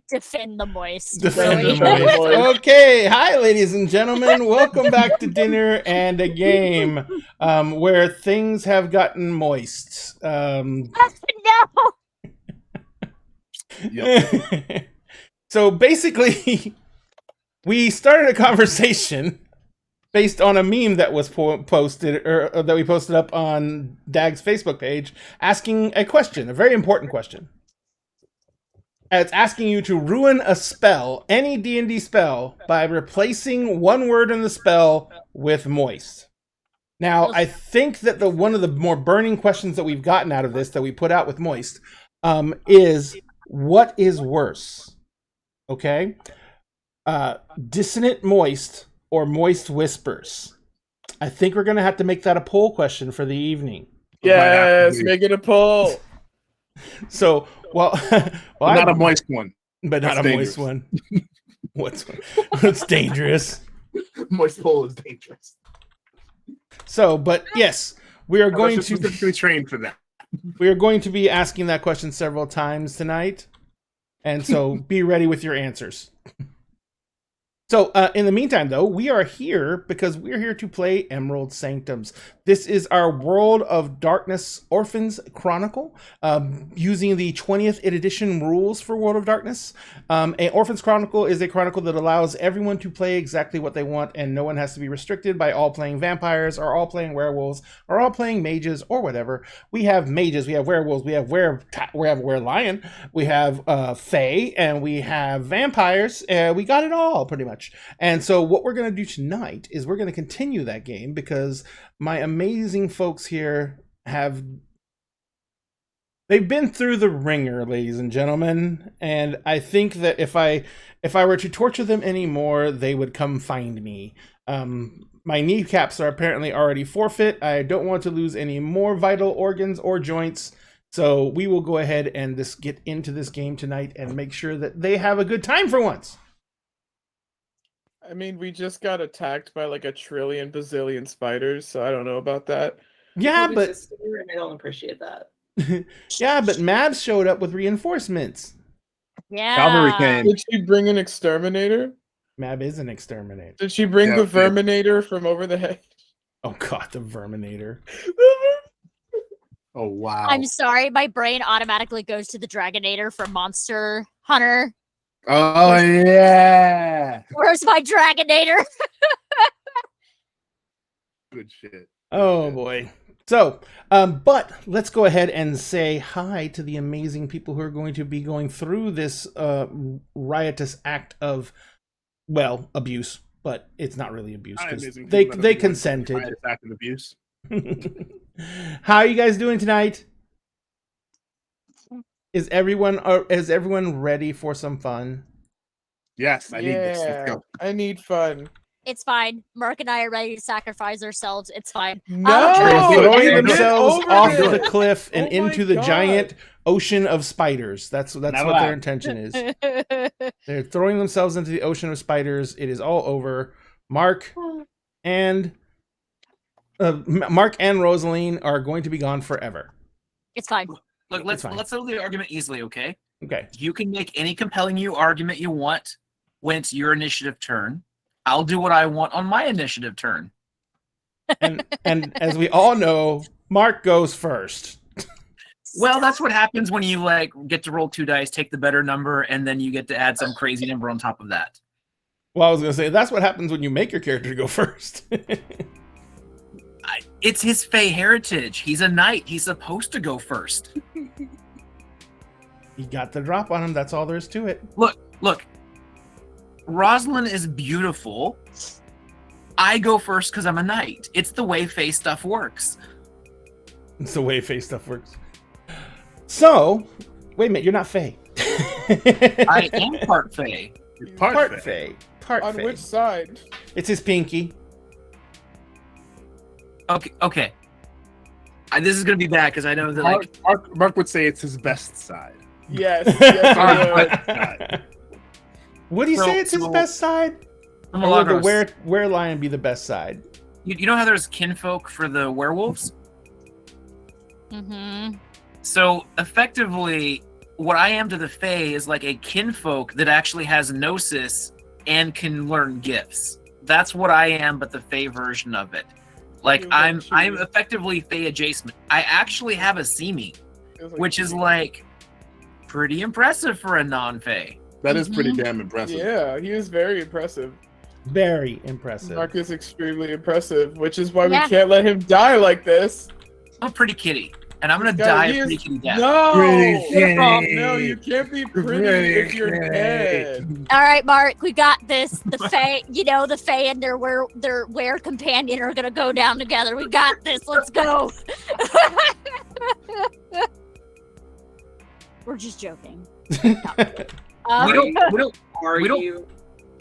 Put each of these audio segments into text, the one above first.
Defend the moist. Defend really. the moist. Okay, hi, ladies and gentlemen. Welcome back to dinner and a game where things have gotten moist. No. So basically, we started a conversation based on a meme that was posted, or that we posted up on Dag's Facebook page, asking a question, a very important question. It's asking you to ruin a spell, any D&D spell, by replacing one word in the spell with moist. Now, I think that one of the more burning questions that we've gotten out of this, that we put out with moist, is what is worse? Okay? Dissonant moist or moist whispers? I think we're going to have to make that a poll question for the evening. Yes, make it a poll. So, not a moist one. But not a moist one. What's dangerous? Moist poll is dangerous. So, but yes, we are going to specifically trained for that. We are going to be asking that question several times tonight, and so be ready with your answers. So, in the meantime, though, we are here because we're here to play Emerald Sanctums. This is our World of Darkness Orphans Chronicle, using the 20th edition rules for World of Darkness. An Orphans Chronicle is a chronicle that allows everyone to play exactly what they want, and no one has to be restricted by all playing vampires, or all playing werewolves, or all playing mages, or whatever. We have mages, we have werewolves, we have werelion, we have fae, and we have vampires. We got it all, pretty much. And so what we're going to do tonight is we're going to continue that game because my amazing folks here they've been through the ringer, ladies and gentlemen, and I think that if I were to torture them anymore, they would come find me. My kneecaps are apparently already forfeit. I don't want to lose any more vital organs or joints, so we will go ahead and just get into this game tonight and make sure that they have a good time for once. I mean, we just got attacked by like a trillion bazillion spiders, so I don't know about that. Yeah, but I don't appreciate that. yeah, but Mabs showed up with reinforcements. Yeah. Cavalry came. Did she bring an exterminator? Mab is an exterminator. Did she bring the Verminator from over the hedge? Oh god, the Verminator. Oh wow. I'm sorry, my brain automatically goes to the Dragonator from Monster Hunter. Oh yeah. Where's my Dragonator? Good shit. Oh boy. So, but let's go ahead and say hi to the amazing people who are going to be going through this riotous act of, well, abuse, but it's not really abuse because they consented. Riotous act of abuse. How are you guys doing tonight? Is everyone ready for some fun? Yes, I need this. Let's go. I need fun. It's fine. Mark and I are ready to sacrifice ourselves. It's fine. No! They're throwing Get themselves over off it. the cliff and Oh my into the God. giant ocean of spiders. That's what their intention is. They're throwing themselves into the ocean of spiders. It is all over. Mark and Rosaline are going to be gone forever. It's fine. Look, let's settle the argument easily, okay? Okay. You can make any compelling argument you want when it's your initiative turn. I'll do what I want on my initiative turn. And as we all know, Mark goes first. Well, that's what happens when you get to roll 2 dice, take the better number, and then you get to add some crazy number on top of that. Well, I was going to say, that's what happens when you make your character go first. It's his Fey heritage. He's a knight. He's supposed to go first. He got the drop on him. That's all there is to it. Look. Rosalind is beautiful. I go first because I'm a knight. It's the way Fey stuff works. It's the way Fey stuff works. So, wait a minute. You're not Fey. I am part Fey. Part Fey. Part On Fey. which side? It's his pinky. Okay. This is gonna be bad because I know that Mark would say it's his best side. Yes. I would. Would he say it's his best side? Or would the werelion be the best side? You know how there's kinfolk for the werewolves? Mm-hmm. So effectively, what I am to the Fae is like a kinfolk that actually has gnosis and can learn gifts. That's what I am, but the Fae version of it. Like I'm effectively Fae adjacent. I actually have a Seeming, which is like pretty impressive for a non-Fae. That is pretty damn impressive. Yeah, he is very impressive. Very impressive. Mark is extremely impressive, which is why Yeah. we can't let him die like this. I'm a pretty kitty, and I'm gonna This guy, die he a is- pretty kitty death. No! Pretty kitty. No, you can't be pretty Pretty if you're kitty. dead. All right, Mark, we got this. The Fae, the Fae and their wear companion are gonna go down together. We got this. Let's go. We're just joking. We don't Are we don't- you?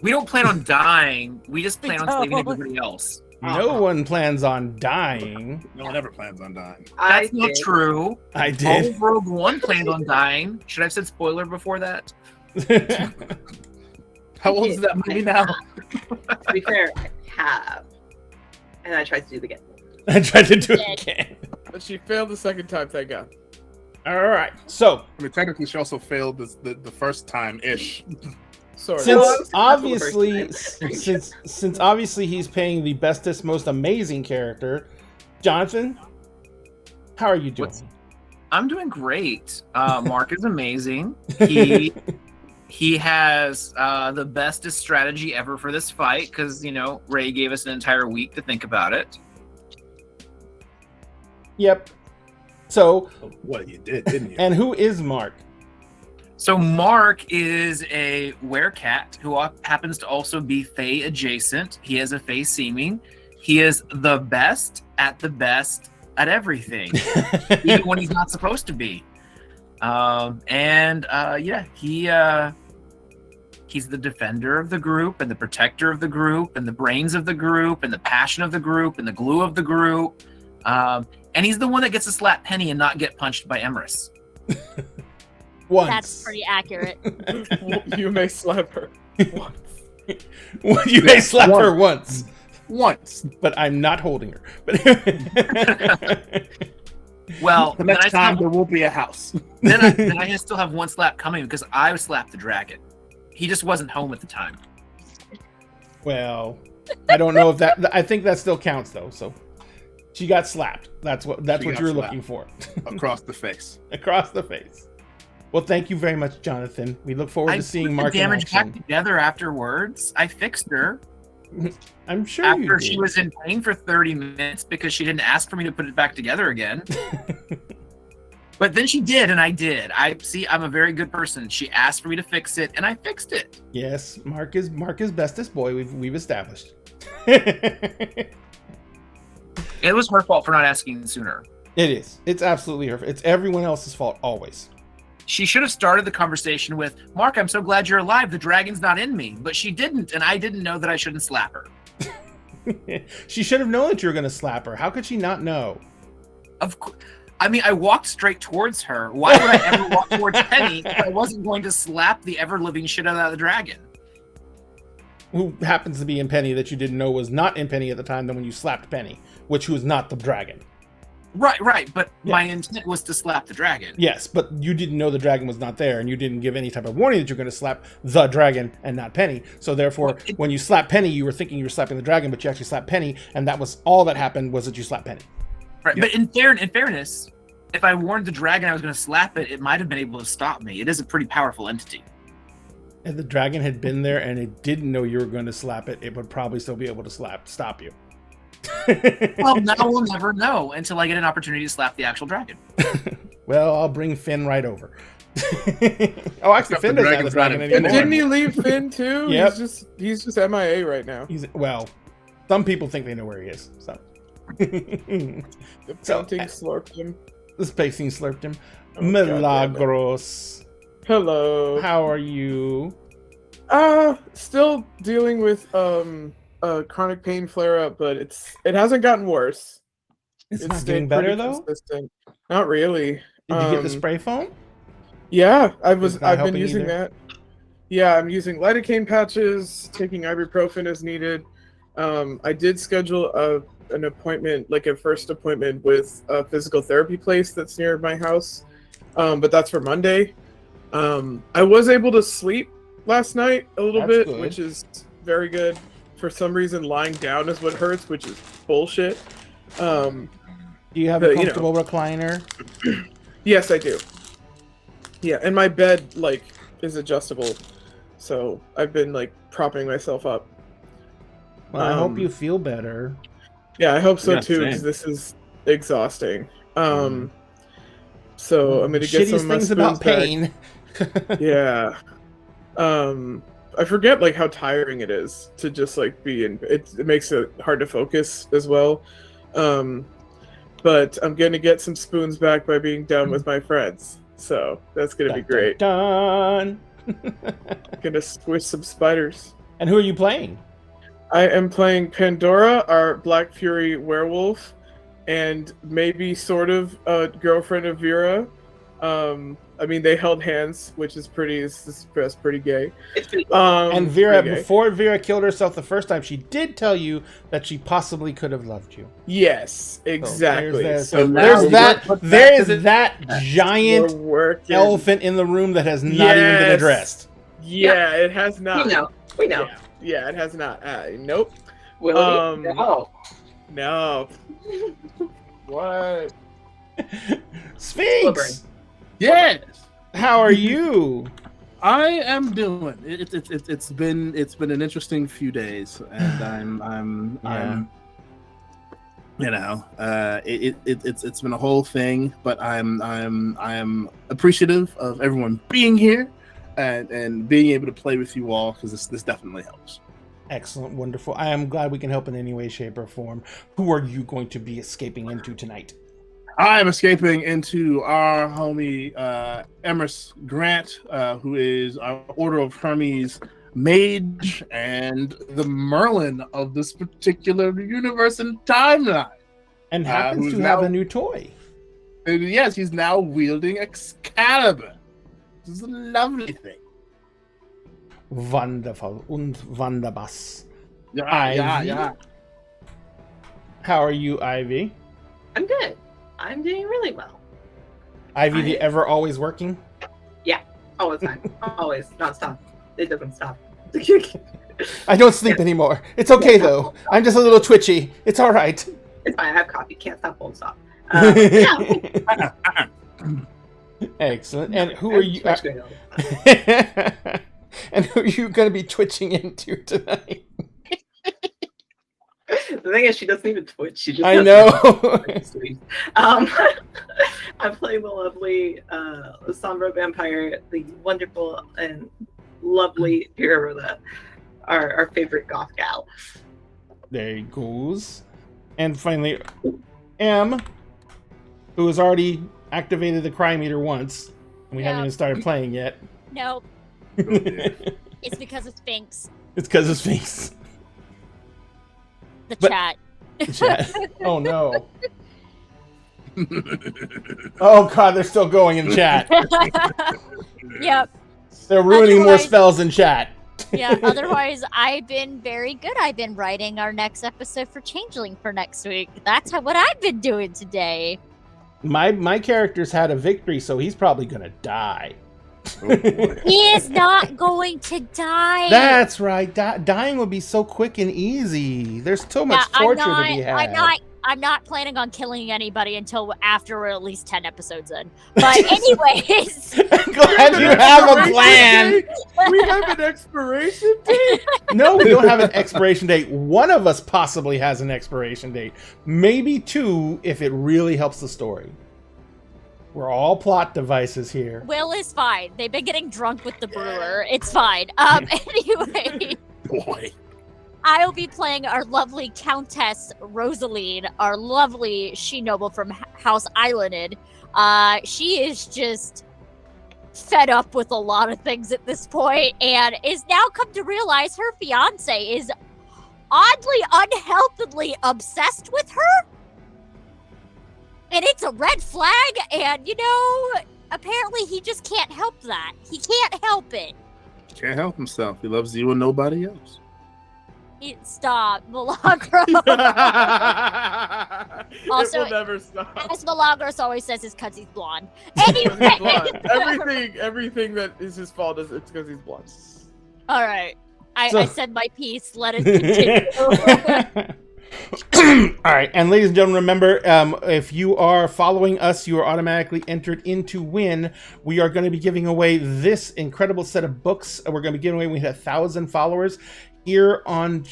we don't plan on dying. We just plan on saving don't. everybody else. No one plans on dying. No one ever plans on dying. That's I not did. true. I All did. of Rogue One planned on dying. Should I have said spoiler before that? How old is that movie now? To be fair, I have. And I tried to do the game. I tried to do it Dead. again. But she failed the second time, thank God. All right. So I mean, technically, she also failed the first time ish. Sorry. since Well, that's the obviously first time. since obviously he's paying the bestest, most amazing character, Jonathan, how are you doing? I'm doing great. Mark is amazing. He has the bestest strategy ever for this fight because Ray gave us an entire week to think about it. Yep. So, What you did, didn't you? and who is Mark? So Mark is a werecat who happens to also be Fae adjacent. He has a Fae seeming. He is the best at everything, even when he's not supposed to be. He's the defender of the group and the protector of the group and the brains of the group and the passion of the group and the glue of the group. And he's the one that gets to slap Penny and not get punched by Emerus. Once. That's pretty accurate. You may slap her once. You may slap her once, Once. but I'm not holding her. But Well, The then next I time still, there will be a house. then I still have one slap coming because I slapped the dragon. He just wasn't home at the time. well, I don't know if that. I think that still counts though. So she got slapped. That's what She you got were slapped. looking for. Across the face. Across the face. Well, thank you very much, Jonathan. We look forward I to seeing put Mark the in damage back action. together afterwards. I fixed her I'm sure you after did. she was in pain for 30 minutes because she didn't ask for me to put it back together again. But then she did, and I did. I'm a very good person. She asked for me to fix it, and I fixed it. Yes, Mark is bestest boy. We've established. It It was her fault for not asking sooner. is. It's absolutely her. It's everyone else's fault always. She should have started the conversation with, Mark, I'm so glad you're alive. The dragon's not in me. But she didn't, and I didn't know that I shouldn't slap her. She should have known that you were going to slap her. How could she not know? Of course. I mean, I walked straight towards her. Why would I ever walk towards Penny if I wasn't going to slap the ever-living shit out of the dragon? Who happens to be in Penny that you didn't know was not in Penny at the time than when you slapped Penny, which was not the dragon. Right. But Yeah. my intent was to slap the dragon. Yes, but you didn't know the dragon was not there, and you didn't give any type of warning that you're going to slap the dragon and not Penny. So therefore, Well, when you slap Penny, you were thinking you were slapping the dragon, but you actually slapped Penny, and that was all that happened was that you slapped Penny. Right. Yeah. But in fairness, if I warned the dragon I was going to slap it, it might have been able to stop me. It is a pretty powerful entity. If the dragon had been there and it didn't know you were going to slap it, it would probably still be able to stop you. Well, now we'll never know until I get an opportunity to slap the actual dragon. Well, I'll bring Finn right over. Oh, actually, Except Finn the doesn't have the dragon's not dragon in- anymore. Didn't he leave Finn too? Yep. He's just MIA right now. Well, some people think they know where he is. So The So, painting slurped him. the spacing slurped him. Oh, God damn it. Milagros, Hello. how are you? Still dealing with a chronic pain flare up, but it hasn't gotten worse. It's It's not stayed getting better pretty though. consistent. Not really. Did you get the Um, spray foam? Yeah, It's not I've been helping using either? that. Yeah, I'm using lidocaine patches, taking ibuprofen as needed. I did schedule an appointment, like a first appointment with a physical therapy place that's near my house, but that's for Monday. I was able to sleep last night a little That's bit, good. which is very good. For some reason, lying down is what hurts, which is bullshit. Do you have a but, you know. comfortable recliner? Yes, I do. Yeah, and my bed is adjustable, so I've been propping myself up. Well, I hope you feel better. Yeah, I hope so Yeah, too, same. because this is exhausting. So I'm gonna get some Shittiest of my things about spoons back. pain. Yeah. I forget how tiring it is to just be in. It makes it hard to focus as well. But I'm gonna get some spoons back by being down with my friends. So that's gonna be great. Dun. Gonna squish some spiders. And who are you playing? I am playing Pandora, our Black Fury werewolf, and maybe sort of a girlfriend of Vera. I mean, they held hands, which is that's pretty gay. And Vera, pretty gay. before Vera killed herself the first time, she did tell you that she possibly could have loved you. Yes, exactly. there's So There's now that. There is that we're giant working. elephant in the room that has not even been Yes. addressed. Yeah, it has not. We know. Yeah, it has not. Nope. Will we? No. No. What? Sphinx, Yes, how are you? I am doing. It's been an interesting few days, and I'm it's been a whole thing, but I'm appreciative of everyone being here and being able to play with you all, because this definitely helps. Excellent, wonderful. I am glad we can help in any way, shape, or form. Who are you going to be escaping into tonight? I am escaping into our homie Emerus Grant, who is our Order of Hermes mage and the Merlin of this particular universe and timeline. And happens who's to have now- a new toy. And yes, he's now wielding Excalibur. This is a lovely thing. Wonderful und wunderbar. Yeah. How are you, Ivy? I'm good. I'm doing really well. Ivy, the ever always working? All the time. Always. Nonstop. It doesn't stop. I don't sleep anymore. It's okay though. I'm just a little twitchy. It's all right. It's fine. I have coffee. Can't stop, won't stop. Yeah. Excellent. And who are you? Much going on. And who are you going to be twitching into tonight? The thing is, she doesn't even twitch. She just I does know. it. I'm playing the lovely Sombra Vampire, the wonderful and lovely Pirarula, our favorite goth gal. There he goes. And finally, M, who has already activated the crime meter once. And we haven't Yeah. even started playing yet. Nope. It's because of Sphinx. It's because of Sphinx. The But- chat. Chat. Oh no. Oh god, they're still going in chat. Yep. They're ruining more Otherwise- spells in chat. Yeah. Otherwise, I've been very good. I've been writing our next episode for Changeling for next week. That's what I've been doing today. My character's had a victory, so he's probably gonna die. He is not going to die. That's right. Dying would be so quick and easy. There's so much torture to be had. I'm not planning on killing anybody until after we're at least 10 episodes in. But anyways, I'm glad you have a plan. We have an expiration date. No, we don't have an expiration date. One of us possibly has an expiration date. Maybe two if it really helps the story. We're all plot devices here. Will is fine. They've been getting drunk with the brewer. It's fine. Anyway, Boy. I'll be playing our lovely Countess Rosaline, our lovely she-noble from House Islanded. She is just fed up with a lot of things at this point and is now come to realize her fiance is oddly, unhealthily obsessed with her. And it's a red flag, and apparently he just can't help that. He can't help it. Can't help himself. He loves you and nobody else. Stop, Milagro. It Also, will never stop. As Milagros always says, it's because he's blonde. Because he's Anyway. blonde. Everything that is his fault is it's because he's blonde. All right. I So- said my piece. Let us continue. All right, and ladies and gentlemen, remember, if you are following us, you are automatically entered into win. We are going to be giving away this incredible set of books. We're going to be giving away. We had 1,000 followers here on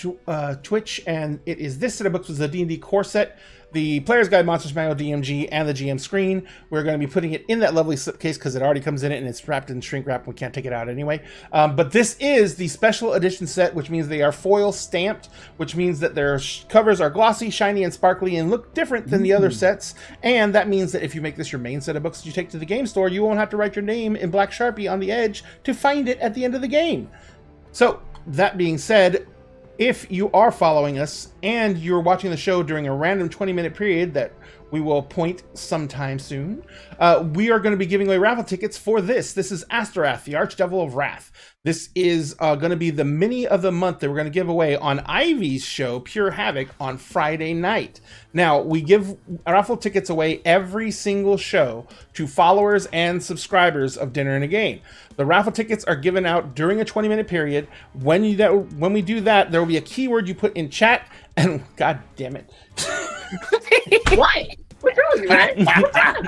Twitch, and it is this set of books was the D&D core set, the Player's Guide, Monsters Manual, DMG, and the GM screen. We're going to be putting it in that lovely slipcase because it already comes in it and it's wrapped in shrink wrap. We can't take it out anyway. But this is the special edition set, which means they are foil stamped, which means that their covers are glossy, shiny, and sparkly and look different than the other sets. And that means that if you make this your main set of books that you take to the game store, you won't have to write your name in black Sharpie on the edge to find it at the end of the game. So, that being said, if you are following us and you're watching the show during a random 20-minute period that we will point sometime soon, we are going to be giving away raffle tickets for this. This is Astaroth, the Archdevil of Wrath. This is going to be the mini of the month that we're going to give away on Ivy's show, Pure Havoc, on Friday night. Now, we give raffle tickets away every single show to followers and subscribers of Dinner and a Game. The raffle tickets are given out during a 20-minute period. When we do that, there will be a keyword you put in chat, and god damn it. What? What's wrong with you, man? What's the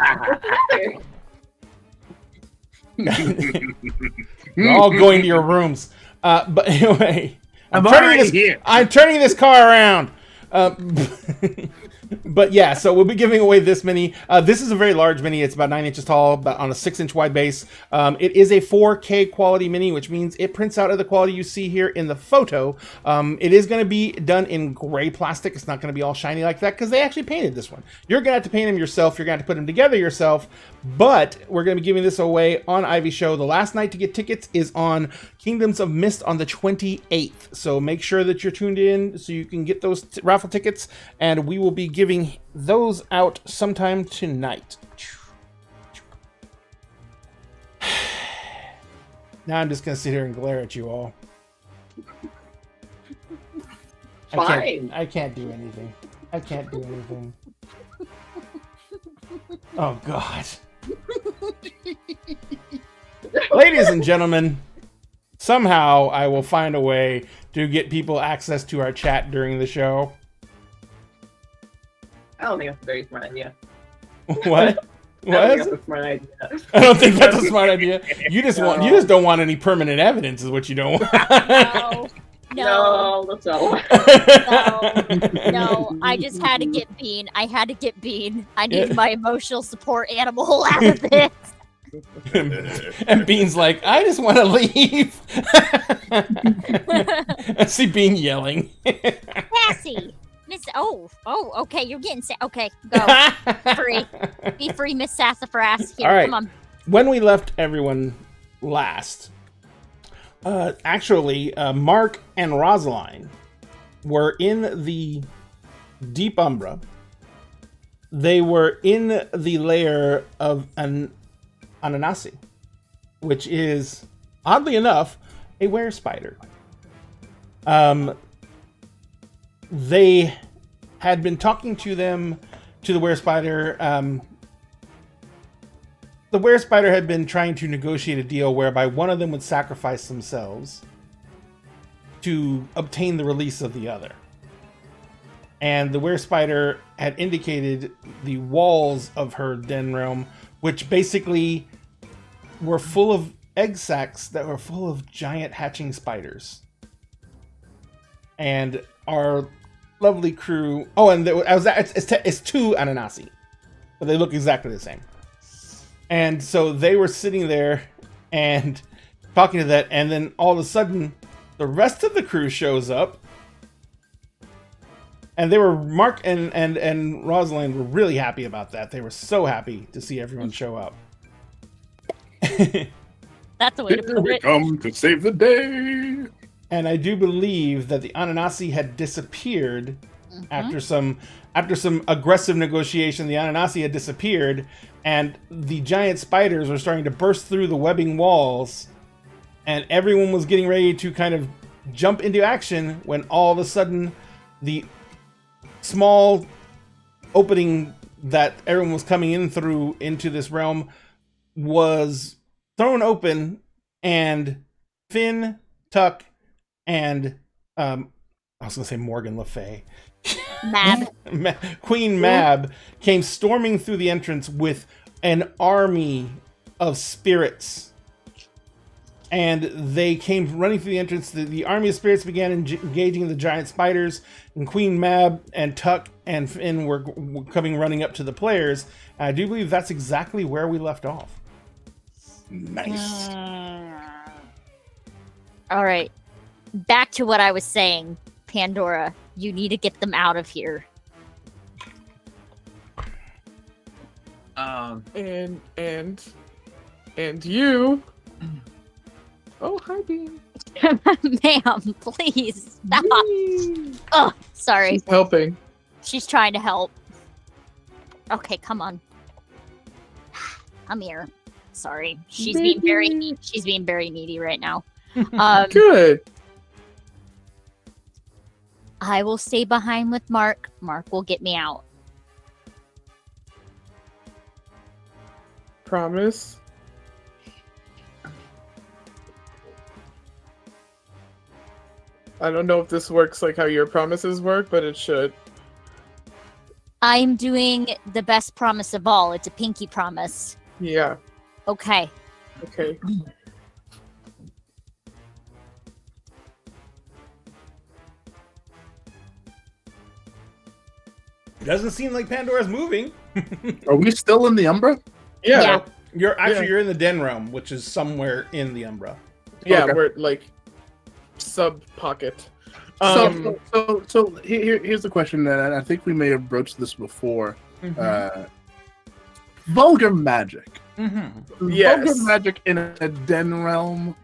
matter? You're all going to your rooms. But anyway, I'm already here. I'm turning this car around. But yeah, so we'll be giving away this mini. This is a very large mini. It's about 9 inches tall, but on a 6-inch wide base. It is a 4K quality mini, which means it prints out of the quality you see here in the photo. It is going to be done in gray plastic. It's not going to be all shiny like that because they actually painted this one. You're going to have to paint them yourself. You're going to have to put them together yourself. But we're going to be giving this away on Ivy Show. The last night to get tickets is on Kingdoms of Mist on the 28th. So make sure that you're tuned in so you can get those raffle tickets. And we will be giving those out sometime tonight. Now I'm just going to sit here and glare at you all. Fine. I can't do anything. I can't do anything. Oh, God. Ladies and gentlemen, somehow I will find a way to get people access to our chat during the show. I don't think that's a very smart idea. What? I don't think What? that's a smart idea. I don't think that's a smart idea. You just don't want any permanent evidence, is what you don't want. No. No, no. No, I just had to get Bean. I had to get Bean. I needed my emotional support animal out of this. And Bean's like, I just want to leave. I see Bean yelling. Sassy. Miss. Oh, okay. You're getting okay, go. Free. Be free, Miss Sassafras. Here, All right. come on. When we left everyone last, actually, Mark and Rosaline were in the Deep Umbra. They were in the lair of an Ananasi, which is, oddly enough, a were spider. They had been talking to the were spider. The were spider had been trying to negotiate a deal whereby one of them would sacrifice themselves to obtain the release of the other. And the were spider had indicated the walls of her den realm, which basically were full of egg sacs that were full of giant hatching spiders. And our lovely crew... Oh, and it's two Ananasi. But they look exactly the same. And so they were sitting there and talking to that, and then all of a sudden, the rest of the crew shows up. And they were, Mark and Rosalind were really happy about that. They were so happy to see everyone show up. That's the way to Here put we it. come to save the day. And I do believe that the Ananasi had disappeared after some aggressive negotiation. The Ananasi had disappeared, and the giant spiders were starting to burst through the webbing walls, and everyone was getting ready to kind of jump into action when all of a sudden the small opening that everyone was coming in through into this realm was thrown open, and Finn, Tuck, and I was gonna say Morgan Le Fay. Mab. Queen Mab came storming through the entrance with an army of spirits. And they came running through the entrance. The army of spirits began engaging the giant spiders, and Queen Mab and Tuck and Finn were coming running up to the players. And I do believe that's exactly where we left off. Nice. All right. Back to what I was saying. Pandora, you need to get them out of here. And you. Oh, hi, Bean. Ma'am, please stop. Oh, sorry. She's helping. She's trying to help. Okay, come on. Come here. Sorry. She's being very needy right now. Good. I will stay behind with Mark. Mark will get me out. Promise. I don't know if this works like how your promises work, but it should. I'm doing the best promise of all. It's a pinky promise. Yeah. Okay. Okay. It doesn't seem like Pandora's moving. Are we still in the Umbra? Yeah. Yeah. You're in the Den realm, which is somewhere in the Umbra. Yeah, Okay. we're like sub pocket. So here's the question that I think we may have broached this before. Vulgar magic. Yes. Vulgar magic in a Den realm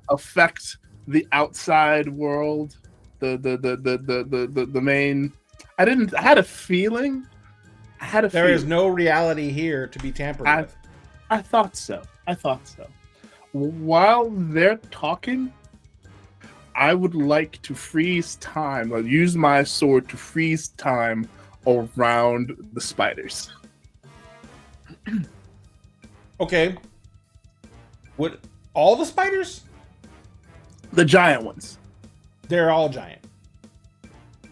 affect the outside world. The main. I had a feeling. There is no reality here to be tampered with. I thought so. While they're talking, I would like to freeze time, or use my sword to freeze time around the spiders. Okay. Would all the spiders? The giant ones. They're all giant.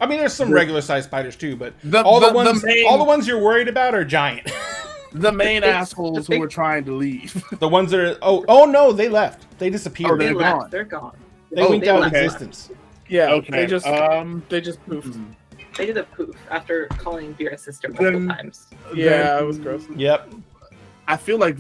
I mean, there's some The- regular sized spiders too, but The all the main- ones you're worried about are giant. The main It's assholes the who were trying to leave. The ones that are oh no, they left. They disappeared. Oh, They they're left. gone. They're gone. They winked they out of left. existence. Yeah. Okay. They just poofed. They did a poof after calling Vera's sister multiple Then- times. Yeah, it was gross. Yep. I feel like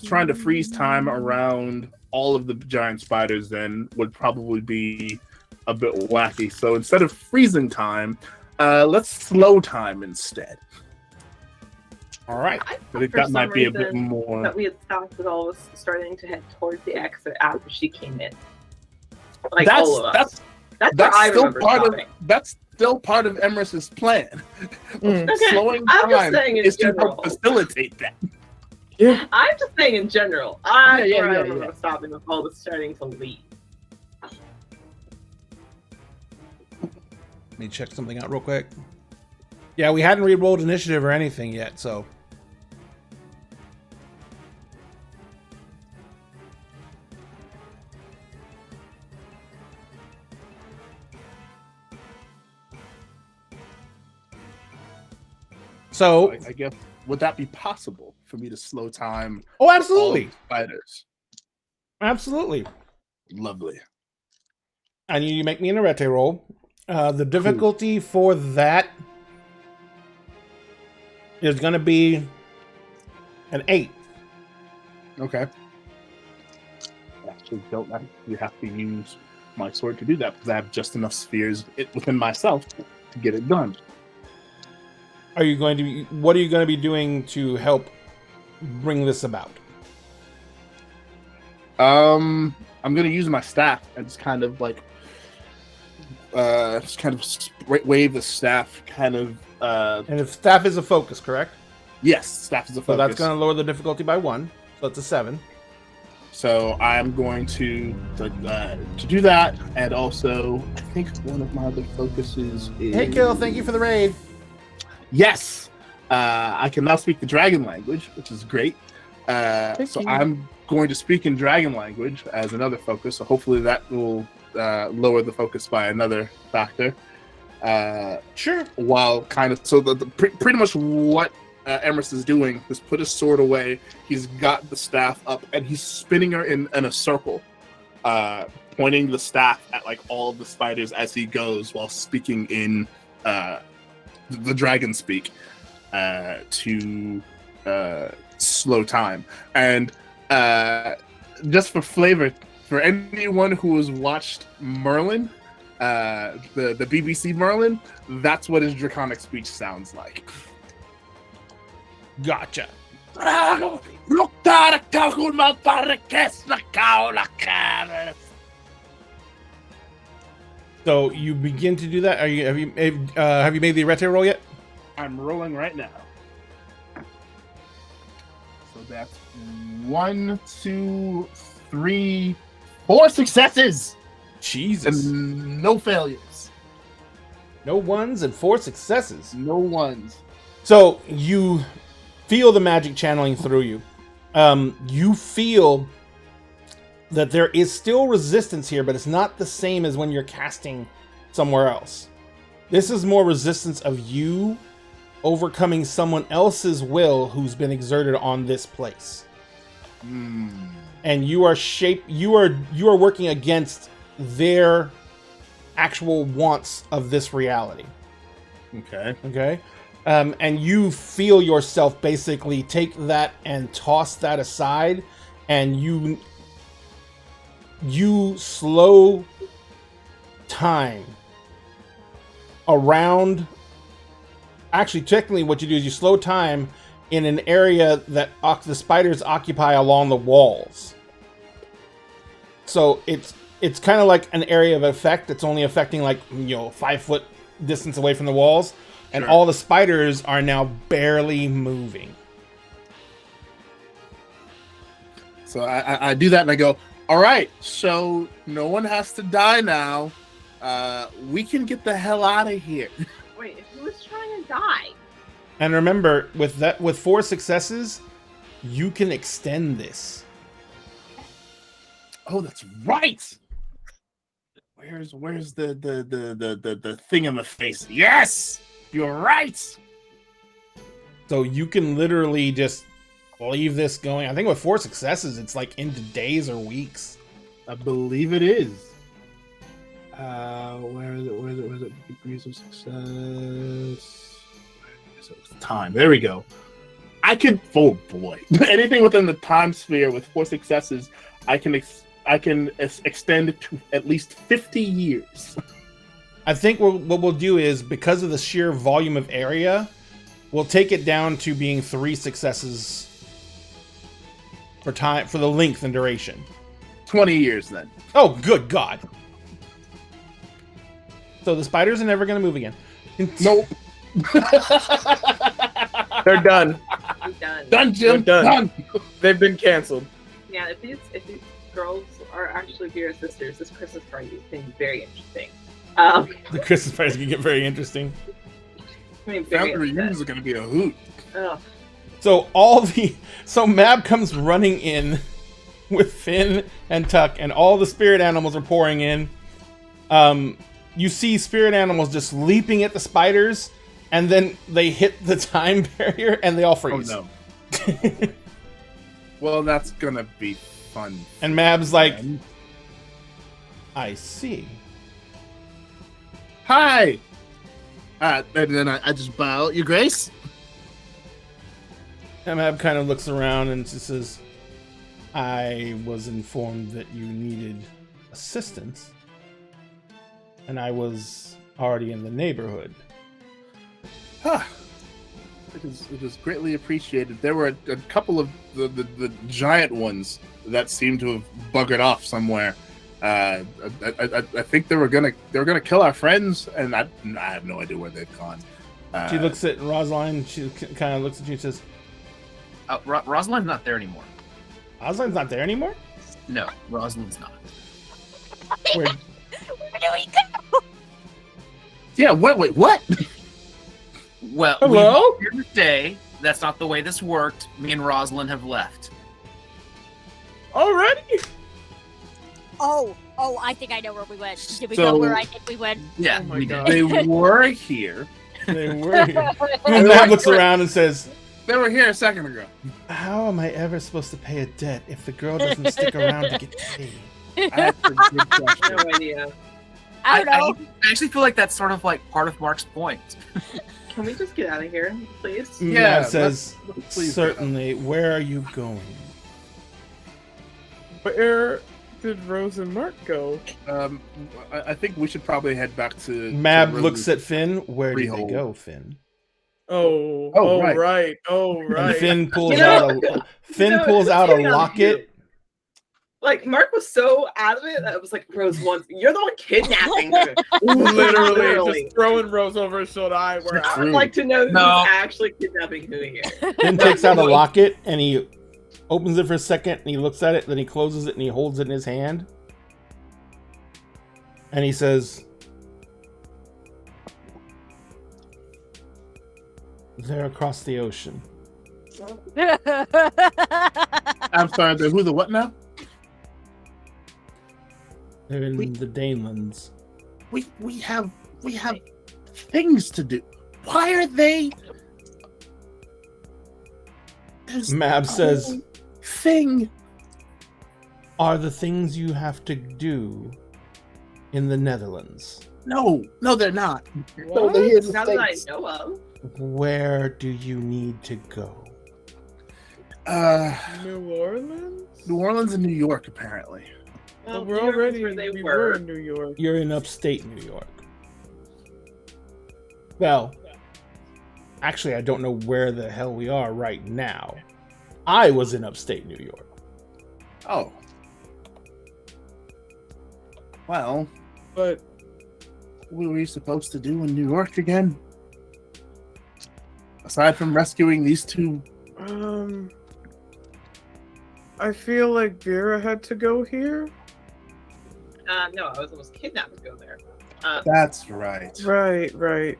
trying to freeze time around all of the giant spiders then would probably be a bit wacky. So instead of freezing time, let's slow time instead. All right. I I thought think for that some might be a bit reason more. that we had stopped with all of us starting to head towards the exit after she came in. Like That's all of us. That's that's what I still remember part stopping. of that's still part of Emrys's plan. Mm. Okay, Slowing I'm just time saying in is to general. help facilitate that. Yeah. I'm just saying in general. I Yeah, yeah, remember stopping with all of us starting to leave. Let me check something out real quick. Yeah, we hadn't re-rolled initiative or anything yet, so. So, I guess would that be possible for me to slow time? oh, all of absolutely. the spiders. Absolutely. Lovely. I need you to make me an arete roll. The difficulty for that is going to be an 8. Okay. I actually don't actually have to use my sword to do that because I have just enough spheres within myself to get it done. Are you going to be, what are you going to be doing to help bring this about? I'm gonna use my staff and just kind of like wave the staff kind of And if staff is a focus, correct? yes, staff is a So focus. that's going to lower the difficulty by 1. So it's a 7. So I'm going to do that, and also I think one of my other focuses is. Hey, Kill, thank you for the raid. Yes, I can now speak the dragon language, which is great. So I'm going to speak in dragon language as another focus. So hopefully that will lower the focus by another factor. Sure. While kind of pretty much what Emerus is doing is put his sword away. He's got the staff up and he's spinning her in a circle, pointing the staff at like all of the spiders as he goes, while speaking in the dragon speak to slow time. And just for flavor, for anyone who has watched Merlin, the BBC Merlin, that's what his draconic speech sounds like. Gotcha. So you begin to do that. Have you made the Arete roll yet? I'm rolling right now. So that's 1, 2, 3, 4 successes. Jesus. And no failures. No ones and 4 successes. No ones. So you feel the magic channeling through you. You feel that there is still resistance here, but it's not the same as when you're casting somewhere else. This is more resistance of you overcoming someone else's will who's been exerted on this place. And you are working against their actual wants of this reality. Okay. And you feel yourself basically take that and toss that aside, and you slow time around. Actually, technically what you do is you slow time in an area that the spiders occupy along the walls. So it's kind of like an area of effect that's only affecting 5 foot distance away from the walls. And all the spiders are now barely moving. So I do that and I go, all right, so no one has to die now. We can get the hell out of here. Wait, who was trying to die? And remember, with 4 successes, you can extend this. Oh, that's right. Where's the thing in the face? Yes, you're right. So you can literally just leave this going. I think with 4 successes, it's like into days or weeks. I believe it is. Where is it? Degrees of success. So time. There we go. I can. Oh boy! Anything within the time sphere with 4 successes, I can extend it to at least 50 years. I think what we'll do is, because of the sheer volume of area, we'll take it down to being 3 successes for the length and duration. 20 years then. Oh, good God. So the spiders are never going to move again. Nope. They're done. I'm done. Done, Jim. They're Done. They've been canceled. Yeah, if these girls are actually Vera's sisters, this Christmas party is going to be very interesting. The Christmas party is going to get very interesting. Family reunions are going to be a hoot. Ugh. So Mab comes running in with Finn and Tuck, and all the spirit animals are pouring in. You see spirit animals just leaping at the spiders, and then they hit the time barrier and they all freeze. Oh no. Well, that's gonna be fun. And Mab's like, I see. Hi! And then I just bow, Your Grace. And Mab kind of looks around and she says, I was informed that you needed assistance, and I was already in the neighborhood. It is greatly appreciated. There were a couple of the giant ones that seemed to have buggered off somewhere. I think they were gonna kill our friends, and I have no idea where they've gone. She looks at Rosalind. She kind of looks at you and says, Rosalind's not there anymore. Rosalind's not there anymore? No, Rosalind's not. Where, Where do we go? Yeah, wait, what? Well, Hello? we here to stay. That's not the way this worked. Me and Rosalind have left. Already? Oh, I think I know where we went. Did we So- go where I think we went? Yeah, Oh my we God. did. They were here. they were here. And Matt looks around and says, They were here a second ago. how am I ever supposed to pay a debt if the girl doesn't stick around to get paid? That's a good question. No idea. I don't know. I actually feel like that's sort of like part of Mark's point. Can we just get out of here, please? Yeah, Matt says, let's please certainly. Where are you going? Where did Rose and Mark go? I think we should probably head back to. Mab to looks at Finn. Where did they Freehold. go, Finn? Oh, right. right. And Finn pulls You know- out a getting on locket. Like, Mark was so adamant that I was like, Rose wants you're the one kidnapping her. Literally, just throwing Rose over his shoulder. We're out. I'd like to know who's No. actually kidnapping who here. Finn takes out a locket and he opens it for a second and he looks at it, then he closes it and he holds it in his hand. And he says, they're across the ocean. I'm sorry. Who the what now? They're in the Danelands. We have things to do. Why are they? There's Mab a says, whole thing. are the things you have to do in the Netherlands. No, they're not. No, What? they're here in the Not that I States. know of. Where do you need to go? New Orleans? New Orleans and New York, apparently. Well, We're New York is already where they we were. were in New York. You're in upstate New York. Well, actually, I don't know where the hell we are right now. I was in upstate New York. Oh. Well, But what were you supposed to do in New York again? Aside from rescuing these two. I feel like Vera had to go here. No, I was almost kidnapped to go there. That's right. Right.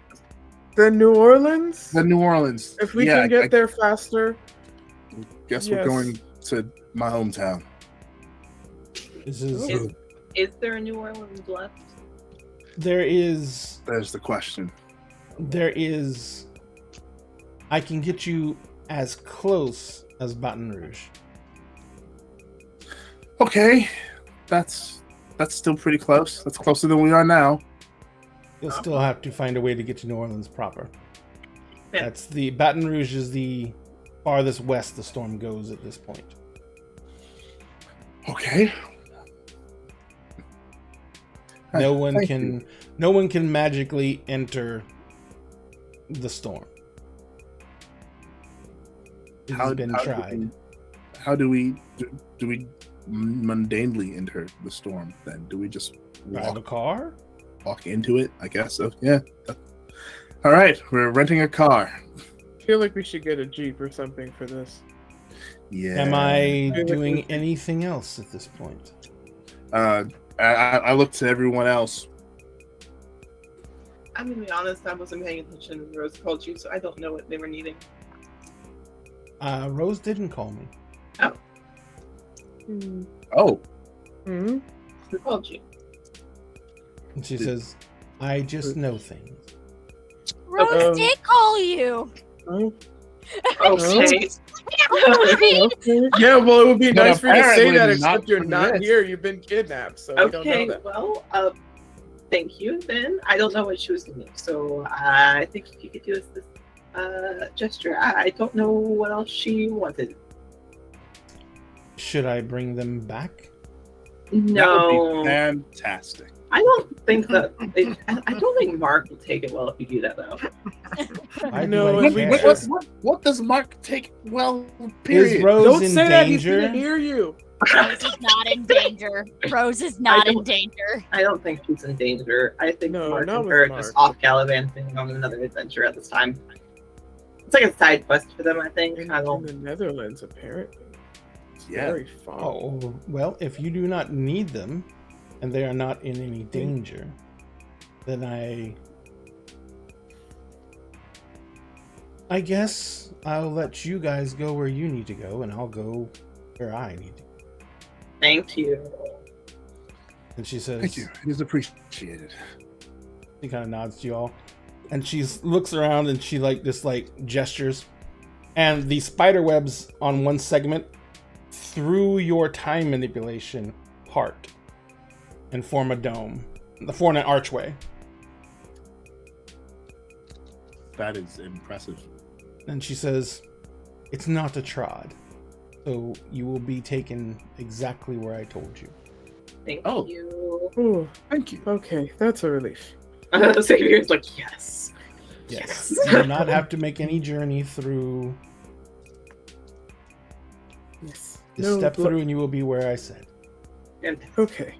Then New Orleans? The New Orleans. If we Yeah, can get I there faster. guess yes. we're going to my hometown. This is Is there a New Orleans left? there is There's the question. I can get you as close as Baton Rouge. Okay, that's still pretty close. That's closer than we are now. You'll still have to find a way to get to New Orleans proper. Yeah. That's the Baton Rouge is the farthest west the storm goes at this point. Okay. No one Thank can you. no one can magically enter the storm. It has been tried. How do we do we mundanely enter the storm? Then do we just Drive a car? walk into it? I guess so. Yeah. All right, we're renting a car. I feel like we should get a Jeep or something for this. Yeah. Am I Yeah. doing anything else at this point? I look to everyone else. I'm gonna be honest, I wasn't paying attention when Rose called you, so I don't know what they were needing. Rose didn't call me. Oh, Hmm? Who called you? And she says, I just know things. Rose Um, did call you. Oh, Okay. okay. Yeah, well, it would be But nice for you to say apparently that, not except you're for not this. here. You've been kidnapped, so we don't Okay, know that. well, thank you then. I don't know what she was doing, so I think if you could do us this gesture, I don't know what else she wanted. Should I bring them back? that would No, be fantastic. I don't think that. I don't think Mark will take it well if you do that, though. Why do No, I and we care? just- What does Mark take? Well, period. Is Rose Don't in say that. He's danger? gonna hear you. Rose is not in danger. Rose is not in don't- danger. I don't think she's in danger. I think No, Mark not and with her are Mark. just off gallivanting on another adventure at this time. It's like a side quest for them, I think. In I don't. the Netherlands, apparently. Yeah. Very fun. Oh, well, if you do not need them and they are not in any danger, then I guess I'll let you guys go where you need to go, and I'll go where I need to go. Thank you. And she says, Thank you. It is appreciated. she kind of nods to you all, and she looks around and she just gestures, and the spider webs on one segment through your time manipulation part and form a dome, form an archway. That is impressive. And she says, it's not a trod, so you will be taken exactly where I told you. Thank Oh. you. Ooh, Thank you. okay, that's a relief. Xavier's like, yes. Yes. Yes. You will not have to make any journey through. Yes. Just step through and you will be where I said. Okay.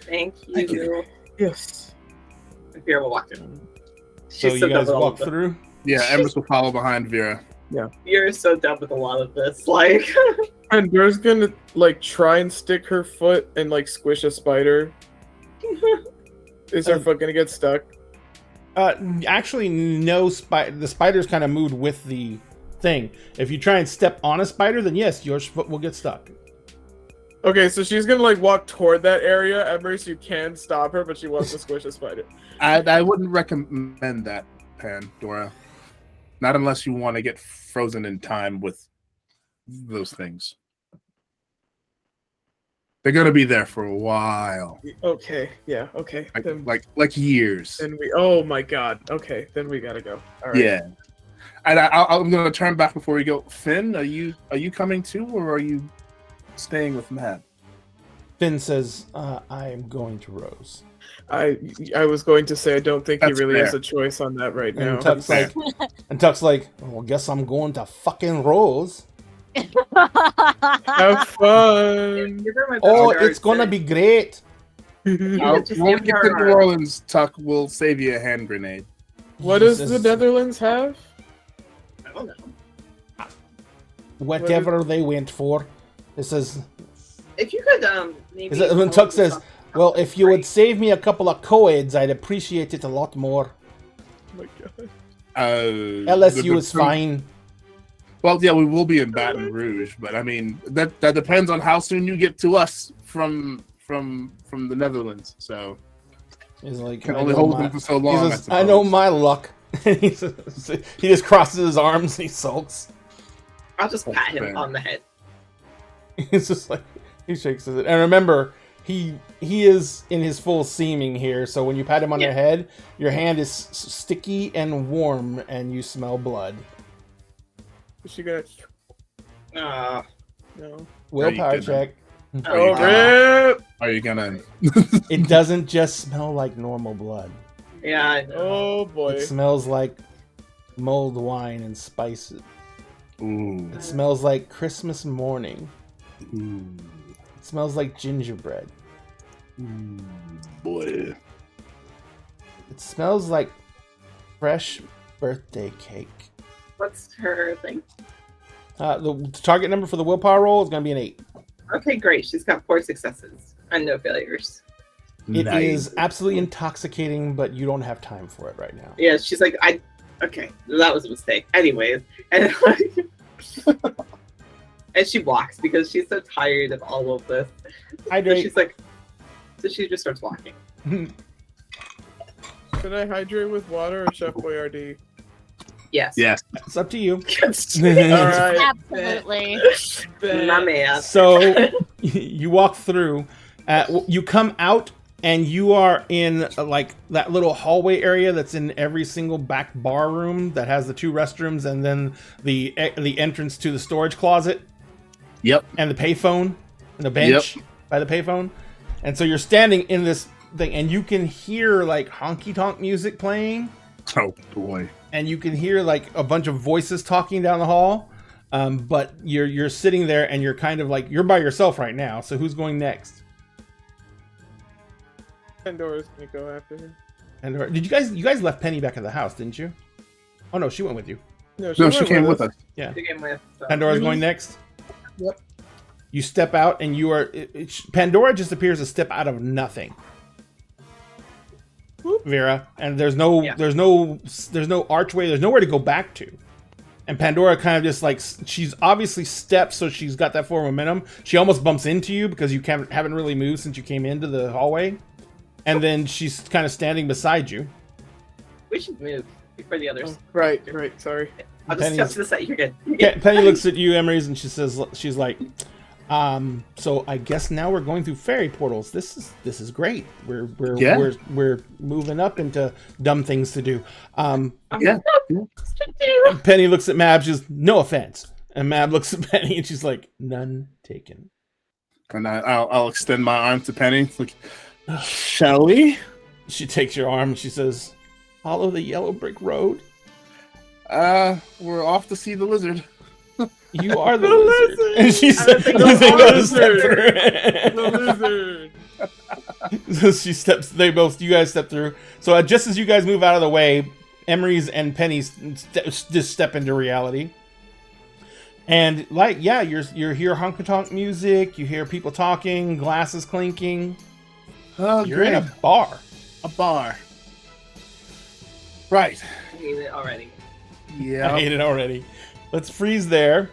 Thank you. Thank you. Yes. Vera will walk through. So She's you done guys with all walk of this. through. Yeah, Emrys will follow behind Vera. You're so done with a lot of this. Like, And Dora's gonna try and stick her foot and squish a spider. Is her foot gonna get stuck? Actually, no. The spiders kind of moved with the thing. If you try and step on a spider, then yes, your foot will get stuck. Okay, so she's gonna walk toward that area. Emrys, you can stop her, but she wants to squish a spider. I wouldn't recommend that, Pandora. Not unless you want to get frozen in time with those things. They're gonna be there for a while, Okay, yeah, okay. like years. Then we. Oh my God. Okay, then we gotta go. All right. Yeah. And I'm gonna turn back before we go. Finn, are you coming too, or are you staying with Matt? Finn says, I am going to Rose. I was going to say I don't think That's he really has fair. a choice on that right And now. Tuck's like, well, guess I'm going to fucking Rose. Have fun. give her my Oh, best it's gonna regards. be great. Just When we give get her to our- New Orleans, Tuck will save you a hand grenade. What does the Jesus. Netherlands have? I don't know. Whatever they went for. It says, If you could, maybe. when Tuck says, well, if you would save me a couple of coeds, I'd appreciate it a lot more. Oh my God. LSU is fine. Well, yeah, we will be in Baton Rouge, but I mean that depends on how soon you get to us from the Netherlands. So He's like, can I only know hold my- them for so he long. says, I know my luck. he just crosses his arms and he sulks. I'll just pat him Fair. on the head. It's just like he shakes his head. And remember, he is in his full seeming here, so when you pat him on the Yeah. head, your hand is sticky and warm, and you smell blood. Is she gonna? Uh, No. Willpower gonna- check. Are you Oh, gonna- rip! Are you gonna? It doesn't just smell like normal blood. yeah, I know. Oh boy. It smells like mulled wine and spices. Ooh, It smells like Christmas morning. ooh, It smells like gingerbread. boy. It smells like fresh birthday cake. What's her thing? The target number for the willpower roll is going to be an 8. Okay, great. She's got 4 successes and no failures. It Nice. is absolutely intoxicating, but you don't have time for it right now. Yeah, she's like, okay, that was a mistake. Anyways, and and she walks because she's so tired of all of this. So Hydrate. she's like, so she just starts walking. Can I hydrate with water or Chef Boyardee? Yes. Yes. It's up to you. All right. Absolutely. My man. So you walk through. You come out, and you are in like that little hallway area that's in every single back bar room that has the 2 restrooms, and then the entrance to the storage closet. Yep. And the payphone, and the bench by the payphone. And so you're standing in this thing, and you can hear like honky tonk music playing, Oh boy. and you can hear like a bunch of voices talking down the hall. But you're sitting there, and you're kind of like you're by yourself right now. So who's going next? Pandora's gonna go after her. And did you guys left Penny back at the house, didn't you? Oh no, she went with you. No, she came with us. Yeah. She came with. So. Pandora's going next. Yep. You step out, and you are Pandora just appears to step out of nothing. Vera, and there's no archway. There's nowhere to go back to. And Pandora kind of just like, she's obviously stepped, so she's got that forward momentum. She almost bumps into you because you haven't really moved since you came into the hallway. And then she's kind of standing beside you. We should move before the others. Oh, right, sorry. I'll just step to the side. You're good. Penny looks at you, Emery's, and she's like, so I guess now we're going through fairy portals. This is great. We're moving up into dumb things to do. Penny looks at Mab. She's no offense, and Mab looks at Penny, and she's like, none taken. And I'll extend my arm to Penny. It's like, shall we? She takes your arm and she says, follow the yellow brick road. We're off to see the lizard. You are the lizard. And she said, The lizard. So she steps, you guys step through. So just as you guys move out of the way, Emery's and Penny's just step into reality. And you hear honky-tonk music, you hear people talking, glasses clinking. Oh, You're great. in a bar. A bar. Right. I hate it already. Yeah. I hate it already. Let's freeze there.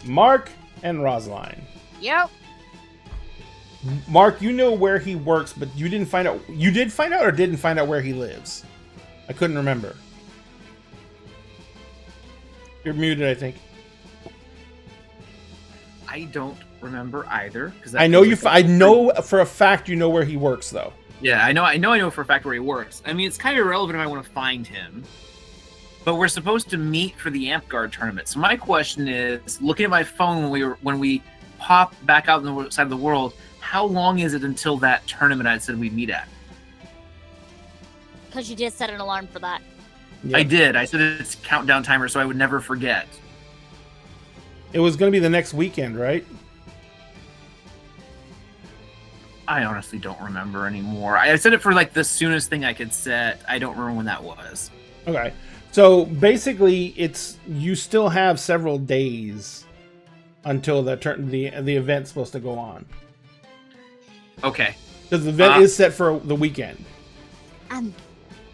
Mark and Rosaline. Yep. Mark, you know where he works, but you didn't find out. You did find out or didn't find out where he lives? I couldn't remember. You're muted, I think. I don't remember either. I know you. I know for a fact you know where he works, though. Yeah, I know for a fact where he works. I mean, it's kind of irrelevant if I want to find him. But we're supposed to meet for the Amp Guard tournament. So my question is, looking at my phone when we pop back out on the side of the world, how long is it until that tournament I said we'd meet at? Because you did set an alarm for that. Yep. I did. I said it's countdown timer, so I would never forget. It was going to be the next weekend, right? I honestly don't remember anymore. I said it for like the soonest thing I could set. I don't remember when that was. Okay. So basically, you still have several days until the event's supposed to go on. Okay. Because the event is set for the weekend. All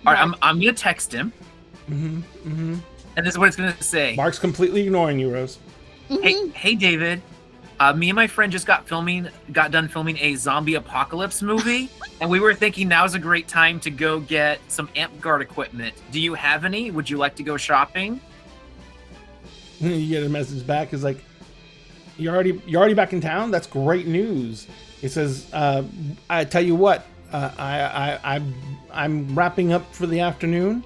right, I'm gonna text him, And and this is what it's gonna say. Mark's completely ignoring you, Rose. Hey, David. Me and my friend just got done filming a zombie apocalypse movie, and we were thinking now's a great time to go get some Amp Guard equipment. Do you have any? Would you like to go shopping? You get a message back. It's like, you're already back in town. That's great news. It says, I tell you what, I'm wrapping up for the afternoon.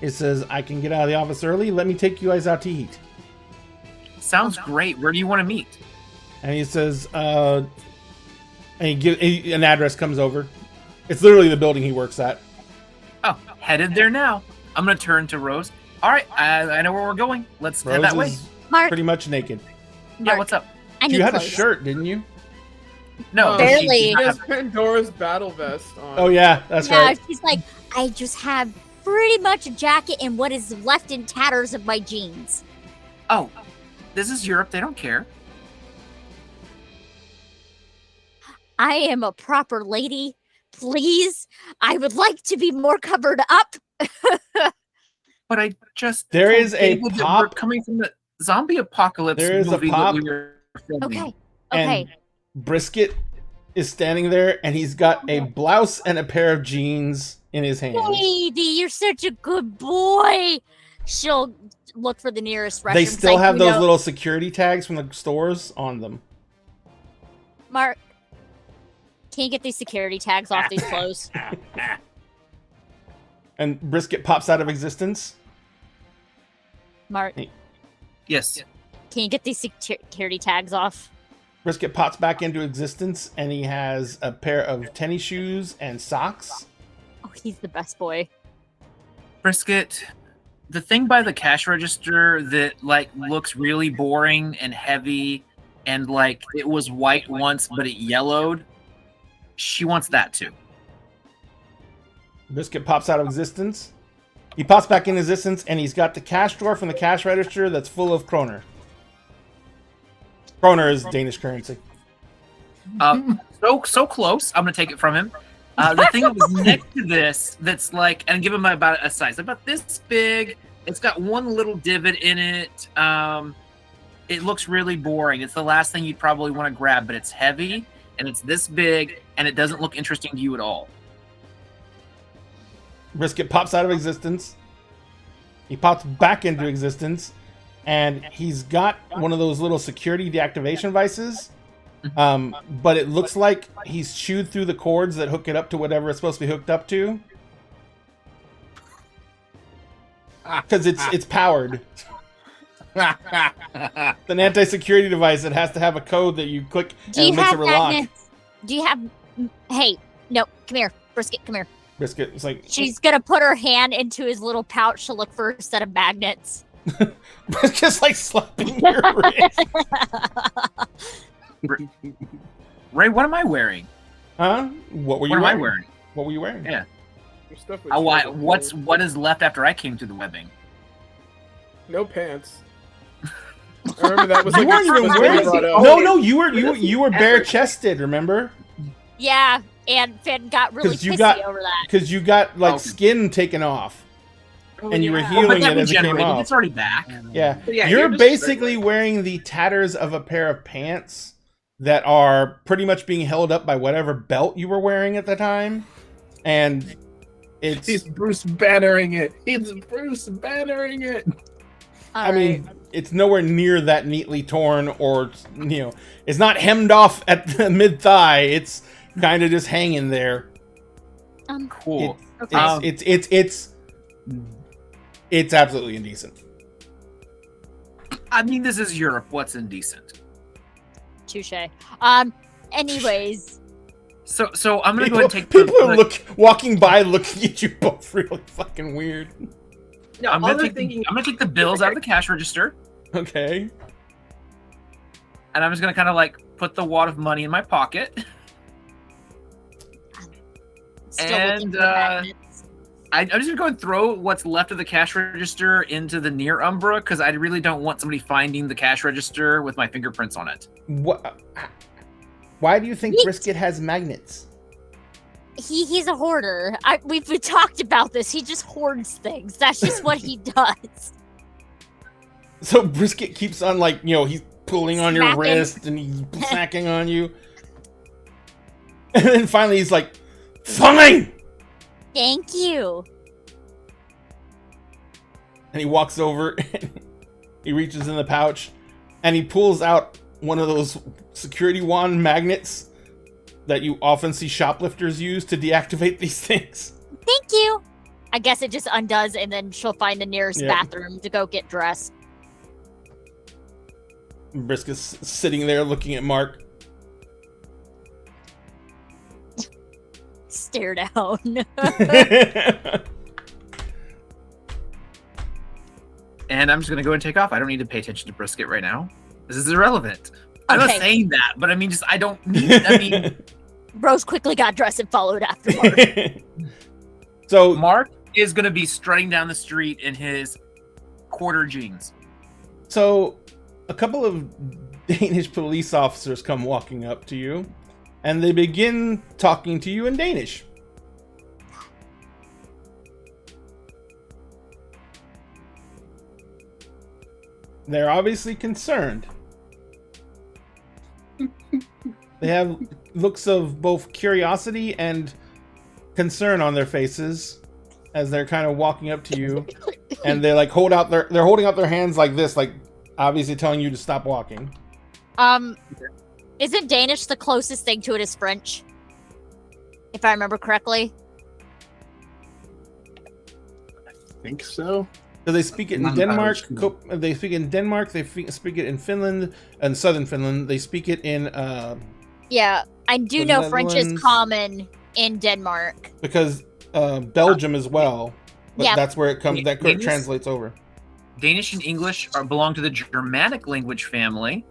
It says I can get out of the office early. Let me take you guys out to eat. Sounds great. Where do you want to meet? And he says, and an address comes over. It's literally the building he works at. Oh, headed there now. I'm gonna turn to Rose. All right, I know where we're going. Let's head Rose that way. is Mark, pretty much naked. Yeah, what's up? I need You had a clothes. shirt, didn't you? No, Barely. she She does has not have- Pandora's battle vest on. Oh yeah, that's Yeah, right. she's like, I just have pretty much a jacket and what is left in tatters of my jeans. Oh, this is Europe. They don't care. I am a proper lady. Please, I would like to be more covered up. But I just There told is a David that pop- we're coming from the zombie apocalypse There is a movie pop- that we were filming. Okay, And okay. Brisket is standing there, and he's got a blouse and a pair of jeans in his hand. Lady, you're such a good boy. She'll look for the nearest restroom. They 'cause still I have do those know- little security tags from the stores on them. Mark, can you get these security tags off these clothes? And Brisket pops out of existence. Mark, Yes. can you get these security tags off? Brisket pops back into existence, and he has a pair of tennis shoes and socks. Oh, he's the best boy. Brisket, the thing by the cash register that like looks really boring and heavy and like it was white once but it yellowed, she wants that too. Brisket pops out of existence. He pops back in existence, and he's got the cash drawer from the cash register that's full of kroner. Kroner is Danish currency. So close. I'm gonna take it from him. The thing that was next to this, that's like, and give him about a size about this big. It's got one little divot in it. It looks really boring. It's the last thing you'd probably want to grab, but it's heavy and it's this big, and it doesn't look interesting to you at all. Brisket pops out of existence. He pops back into existence, and he's got one of those little security deactivation devices. But it looks like he's chewed through the cords that hook it up to whatever it's supposed to be hooked up to. Because it's powered. It's an anti-security device that has to have a code that you click and it makes it lock. Magnets? Do you have... Hey, no, come here. Brisket, come here. Brisket, it's like... She's gonna put her hand into his little pouch to look for a set of magnets. Brisket's like slapping your wrist. Ray, what am I wearing? Huh? What were you What am I wearing? wearing? What were you wearing? Yeah. Your stuff was What is left after I came through the webbing? No pants. I remember that was You like weren't even the first thing wearing. you brought up. No, you were bare chested. Remember? Yeah, and Finn got really 'Cause you pissy got- over that. Because you got like Oh. skin taken off, Oh, and you were yeah. healing But that it as it came regenerated. off. It's already back. Yeah, But yeah, you're just basically wearing the tatters of a pair of pants that are pretty much being held up by whatever belt you were wearing at the time, and it's. He's Bruce Bannering it. He's Bruce Bannering it. I mean, it's nowhere near that neatly torn, or it's not hemmed off at the mid thigh. It's kind of just hanging there. Cool. It's absolutely indecent. I mean, this is Europe. What's indecent? Touche. Anyways, So I'm gonna go ahead and take. People are walking by, looking at you both really fucking weird. No, I'm all gonna they're take. thinking. I'm gonna take the bills out of the cash register, Okay. and I'm just gonna kind of like put the wad of money in my pocket. still looking And, for magnets. I'm just gonna go and throw what's left of the cash register into the near Umbra because I really don't want somebody finding the cash register with my fingerprints on it. What? Why do you think Yeet. Brisket has magnets? He's a hoarder. We've talked about this. He just hoards things. That's just what he does. So Brisket keeps on he's pulling on your Smacking. wrist and he's smacking on you. And then finally he's like, "Fine!" Thank you. And he walks over, and he reaches in the pouch, and he pulls out one of those security wand magnets that you often see shoplifters use to deactivate these things. Thank you. I guess it just undoes, and then she'll find the nearest Yep. bathroom to go get dressed. And Brisket's sitting there looking at Mark. Stare down. And I'm just gonna go and take off. I don't need to pay attention to Brisket right now. This is irrelevant. I'm not Okay. saying that, but I mean, I don't need. I mean, Rose quickly got dressed and followed after Mark. So Mark is gonna be strutting down the street in his quarter jeans. So, a couple of Danish police officers come walking up to you, and they begin talking to you in Danish. They're obviously concerned. They have looks of both curiosity and concern on their faces as they're kind of walking up to you, and they like holding out their hands like this, like obviously telling you to stop walking. Isn't Danish the closest thing to it is French? If I remember correctly. I think so. So they speak it in Not Denmark. Irish. They speak it in Denmark. They speak it in Finland and southern Finland. They speak it in Yeah, I do The know French is Netherlands. common in Denmark. because Belgium as well. But Yeah. that's where it comes. That Danish? translates over. Danish and English belong to the Germanic language family,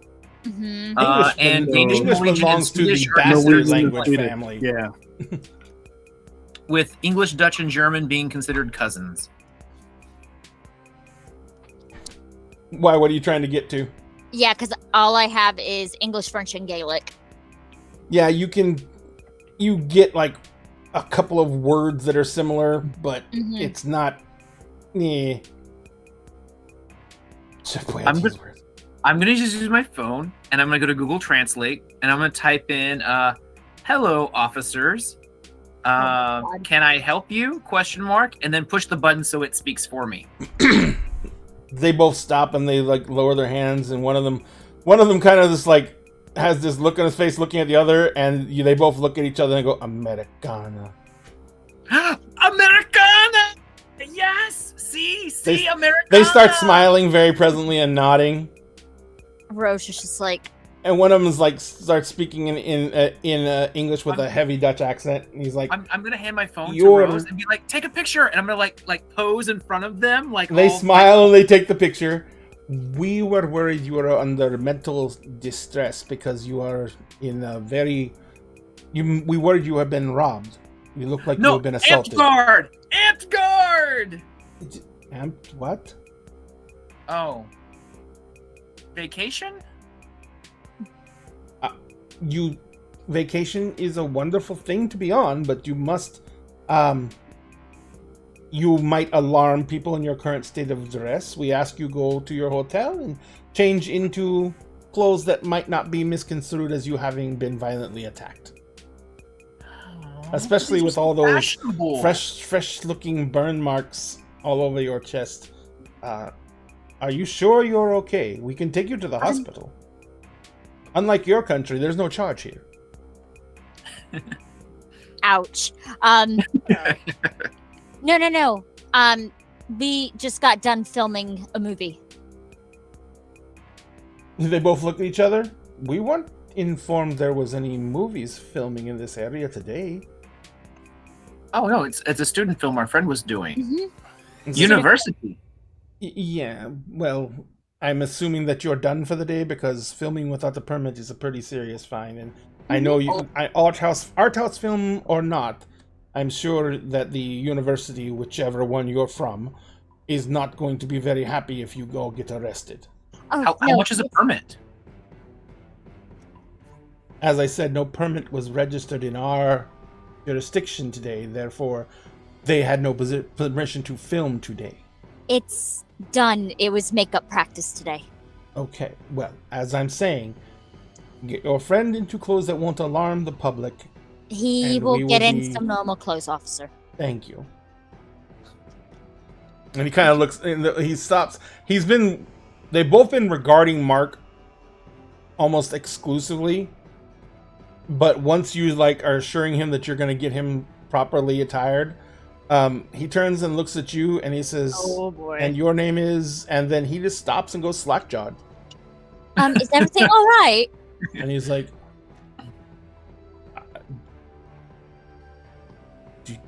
Hmm. and Danish, English Norwegian, and belongs to the Swedish are bastard considered language Swedish, family. Yeah. with English, Dutch, and German being considered cousins. Why? What are you trying to get to? Yeah, because all I have is English, French, and Gaelic. Yeah, you get like a couple of words that are similar, but Mhm. it's not. Eh. I'm gonna just use my phone, and I'm gonna go to Google Translate, and I'm gonna type in, "Hello, officers. God. Can I help you?" ? And then push the button so it speaks for me. They both stop and they like lower their hands, and one of them kind of just like has this look on his face, looking at the other, and they both look at each other and go, "Americana." Americana! Yes! See, Americana! They start smiling very presently and nodding. Rose is just like, And one of them is like starts speaking in English with a heavy Dutch accent, and he's like, I'm gonna hand my phone to You're- Rose and be like, "Take a picture," and I'm gonna like pose in front of them, like they all- smile and they take the picture. We were worried you were under mental distress because you are in a very. We worried you had been robbed. You look like you No, had been assaulted. Amtgard! What? Oh, vacation? Vacation is a wonderful thing to be on, but you must. You might alarm people in your current state of duress. We ask you go to your hotel and change into clothes that might not be misconstrued as you having been violently attacked. Especially with all those Fashionable. fresh-looking burn marks all over your chest. Are you sure you're okay? We can take you to the hospital. Unlike your country, there's no charge here. ouch. No. We just got done filming a movie. They both look at each other. We weren't informed there was any movies filming in this area today. Oh no, it's a student film our friend was doing. Mm-hmm. University. Yeah, well, I'm assuming that you're done for the day because filming without a permit is a pretty serious fine. And I know you, art house film or not, I'm sure that the university, whichever one you're from, is not going to be very happy if you go get arrested. Oh, How no, much is a permit? As I said, no permit was registered in our jurisdiction today, therefore they had no permission to film today. It's done. It was makeup practice today. Okay, well, as I'm saying, get your friend into clothes that won't alarm the public. He And will we get will in be- some normal clothes, officer. Thank you. And he kind of looks, and he stops. They've both been regarding Mark almost exclusively. But once you are assuring him that you're going to get him properly attired, he turns and looks at you and he says, Oh boy. "And your name is," and then he just stops and goes slack-jawed. Is everything all right? And he's like,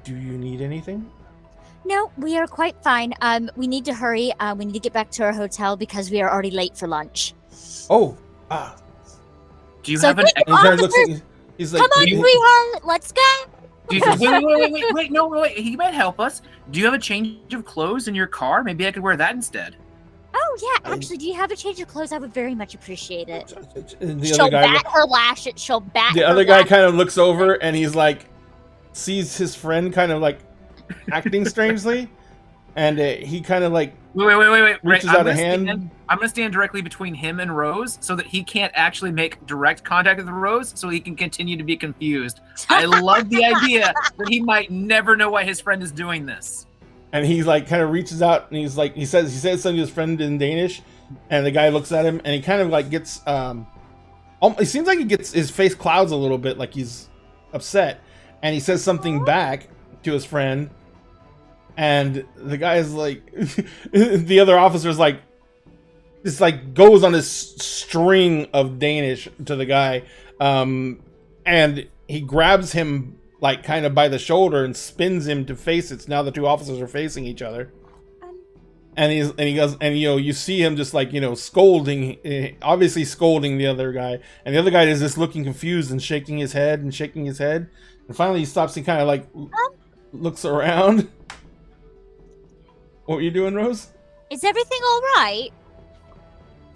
do you need anything? No, we are quite fine. We need to hurry. We need to get back to our hotel because we are already late for lunch. Oh, Do you So have an? quick, and he kind of looks officers, at, he's like, Come on, sweetheart. Let's go. Wait! No, wait. He might help us. Do you have a change of clothes in your car? Maybe I could wear that instead. Oh yeah, actually, do you have a change of clothes? I would very much appreciate it. the She'll other guy, bat her lash. She'll bat. the her other guy lash. kind of looks over and he's like, sees his friend kind of like acting strangely, and he kind of like Wait. reaches out a hand. I'm gonna stand directly between him and Rose so that he can't actually make direct contact with Rose, so he can continue to be confused. I love the idea that he might never know why his friend is doing this. And he's like kind of reaches out and he's like he says something to his friend in Danish, and the guy looks at him and he kind of like gets it seems like he gets his face clouds a little bit, like he's upset, and he says something back to his friend, and the guy is like the other officer's like just like goes on this string of Danish to the guy, and he grabs him like kind of by the shoulder and spins him to face it. So now the two officers are facing each other, and he goes, and you see him just like scolding, obviously scolding the other guy, and the other guy is just looking confused and shaking his head, and finally he stops and kind of like looks around. What were you doing, Rose? Is everything all right?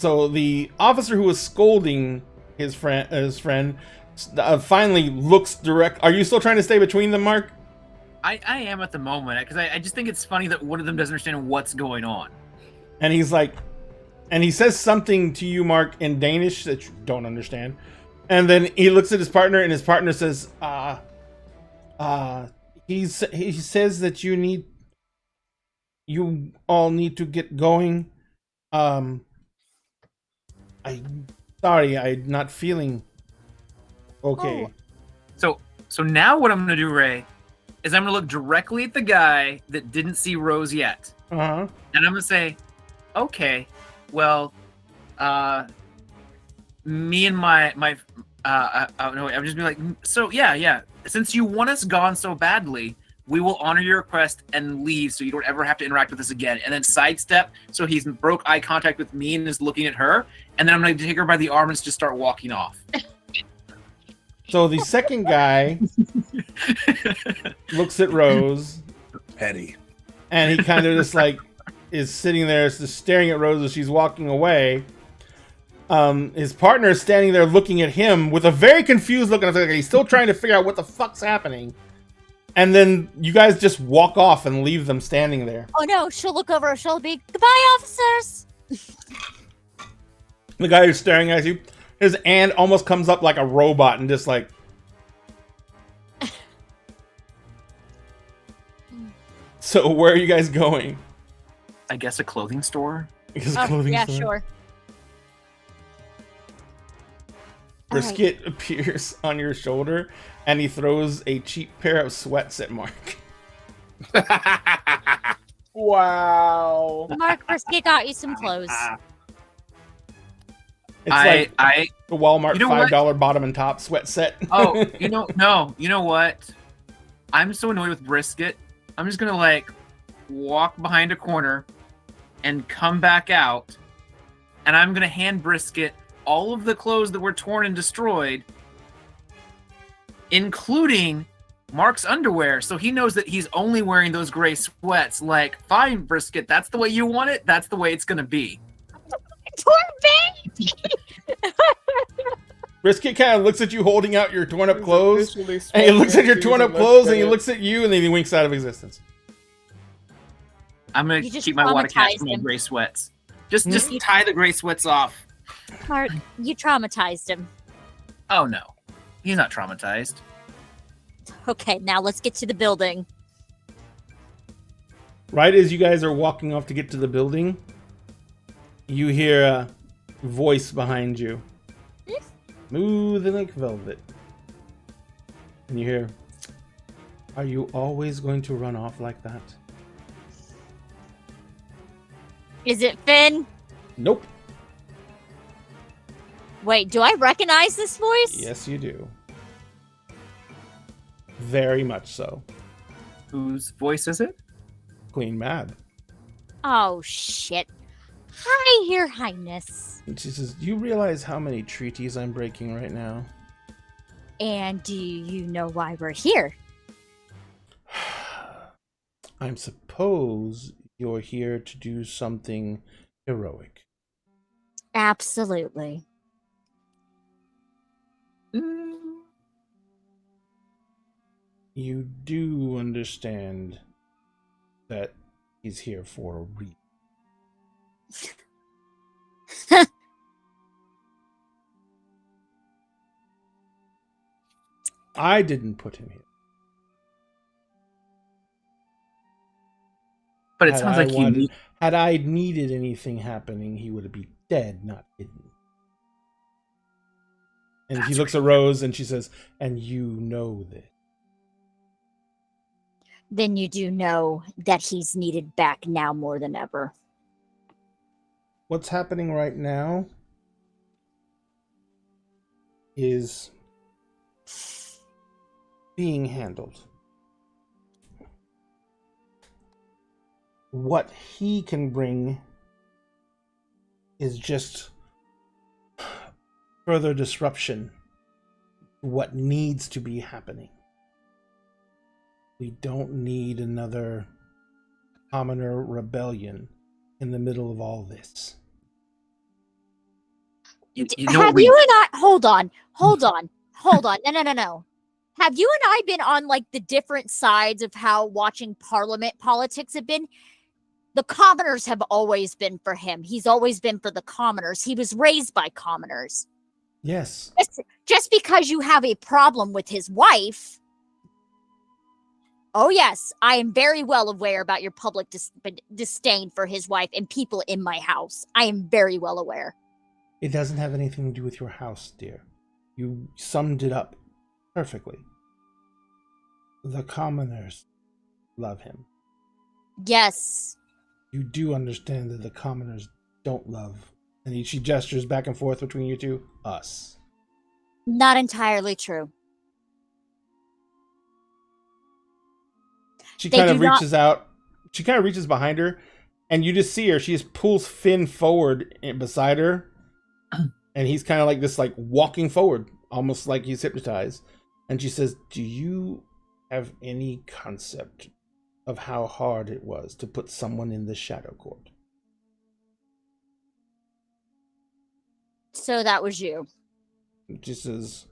So the officer who was scolding his friend finally looks direct. Are you still trying to stay between them, Mark? I am at the moment because I just think it's funny that one of them doesn't understand what's going on. And he's like, and he says something to you, Mark, in Danish that you don't understand. And then he looks at his partner, and his partner says, he says that you all need to get going. I'm sorry, I'm not feeling okay. So now what I'm gonna do, Ray, is I'm gonna look directly at the guy that didn't see Rose yet, Uh-huh. and I'm gonna say, okay, well, me and my no, I'm just be like, so yeah. Since you want us gone so badly, we will honor your request and leave, so you don't ever have to interact with us again. And then sidestep, so he's broke eye contact with me and is looking at her, and then I'm gonna take her by the arm and just start walking off. So the second guy looks at Rose, Petty. and he kind of just like is sitting there, just staring at Rose as she's walking away. His partner is standing there looking at him with a very confused look, and he's still trying to figure out what the fuck's happening. And then you guys just walk off and leave them standing there. Oh no, she'll look over, she'll be, goodbye, officers! The guy who's staring at you, his hand almost comes up like a robot and just like... So where are you guys going? I guess a clothing store. Because Oh, clothing yeah, store. sure. Brisket appears on your shoulder, and he throws a cheap pair of sweats at Mark. Wow. Mark Brisket got you some clothes. It's like the Walmart You know $5 bottom and top sweat set. Oh, you know what? I'm so annoyed with Brisket. I'm just gonna like walk behind a corner and come back out, and I'm gonna hand Brisket all of the clothes that were torn and destroyed, including Mark's underwear, so he knows that he's only wearing those gray sweats. Like, fine, Brisket, that's the way you want it, that's the way it's gonna be. Poor baby! Brisket kind of looks at you holding out your torn up clothes, Visually and he looks at your sweating torn up and clothes, and he let's looks at you, and then he winks out of existence. I'm gonna You just keep my water cat traumatized from my him. gray sweats. Just tie the gray sweats off. Mark, you traumatized him. Oh no, he's not traumatized. Okay, now let's get to the building. Right as you guys are walking off to get to the building, you hear a voice behind you. Smooth like velvet. And you hear, "Are you always going to run off like that?" Is it Finn? Nope. Wait, do I recognize this voice? Yes, you do. Very much so. Whose voice is it? Queen Mad. Oh, shit. Hi, Your Highness. And she says, "Do you realize how many treaties I'm breaking right now?" And do you know why we're here? I suppose you're here to do something heroic. Absolutely. You do understand that he's here for a reason. I didn't put him here. But it sounds like had I needed anything happening, he would be dead, not hidden. And he looks at Rose and she says, "And you know this." Then you do know that he's needed back now more than ever. What's happening right now is being handled. What he can bring is just further disruption to what needs to be happening. We don't need another commoner rebellion in the middle of all this. You know Have what you and I hold on. No. Have you and I been on like the different sides of how watching parliament politics have been? The commoners have always been for him. He's always been for the commoners. He was raised by commoners. Yes. Just because you have a problem with his wife. Oh, yes, I am very well aware about your public disdain for his wife and people in my house. I am very well aware. It doesn't have anything to do with your house, dear. You summed it up perfectly. The commoners love him. Yes. You do understand that the commoners don't love, and she gestures back and forth between you two, us. Not entirely true. She They kind of do not- reaches out. She kind of reaches behind her, and you just see her. She just pulls Finn forward beside her, and he's kind of like this, like walking forward, almost like he's hypnotized. And she says, "Do you have any concept of how hard it was to put someone in the Shadow Court?" So that was you. She says,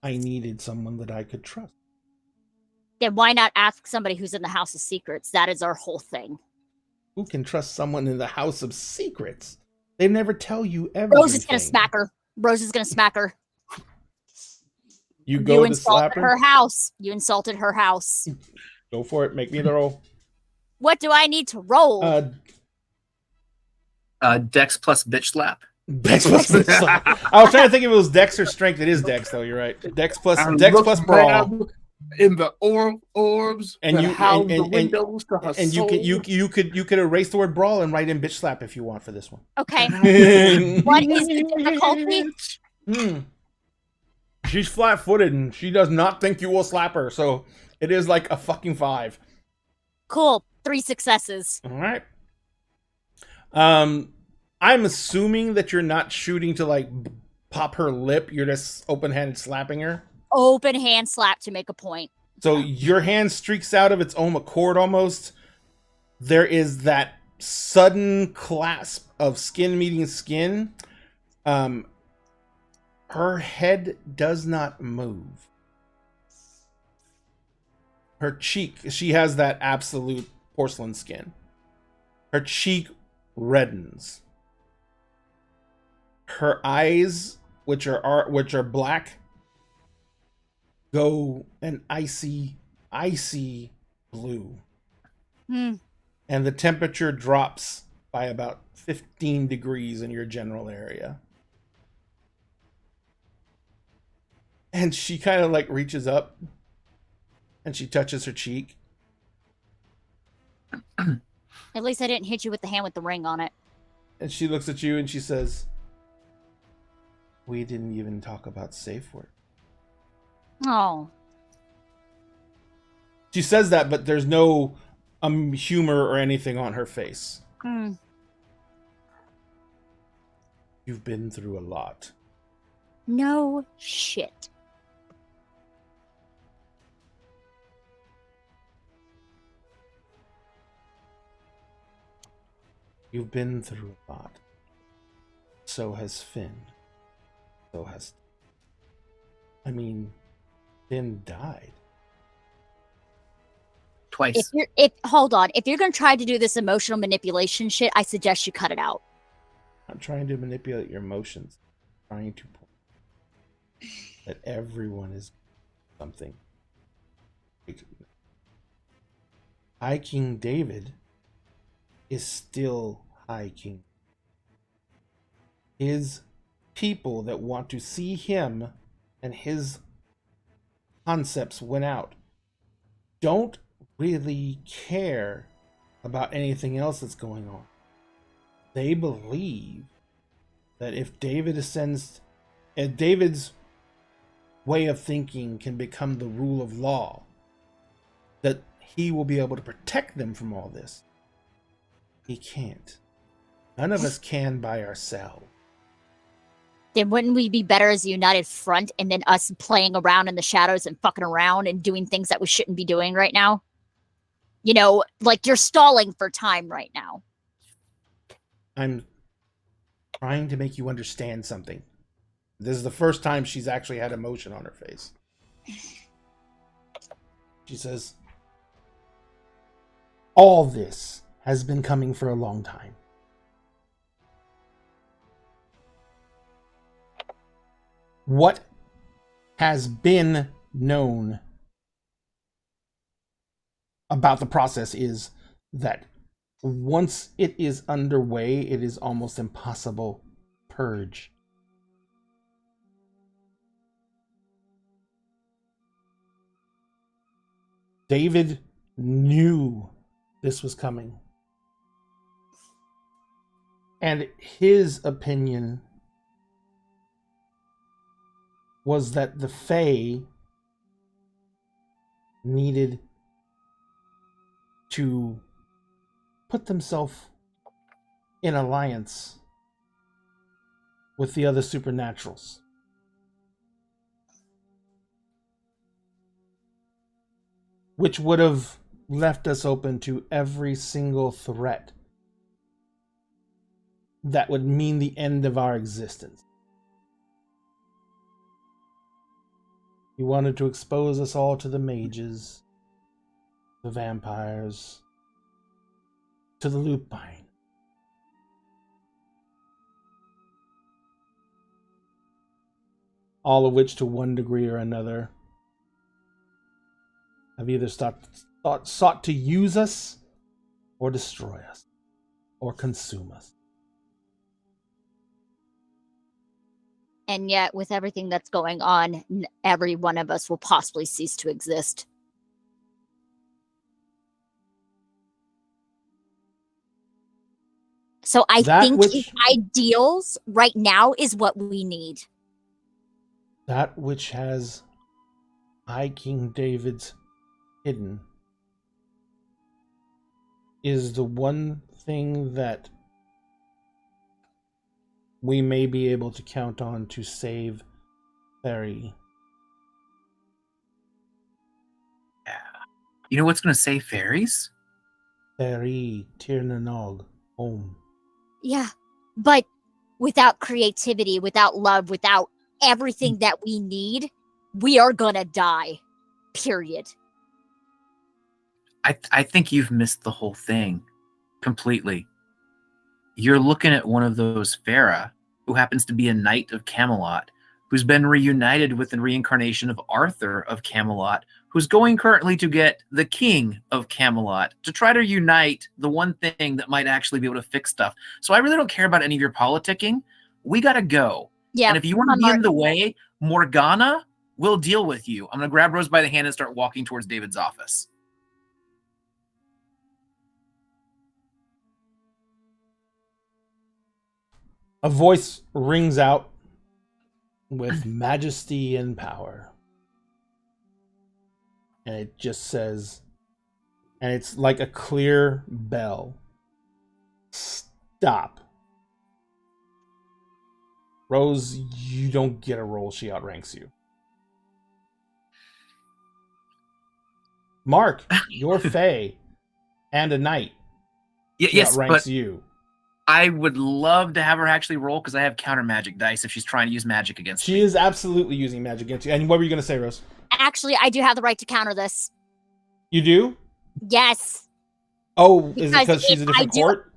"I needed someone that I could trust." Then why not ask somebody who's in the House of Secrets? That is our whole thing. Who can trust someone in the House of Secrets? They never tell you everything. Rose is gonna smack her. Rose is gonna smack her. You go to insulted slap her? her house. You insulted her house. Go for it. Make me the roll. What do I need to roll? Dex plus bitch slap. Dex plus slap. I was trying to think if it was Dex or Strength. It is Dex, though. You're right. Dex plus Brawl. In the orbs, And you house and, the and, windows to her and you could erase the word brawl and write in bitch slap if you want for this one. Okay. What is the difficulty? She's flat-footed and she does not think you will slap her, so it is like a fucking 5. Cool. 3 successes. All right. I'm assuming that you're not shooting to like pop her lip. You're just open-handed slapping her. Open hand slap to make a point. So your hand streaks out of its own accord almost. There is that sudden clasp of skin meeting skin. Her head does not move. Her cheek, she has that absolute porcelain skin. Her cheek reddens. Her eyes, which are black, go an icy blue. And the temperature drops by about 15 degrees in your general area. And she kind of like reaches up and she touches her cheek. At least I didn't hit you with the hand with the ring on it. And she looks at you and she says, "We didn't even talk about safe word." Oh. She says that, but there's no humor or anything on her face. You've been through a lot. No shit. You've been through a lot. So has Finn. So has... I mean, Finn died. Twice. Hold on. If you're gonna try to do this emotional manipulation shit, I suggest you cut it out. I'm trying to manipulate your emotions. I'm trying to point that everyone is something. High King David is still High King. His people that want to see him and his concepts win out don't really care about anything else that's going on. They believe that if David's way of thinking can become the rule of law, that he will be able to protect them from all this. He can't. None of us can by ourselves. Then wouldn't we be better as a united front and then us playing around in the shadows and fucking around and doing things that we shouldn't be doing right now? You know, like you're stalling for time right now. I'm trying to make you understand something. This is the first time she's actually had emotion on her face. She says, all this has been coming for a long time. What has been known about the process is that once it is underway, it is almost impossible to purge. David knew this was coming. And his opinion was that the Fae needed to put themselves in alliance with the other supernaturals. Which would have left us open to every single threat that would mean the end of our existence. He wanted to expose us all to the mages, the vampires, to the lupine. All of which, to one degree or another, have either sought to use us or destroy us or consume us. And yet, with everything that's going on, every one of us will possibly cease to exist. So I think his ideals right now is what we need. That which has High King David's hidden is the one thing that we may be able to count on to save Ferry. Yeah. You know what's going to save fairies? Ferry, Tirnanog, home. Yeah, but without creativity, without love, without everything that we need, we are going to die. Period. I think you've missed the whole thing completely. You're looking at one of those Farah, who happens to be a knight of Camelot, who's been reunited with the reincarnation of Arthur of Camelot, who's going currently to get the king of Camelot to try to unite the one thing that might actually be able to fix stuff. So I really don't care about any of your politicking. We got to go. Yeah. And if you want to be in the way, Morgana will deal with you. I'm going to grab Rose by the hand and start walking towards David's office. A voice rings out with majesty and power. And it just says, and it's like a clear bell. Stop. Rose, you don't get a roll. She outranks you. Mark, you're Fae and a knight. She Yes, outranks but you. I would love to have her actually roll because I have counter magic dice if she's trying to use magic against me. She is absolutely using magic against you. And what were you going to say, Rose? Actually, I do have the right to counter this. You do? Yes. Oh, is it because she's a different court?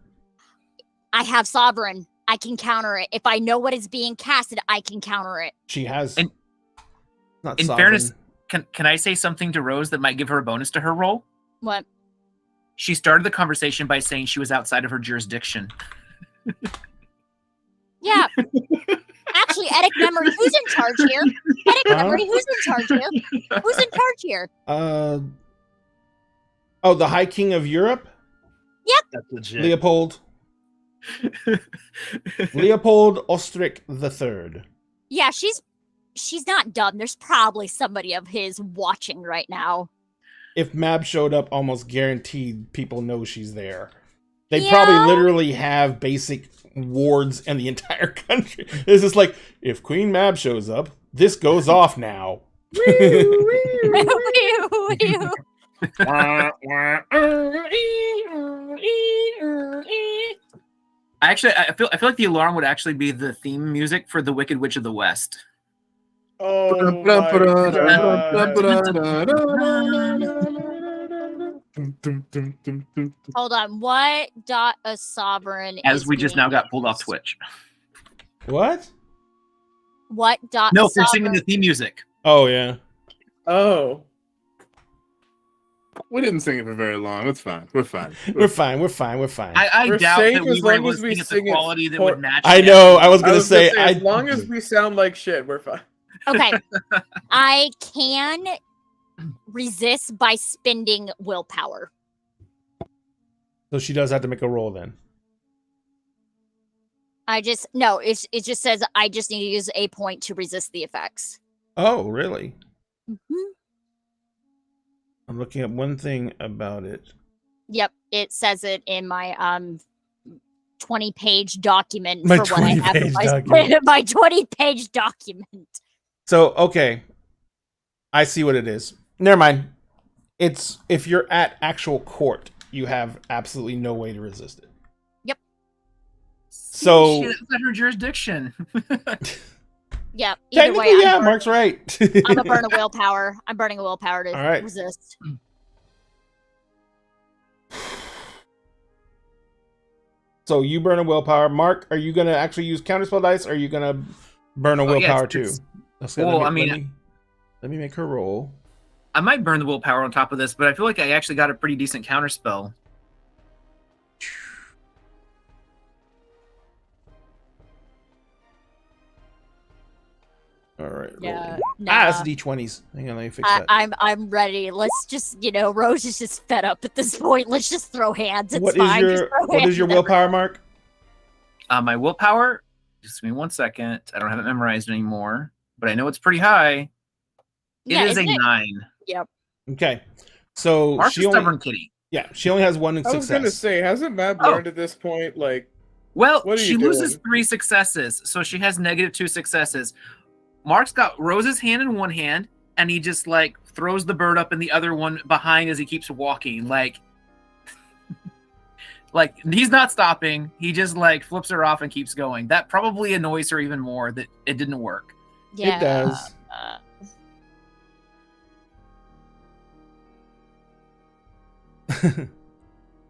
I have Sovereign. I can counter it. If I know what is being casted, I can counter it. She has. And not in sovereign. fairness, can I say something to Rose that might give her a bonus to her roll? What? She started the conversation by saying she was outside of her jurisdiction. Yeah. Actually, Edic Memory, who's in charge here? Edic Memory, who's in charge here? Who's in charge here? Oh, the High King of Europe? Yep. That's legit. Leopold. Leopold Ostrich III. Yeah, she's not dumb. There's probably somebody of his watching right now. If Mab showed up, almost guaranteed people know she's there. They probably literally have basic wards in the entire country. It's just like, if Queen Mab shows up, this goes off now. I feel like the alarm would actually be the theme music for the Wicked Witch of the West. Oh my Hold on. What dot a sovereign As is we just being now got pulled off used? Twitch. What? What dot No, a they're singing sovereign? the theme music. Oh yeah. Oh. We didn't sing it for very long. It's fine. We're fine. We're fine. We're fine. We're fine. I We're doubt safe that we as were long able as to we sing at the sing it quality that for- would match. I the know. actual- I was gonna say. as long as we sound like shit, we're fine. Okay. I can resist by spending willpower. So she does have to make a roll then. It just says I just need to use a point to resist the effects. Oh, really? Mhm. I'm looking at one thing about it. Yep, it says it in my 20-page document My for what I have in 20-page my, document. my 20-page document. So, okay. I see what it is. Never mind. It's if you're at actual court, you have absolutely no way to resist it. So Shit, that's not her jurisdiction. Yep. Either way, technically, yeah, Mark's right. I'm gonna burn a willpower. I'm burning a willpower to All right. resist. So you burn a willpower. Mark, are you gonna actually use counterspell dice, or are you gonna burn a Oh, yeah, willpower it's- too? Well, let me make her roll. I might burn the willpower on top of this, but I feel like I actually got a pretty decent counterspell. All right. Yeah. rolling. Nah. It's d20s. Hang on, let me fix that. I'm ready. Let's just Rose is just fed up at this point. Let's just throw hands. It's What is fine. Just your throw what hands is your whenever. willpower, Mark? My willpower, just give me 1 second. I don't have it memorized anymore, but I know it's pretty high. Yeah, It is a isn't it? 9. Okay. So Mark's a she only stubborn kitty. she only has one I was gonna success. say, hasn't Matt Oh. learned at this point? Like, Well, What are she you loses doing? 3 successes, so she has -2 successes. Mark's got Rose's hand in one hand, and he just like throws the bird up in the other one behind as he keeps walking. Like he's not stopping. He just like flips her off and keeps going. That probably annoys her even more that it didn't work. Yeah. It does.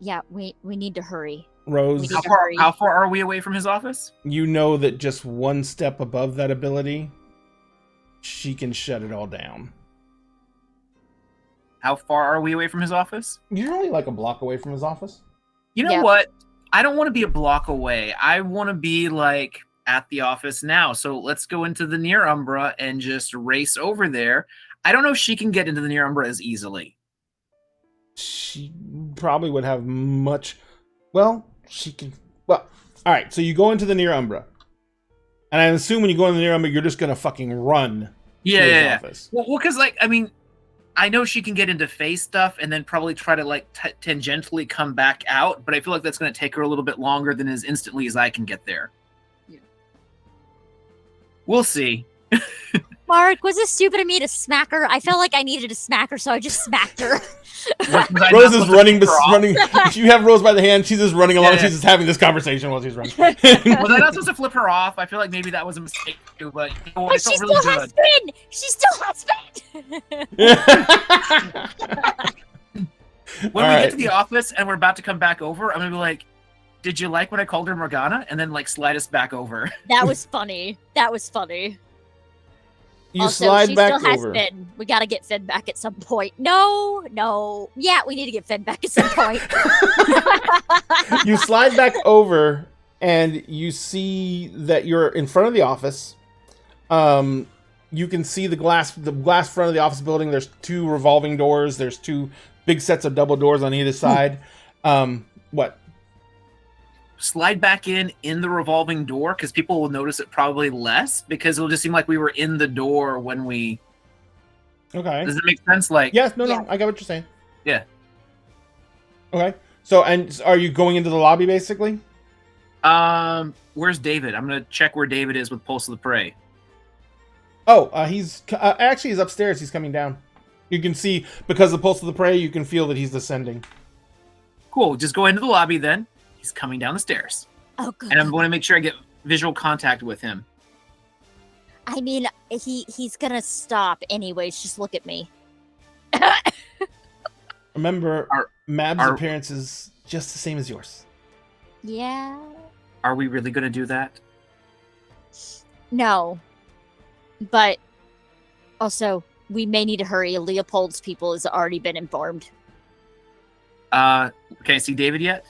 Yeah. We need to hurry. Rose, We How need- far, Hurry. how far are we away from his office? you know that just one step above that ability, she can shut it all down. How far are we away from his office? You're only like a block away from his office. You know Yeah. what? I don't want to be a block away. I want to be like at the office now. So let's go into the near Umbra and just race over there. I don't know if she can get into the near Umbra as easily. She probably would have much. Well, she can. Well, all right. So you go into the near Umbra, and I assume when you go into the near Umbra, you're just gonna fucking run Yeah, to his yeah, yeah. office. Well, because like I mean, I know she can get into face stuff and then probably try to like tangentially come back out, but I feel like that's going to take her a little bit longer than as instantly as I can get there. Yeah. We'll see. Mark, was it stupid of me to smack her? I felt like I needed to smack her, so I just smacked her. Was I not Rose is supposed to running. flip her off? Running. If you have Rose by the hand, she's just running along. Yeah. She's just having this conversation while she's running. Was I not supposed to flip her off? I feel like maybe that was a mistake too, but you know what, But it she felt still really has good. spin. She still has spin. When All we right. get to the office and we're about to come back over, I'm gonna be like, "Did you like when I called her Morgana?" And then like slide us back over. That was funny. That was funny. You Also, slide she back still has over. Finn. We gotta get Finn back at some point. No. Yeah, we need to get Finn back at some point. You slide back over, and you see that you're in front of the office. You can see the glass front of the office building. There's 2 revolving doors. There's 2 big sets of double doors on either side. What? Slide back in the revolving door because people will notice it probably less because it'll just seem like we were in the door when we. Okay. Does it make sense? Like, Yes. No. Yeah. I got what you're saying. Yeah. Okay. So, and are you going into the lobby basically? where's David? I'm gonna check where David is with Pulse of the Prey. Oh, he's actually he's upstairs. He's coming down. You can see because of the Pulse of the Prey, you can feel that he's descending. Cool. Just go into the lobby then. He's coming down the stairs. Oh, good. and I'm going to make sure I get visual contact with him. I mean, he's gonna stop anyways. Just look at me. Remember, Are- Mab's are- appearance is just the same as yours. Yeah. Are we really going to do that? No. But also, we may need to hurry. Leopold's people has already been informed. Can I see David yet?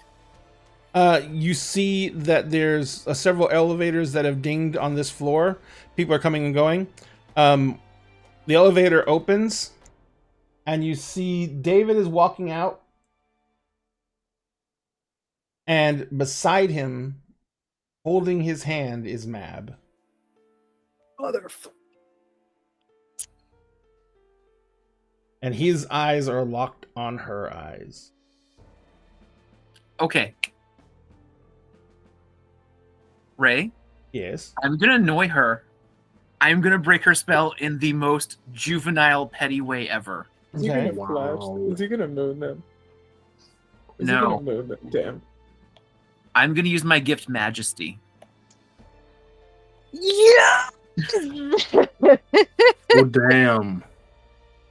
You see that there's several elevators that have dinged on this floor. People are coming and going. The elevator opens, and you see David is walking out, and beside him, holding his hand, is Mab. Motherfucker. And his eyes are locked on her eyes. Okay. Ray, Yes. I'm going to annoy her. I'm going to break her spell in the most juvenile, petty way ever. Is he Okay. gonna flash? Is he gonna moon them? Is he No. gonna moon them? Damn. I'm going to use my gift Majesty. Yeah. Oh, damn.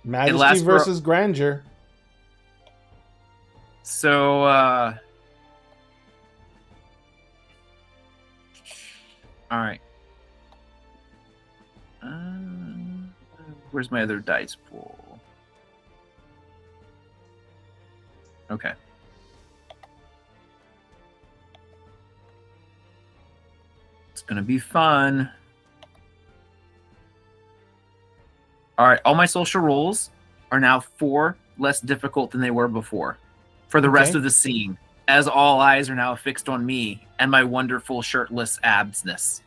Majesty lasts for- versus grandeur. So, all right. Where's my other dice pool? Okay. It's gonna be fun. All right, all my social rolls are now 4 less difficult than they were before for the rest Okay. of the scene, as all eyes are now fixed on me and my wonderful shirtless absness.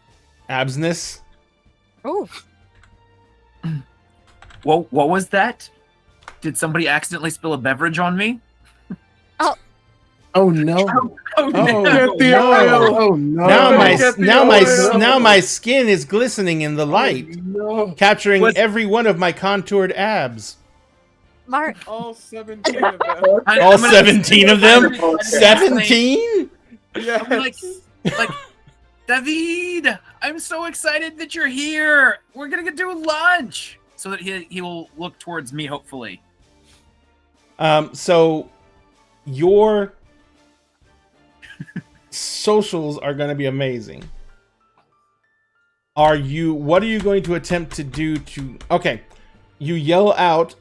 Absness. Oh, What was that? Did somebody accidentally spill a beverage on me? Oh no! Oh, Oh, Get the no. oil. Oh no! Now my Get the now my oil. now my skin is glistening in the light, No! capturing Was- every one of my contoured abs. Mark. All 17 of them. All I'm gonna- 17 of them? I'm gonna- 17? Yes. I'm like, David, I'm so excited that you're here. We're gonna do lunch, so that he will look towards me, hopefully. So your socials are going to be amazing. What are you going to attempt to do to, okay, you yell out.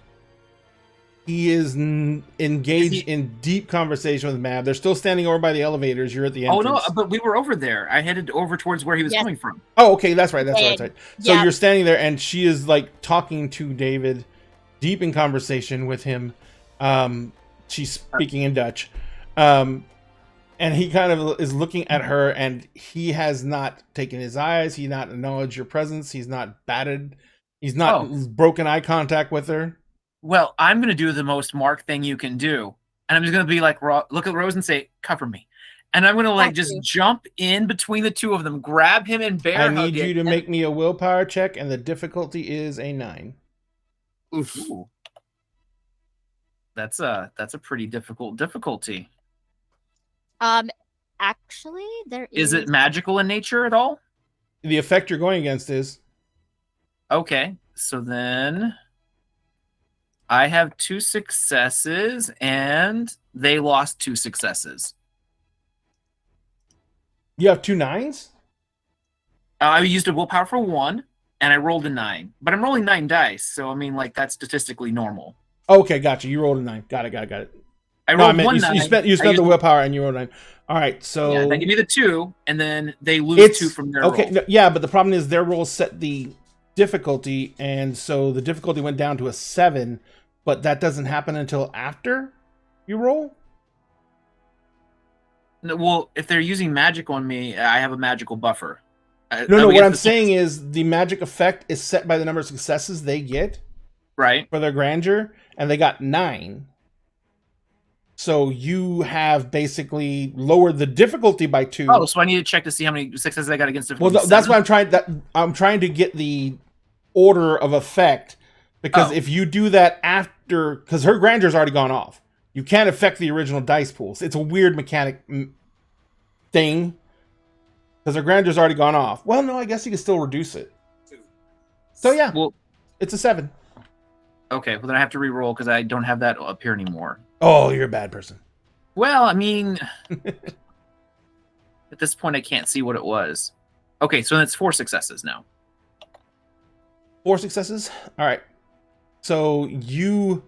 He is engaged in deep conversation with Mab. They're still standing over by the elevators. You're at the Oh entrance. no, but we were over there. I headed over towards where he was Yes. coming from. Oh, okay, that's right. That's right. So Yeah. you're standing there, and she is like talking to David, deep in conversation with him. She's speaking in Dutch, and he kind of is looking at her, and he has not taken his eyes. He not acknowledged your presence. He's not batted. He's not broken eye contact with her. Well, I'm gonna do the most Mark thing you can do, and I'm just gonna be like, look at Rose and say, "Cover me," and I'm gonna like Got just you. jump in between the two of them, grab him, and bear I hug need it, you to and- make me a willpower check, and the difficulty is a 9. Oof. Ooh. That's a pretty difficult difficulty. Actually, there Is it magical in nature at all? The effect you're going against is Okay, so then I have 2 successes, and they lost 2 successes. you have 2 9s. I used a willpower for 1, and I rolled a 9. But I'm rolling 9 dice, so I mean, like, that's statistically normal. Okay, gotcha. You rolled a 9. Got it. I No, I rolled meant 1 you 9. spent I the used- willpower and you rolled a 9. All right, so Yeah, they give me the 2, and then they lose it's 2 from their okay. roll. No, yeah, but the problem is their roll set the difficulty, and so the difficulty went down to a 7. But that doesn't happen until after you roll. No, well, if they're using magic on me, I have a magical buffer. No. What I'm saying is the magic effect is set by the number of successes they get Right. for their grandeur, and they got 9. So you have basically lowered the difficulty by 2. Oh, so I need to check to see how many successes I got against Well, difficulty. that's 7? why I'm trying to get the order of effect, because Oh. if you do that after, because her grandeur's already gone off, you can't affect the original dice pools. It's a weird mechanic thing. Because her grandire's already gone off. Well, no, I guess you can still reduce it. So yeah, Well, it's a 7. okay. Well, then I have to re-roll because I don't have that up here anymore. Oh, you're a bad person. Well, I mean, at this point, I can't see what it was. Okay, so that's 4 successes now. 4 successes. All right. So you,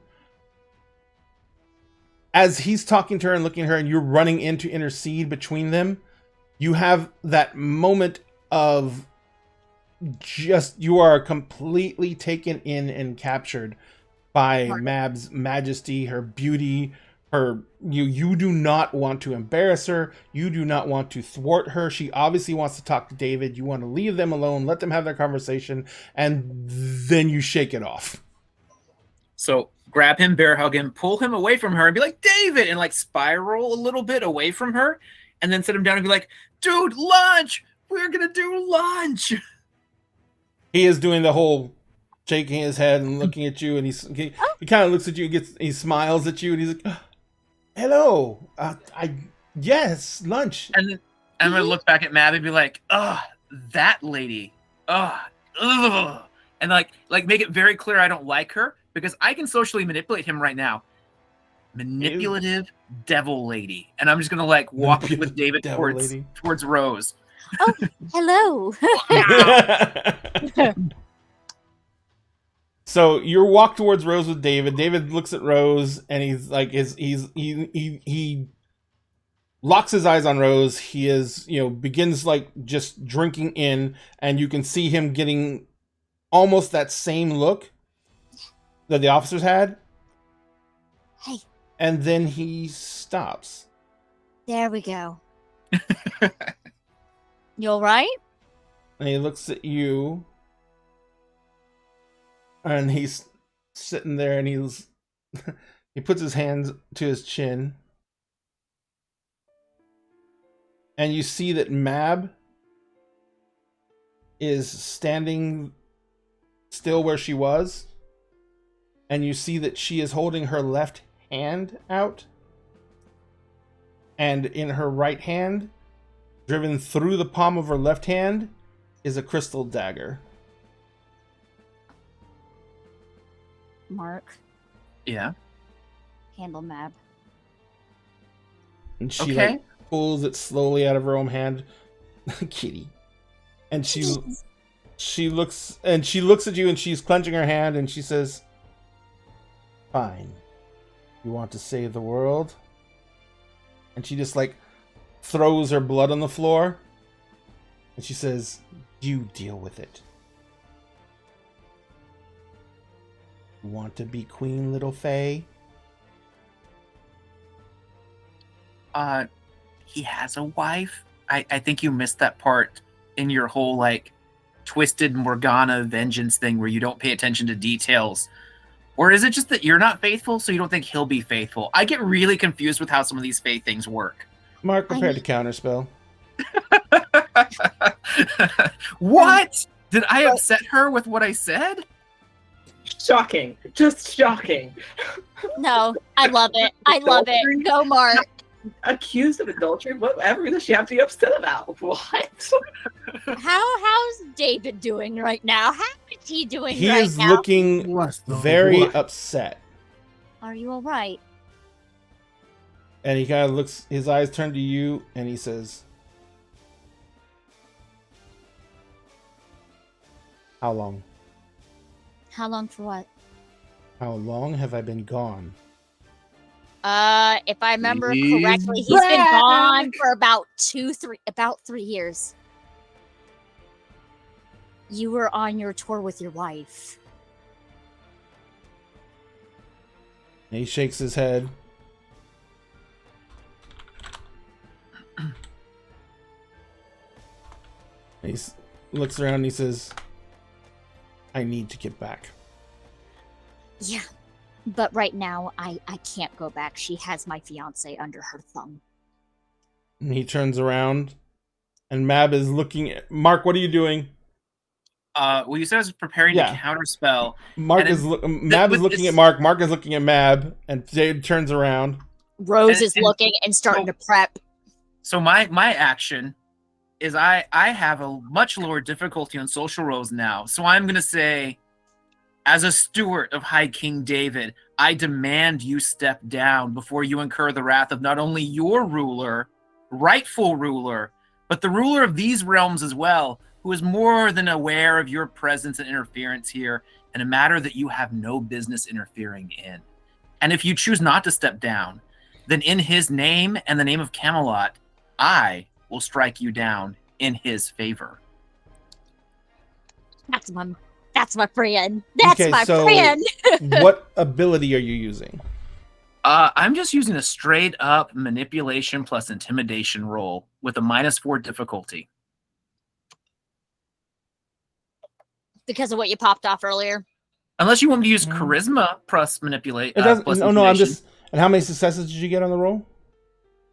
as he's talking to her and looking at her, and you're running in to intercede between them, you have that moment of just, you are completely taken in and captured by Mab's majesty, her beauty, her, you do not want to embarrass her, you do not want to thwart her. She obviously wants to talk to David. You want to leave them alone, let them have their conversation, and then you shake it off. So grab him, bear hug him, pull him away from her, and be like, David, and like spiral a little bit away from her, and then sit him down and be like, dude, lunch! We're gonna do lunch! He is doing the whole shaking his head and looking at you, and he kind of looks at you, he smiles at you, and he's like, hello, yes, lunch. And then I'm gonna look back at Mab and be like, that lady. Ugh. And like make it very clear I don't like her, because I can socially manipulate him right now. Manipulative devil lady. And I'm just gonna like walk with David towards Rose. Oh, hello. So you walk towards Rose with David. David looks at Rose, and he's like, he locks his eyes on Rose. He is, begins like just drinking in, and you can see him getting almost that same look that the officers had. Hey. And then he stops. There we go. You all right? And he looks at you. And he's sitting there, and he puts his hands to his chin. And you see that Mab is standing still where she was. And you see that she is holding her left hand out. And in her right hand, driven through the palm of her left hand, is a crystal dagger. Mark. Yeah. Handle Mab. And she pulls it slowly out of her own hand. Kitty. And she looks at you, and she's clenching her hand, and she says, fine. You want to save the world? And she just throws her blood on the floor. And she says, you deal with it. You want to be queen, little Fae? He has a wife? I think you missed that part in your whole, twisted Morgana vengeance thing where you don't pay attention to details. Or is it just that you're not faithful, so you don't think he'll be faithful? I get really confused with how some of these Fae things work. Mark, prepare to counterspell. What? Did I upset her with what I said? Shocking. Just shocking. No, I love it. I love it. Go, Mark. Accused of adultery? Whatever does she have to be upset about? What? How's David doing right now? How is he doing He right is now? looking very upset. Are you all right? And he kind of looks, his eyes turn to you, and he says, how long? How long for what? How long have I been gone? If I remember He's correctly, he's been gone for about 3 years. You were on your tour with your wife. And he shakes his head. He looks around and he says, I need to get back. Yeah, but right now, I can't go back. She has my fiance under her thumb. And he turns around, and Mab is looking at... Mark, what are you doing? Well, you said I was preparing to counterspell. Mab is looking at Mark. Mark is looking at Mab, and Jade turns around. Rose is looking and starting to prep. So my action is I have a much lower difficulty on social roles now. So I'm going to say, as a steward of High King David, I demand you step down before you incur the wrath of not only your ruler, rightful ruler, but the ruler of these realms as well, who is more than aware of your presence and interference here in a matter that you have no business interfering in. And if you choose not to step down, then in his name and the name of Camelot, I will strike you down in his favor. That's my friend. That's Okay, my so- friend. What ability are you using? I'm just using a straight up manipulation plus intimidation roll with a -4 difficulty. Because of what you popped off earlier. Unless you want me to use Mhm. charisma plus manipulate. It doesn't. Plus No, I'm intimidation. just. And how many successes did you get on the roll?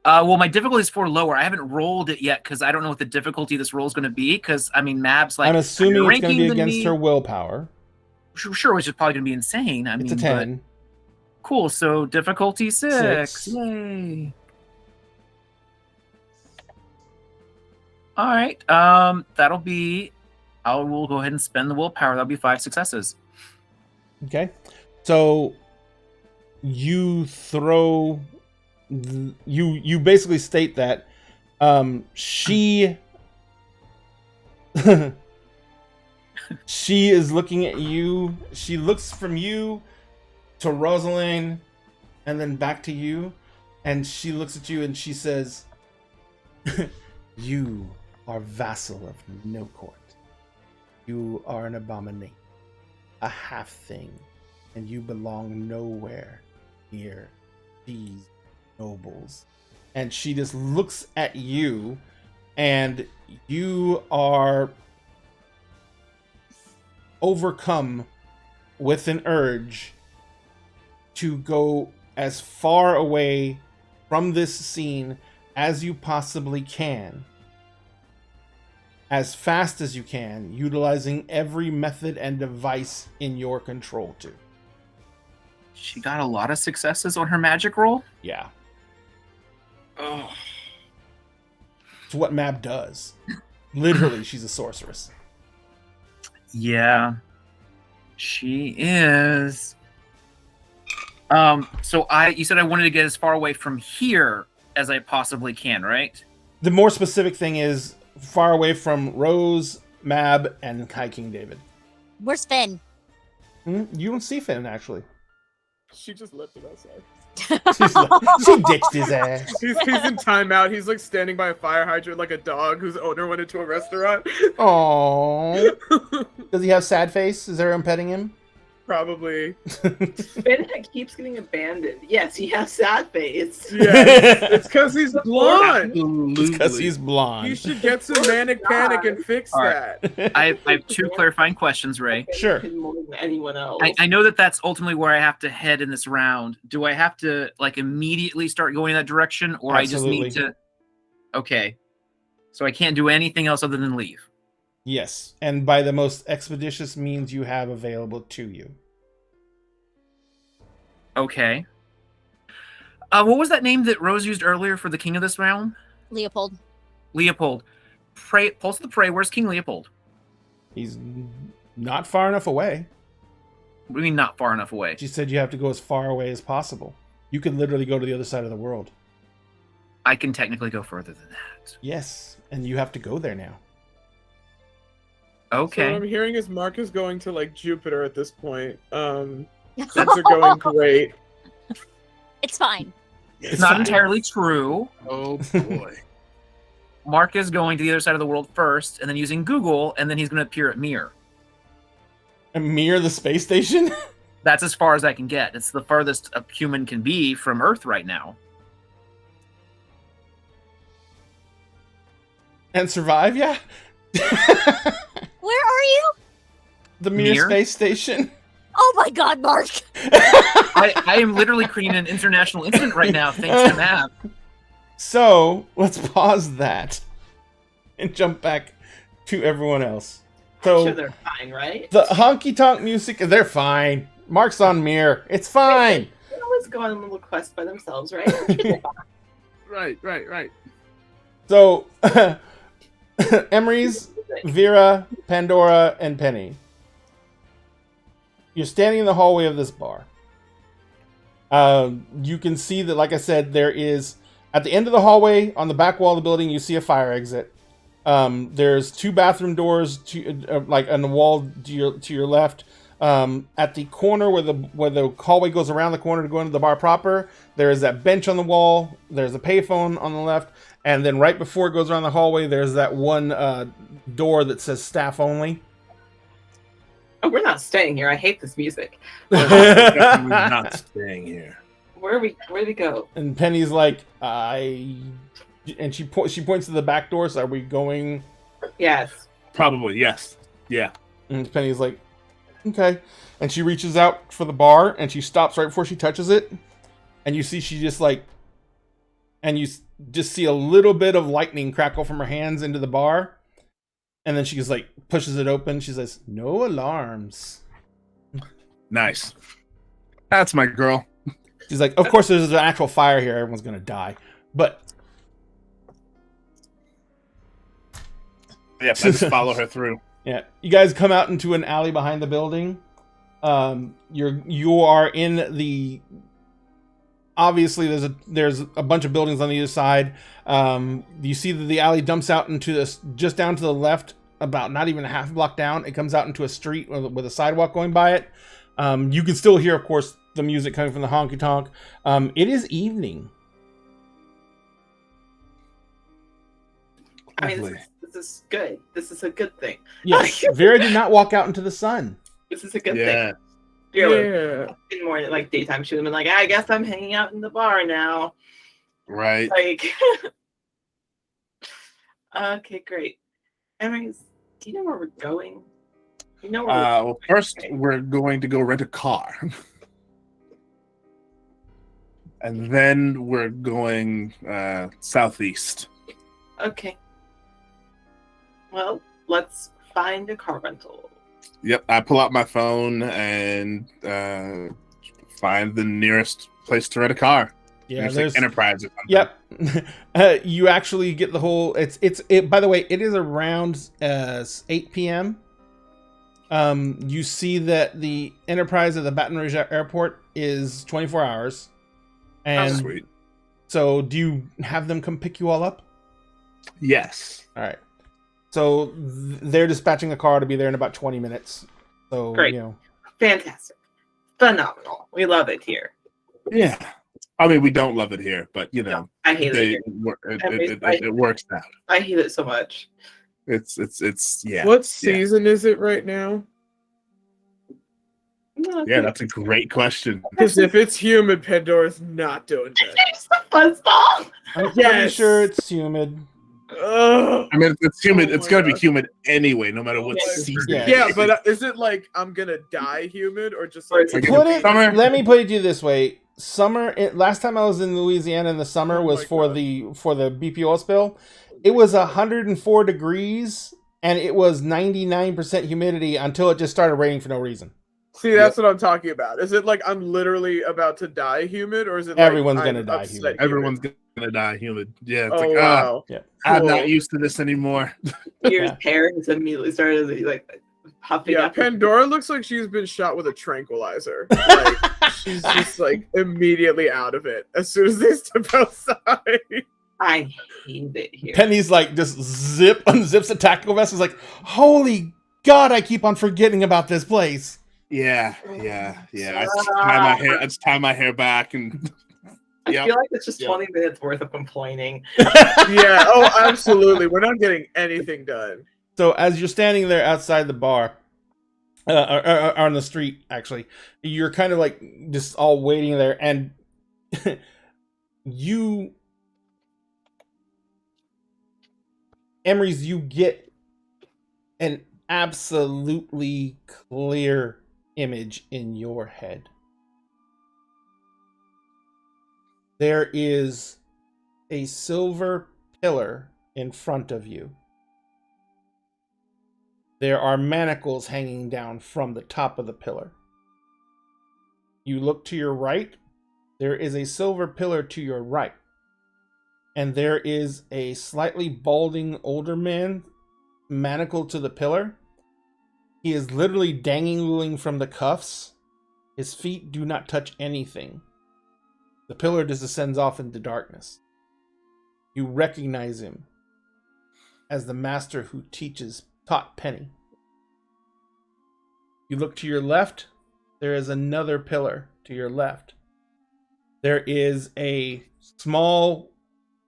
Well, my difficulty is 4 lower. I haven't rolled it yet because I don't know what the difficulty of this roll is going to be. Because I mean, Mab's like I'm assuming higher it's going to be ranking than against me. her willpower. Sure, which is probably going to be insane. It's a 10. Cool. So difficulty 6. 6. Yay. All right. That'll be. I will go ahead and spend the willpower. That'll be 5 successes. Okay. So you throw. You basically state that she. She is looking at you. She looks from you to Rosalind and then back to you. And she looks at you and she says, "You are vassal of no court. You are an abomination, a half thing, and you belong nowhere near these nobles." And she just looks at you, and you are overcome with an urge to go as far away from this scene as you possibly can, as fast as you can, utilizing every method and device in your control to. She got a lot of successes on her magic roll. Yeah, Oh. it's what Mab does. Literally, she's a sorceress. Yeah, she is. So you said I wanted to get as far away from here as I possibly can, right? The more specific thing is far away from Rose, Mab, and High King David. Where's Finn? You don't see Finn, actually. She just left it outside. She ditched his ass. He's in timeout. He's like standing by a fire hydrant like a dog whose owner went into a restaurant. Aww. Does he have sad face? Is everyone petting him? Probably. Ben keeps getting abandoned. Yes, he has sad face. Yeah, it's because he's blonde. It's because he's blonde. You should get some manic panic and fix All that. I have 2 clarifying questions, Ray. Sure. More than anyone else. I know that's ultimately where I have to head in this round. Do I have to like immediately start going in that direction, or Absolutely. I just need to? Okay, so I can't do anything else other than leave. Yes, and by the most expeditious means you have available to you. Okay. What was that name that Rose used earlier for the king of this realm? Leopold. Leopold. Pulse of the Prey. Where's King Leopold? He's not far enough away. What do you mean not far enough away? She said you have to go as far away as possible. You could literally go to the other side of the world. I can technically go further than that. Yes, and you have to go there now. So Okay. what I'm hearing is Mark is going to like Jupiter at this point. Things are going great. It's fine. It's not fine. entirely true. Oh boy. Mark is going to the other side of the world first, and then using Google, and then he's going to appear at Mir. Mir, the space station? That's as far as I can get. It's the farthest a human can be from Earth right now. And survive, yeah? Where are you? The Mir Mir? space station? Oh my god, Mark. I am literally creating an international incident right now, thanks to Mab. So, let's pause that and jump back to everyone else. I'm So, sure they're fine, right? the honky tonk music, they're fine. Mark's on Mir. It's fine. They always go on a little quest by themselves, right? I'm sure they're fine. Right. So, Emery's, Vera, Pandora, and Penny. You're standing in the hallway of this bar. You can see that, like I said, there is at the end of the hallway on the back wall of the building. You see a fire exit. There's 2 bathroom doors to like on the wall to your left. At the corner where the hallway goes around the corner to go into the bar proper, there is that bench on the wall. There's a payphone on the left, and then right before it goes around the hallway, there's that one door that says staff only. Oh, we're not staying here. I hate this music. Definitely not staying here. Where do we go? And Penny's like, and she points to the back door. So are we going? Yes. Probably, yes. Yeah. And Penny's like, okay. And she reaches out for the bar, and she stops right before she touches it. And you see she just like, and you just see a little bit of lightning crackle from her hands into the bar. And then she just like pushes it open. She says, "No alarms." Nice. That's my girl. She's like, "Of course, there's an actual fire here. Everyone's gonna die." But Yeah, I just follow her through. yeah, you guys come out into an alley behind the building. You are in the. Obviously, there's a bunch of buildings on the other side. You see that the alley dumps out into this just down to the left, about not even a half block down. It comes out into a street with a sidewalk going by it. You can still hear, of course, the music coming from the honky tonk. It is evening. I mean, Lovely. this is good. This is a good thing. Yes, Vera did not walk out into the sun. This is a good Yeah. thing. Yeah. Yeah. In more like daytime, she would have been like, I guess I'm hanging out in the bar now. Right. Like, okay, great. Emery's, do you know where we're going? You know where Well, first we're going to go rent a car. And then we're going southeast. Okay. Well, let's find a car rental. Yep, I pull out my phone and find the nearest place to rent a car. Yeah, There's there's like Enterprise or something. Yep. You actually get the whole. It. By the way, it is around 8 p.m. You see that the Enterprise at the Baton Rouge Airport is 24 hours. And Sweet. so, do you have them come pick you all up? Yes. All right. So they're dispatching a car to be there in about 20 minutes. So Great. you know. Fantastic. Phenomenal. We love it here. Yeah. I mean, we don't love it here, but you know, No, I hate it here. it works out. I hate it so much. It's yeah. What season is it right now? No, Yeah, that's a great question. Because if it's humid, Pandora's not doing good. it's a fuzzball. I'm pretty Yes. sure it's humid. Ugh. I mean, if it's humid. Oh It's my gonna be God. humid anyway, no matter what Yeah. season. Yeah. it Yeah, is. but is it like I'm gonna die humid or just Or like is Like it- in Put the it. summer. Let me put it to you this way: last time I was in Louisiana in the summer Oh was my for God. the BP oil spill. It was 104 degrees and it was 99% humidity until it just started raining for no reason. See, that's what I'm talking about. Is it like I'm literally about to die humid, or is it like Everyone's gonna I'm die upset humid. Everyone's gonna die humid. Yeah, it's Oh like wow. I'm Cool. not used to this anymore. Your Yeah. hair has immediately started like puffing Yeah, up. Pandora looks like she's been shot with a tranquilizer. Like she's just like immediately out of it as soon as they step outside. I hate it here. Penny's like just unzips the tactical vest. Is like, holy God! I keep on forgetting about this place. Yeah. I just tie my hair back and I Yep. feel like it's just Yep. 20 minutes worth of complaining. Yeah, oh absolutely. We're not getting anything done. So as you're standing there outside the bar, or on the street, actually, you're kind of like just all waiting there, and Emery's, you get an absolutely clear image in your head. There is a silver pillar in front of you. There are manacles hanging down from the top of the pillar. You look to your right. There is a silver pillar to your right. and there is a slightly balding older man manacled to the pillar. He is literally dangling from the cuffs. His feet do not touch anything. The pillar just descends off into darkness. You recognize him as the master who taught Penny. You look to your left, there is another pillar to your left. There is a small,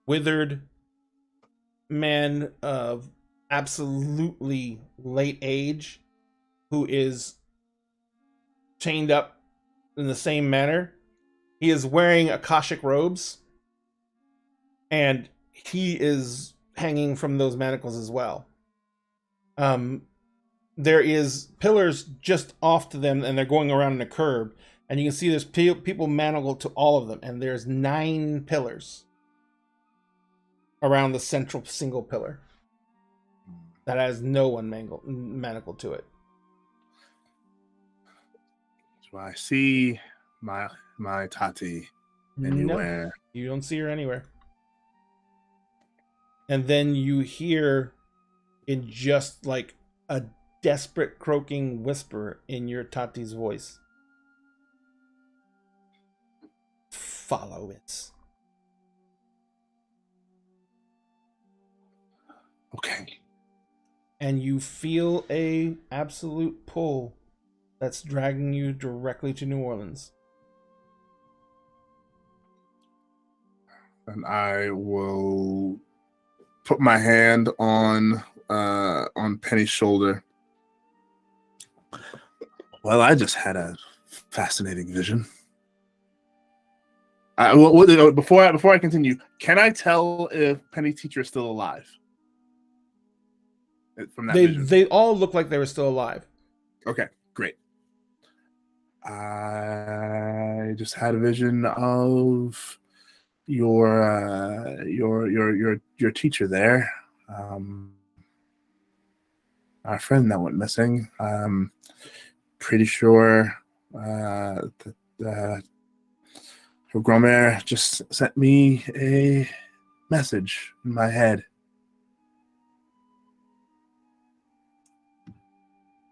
withered man of absolutely late age who is chained up in the same manner. He is wearing Akashic robes, and he is hanging from those manacles as well. There is pillars just off to them, and they're going around in a curve, and you can see there's people manacled to all of them, and there's 9 pillars around the central single pillar that has no one manacled to it. Do I see my Tati anywhere? No, you don't see her anywhere. And then you hear, in just like a desperate croaking whisper in your Tati's voice, "Follow it." Okay. And you feel a absolute pull that's dragging you directly to New Orleans. And I will put my hand on Penny's shoulder. Well, I just had a fascinating vision. Before I continue, can I tell if Penny's teacher is still alive? From that vision? They all look like they were still alive. Okay, great. I just had a vision of your teacher there, our friend that went missing. Pretty sure that her grand-mère just sent me a message in my head.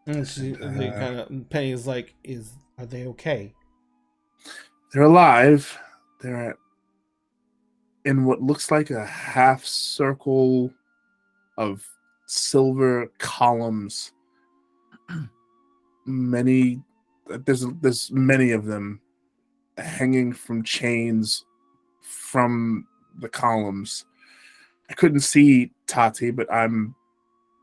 And they kind of, Penny's like, are they okay? They're alive. They're in what looks like a half circle of silver columns. There's many of them hanging from chains from the columns. I couldn't see Tati, but I'm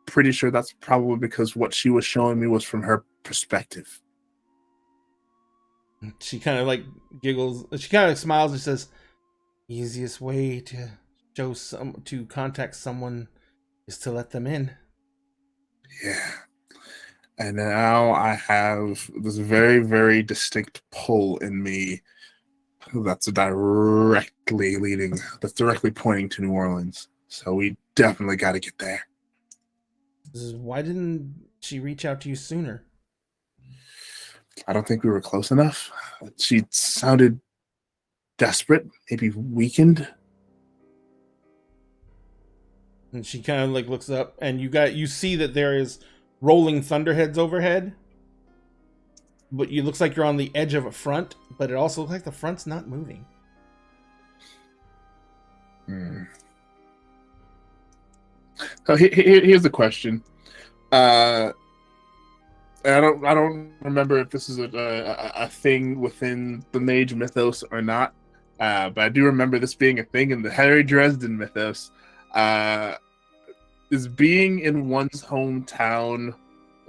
pretty sure that's probably because what she was showing me was from her perspective. She kind of like giggles. She kind of smiles and says, "Easiest way to contact someone is to let them in." Yeah. And now I have this very, very distinct pull in me that's directly pointing to New Orleans. So we definitely got to get there. Why didn't she reach out to you sooner? I don't think we were close enough. She sounded desperate, maybe weakened. And she kind of like looks up, and you see that there is rolling thunderheads overhead, but it looks like you're on the edge of a front, but it also looks like the front's not moving. So here's the question. I don't remember if this is a thing within the mage mythos or not, but I do remember this being a thing in the Harry Dresden mythos. Is being in one's hometown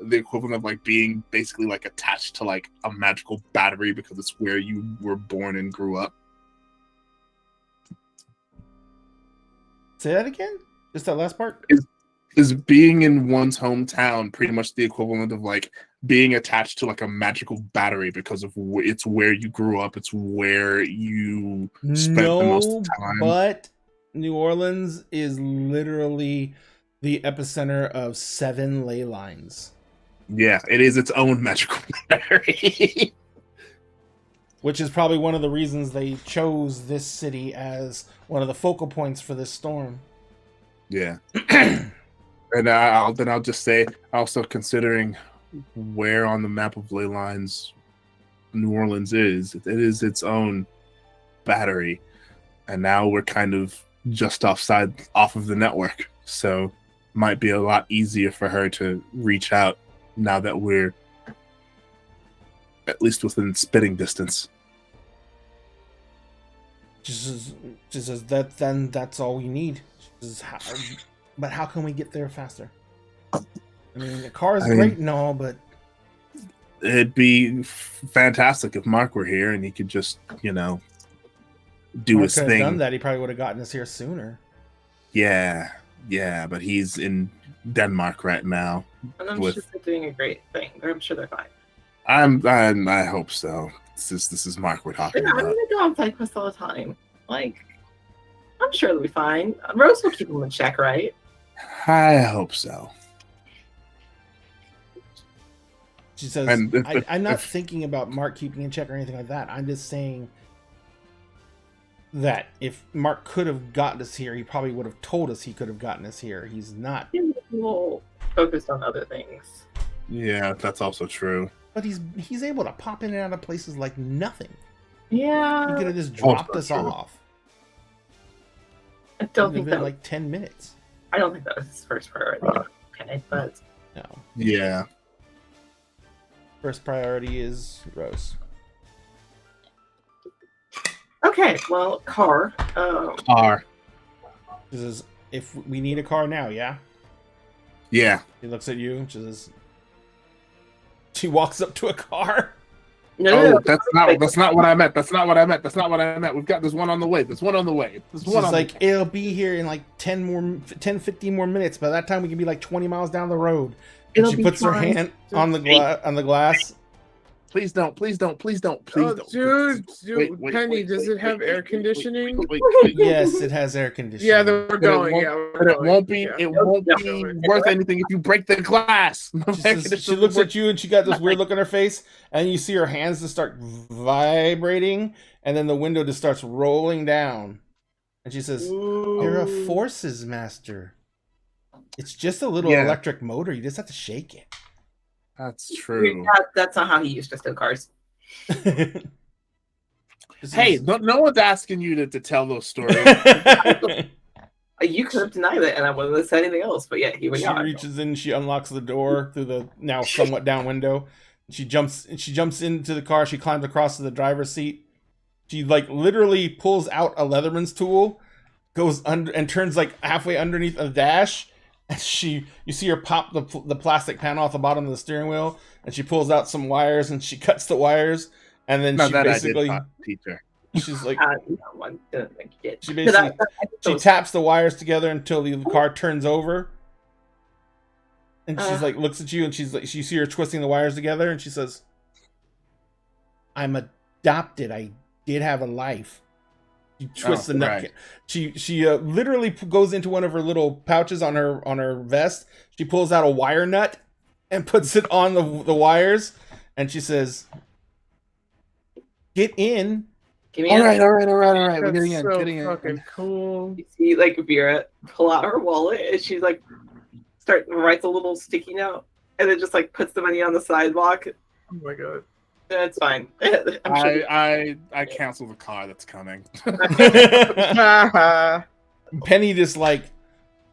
the equivalent of like being basically like attached to like a magical battery because it's where you were born and grew up? Say that again? Just that last part? Is being in one's hometown pretty much the equivalent of like being attached to like a magical battery because of it's where you grew up, it's where you spent the most time? But New Orleans is literally the epicenter of 7 ley lines. Yeah, it is its own magical battery. which is probably one of the reasons they chose this city as one of the focal points for this storm. Yeah. And I'll just say, also considering where on the map of ley lines New Orleans is, it is its own battery, and now we're kind of just off of the network, so might be a lot easier for her to reach out now that we're at least within spitting distance. Just says that. Then that's all we need. But how can we get there faster? I mean, the car is great and all, but it'd be fantastic if Mark were here and he could just, do his thing. Done that, he probably would have gotten us here sooner. Yeah, but he's in Denmark right now. And I'm sure they're doing a great thing. I'm sure they're fine. I hope so. This is Mark we're talking about. I mean, they go on side quests all the time. Like, I'm sure they'll be fine. Rose will keep them in check, right? I hope so. She says, I'm not thinking about Mark keeping in check or anything like that. I'm just saying that if Mark could have gotten us here, he probably would have told us he could have gotten us here. He's not. He's a little focused on other things. Yeah, that's also true. But he's able to pop in and out of places like nothing. Yeah. He could have just dropped us off. I don't think that like 10 minutes. I don't think that was his first priority. Okay, but no. Yeah. First priority is Rose. Okay, well, car. Car. This is if we need a car now, yeah? Yeah. He looks at you, she walks up to a car. No, that's not what I meant. That's not what I meant. We've got this one on the way. She's like, it'll be here in like 10, 15 more minutes. By that time, we can be like 20 miles down the road. And she puts her hand on the glass. Please don't. Please don't. Dude, Wait, Penny, does it have air conditioning? Yes, it has air conditioning. Yeah, then we're going. It won't be worth anything if you break the glass. She looks at you and she got this weird look on her face, and you see her hands just start vibrating, and then the window just starts rolling down. And she says, "You're a forces master. It's just a little electric motor. You just have to shake it." That's true. That's not how he used to steal cars. Hey, no one's asking you to tell those stories. You could have denied it, and I wouldn't have said anything else. But yeah, here we are. She reaches in, she unlocks the door through the now somewhat down window. She jumps into the car. She climbs across to the driver's seat. She like literally pulls out a Leatherman's tool, goes under and turns like halfway underneath the dash. And you see her pop the plastic panel off the bottom of the steering wheel, and she pulls out some wires and she cuts the wires, and then she basically she's like she taps the wires together until the car turns over, and she's like looks at you and she's like you see her twisting the wires together, and she says, "I'm adopted. I did have a life." She twists the nut. Right. She literally goes into one of her little pouches on her vest. She pulls out a wire nut and puts it on the wires, and she says, "Get in." All right. We're getting in. Getting in. Cool. You see, like Vera pull out her wallet, and she's like, writes a little sticky note, and then just like puts the money on the sidewalk. Oh my god. That's fine. I cancel the car that's coming. Penny just like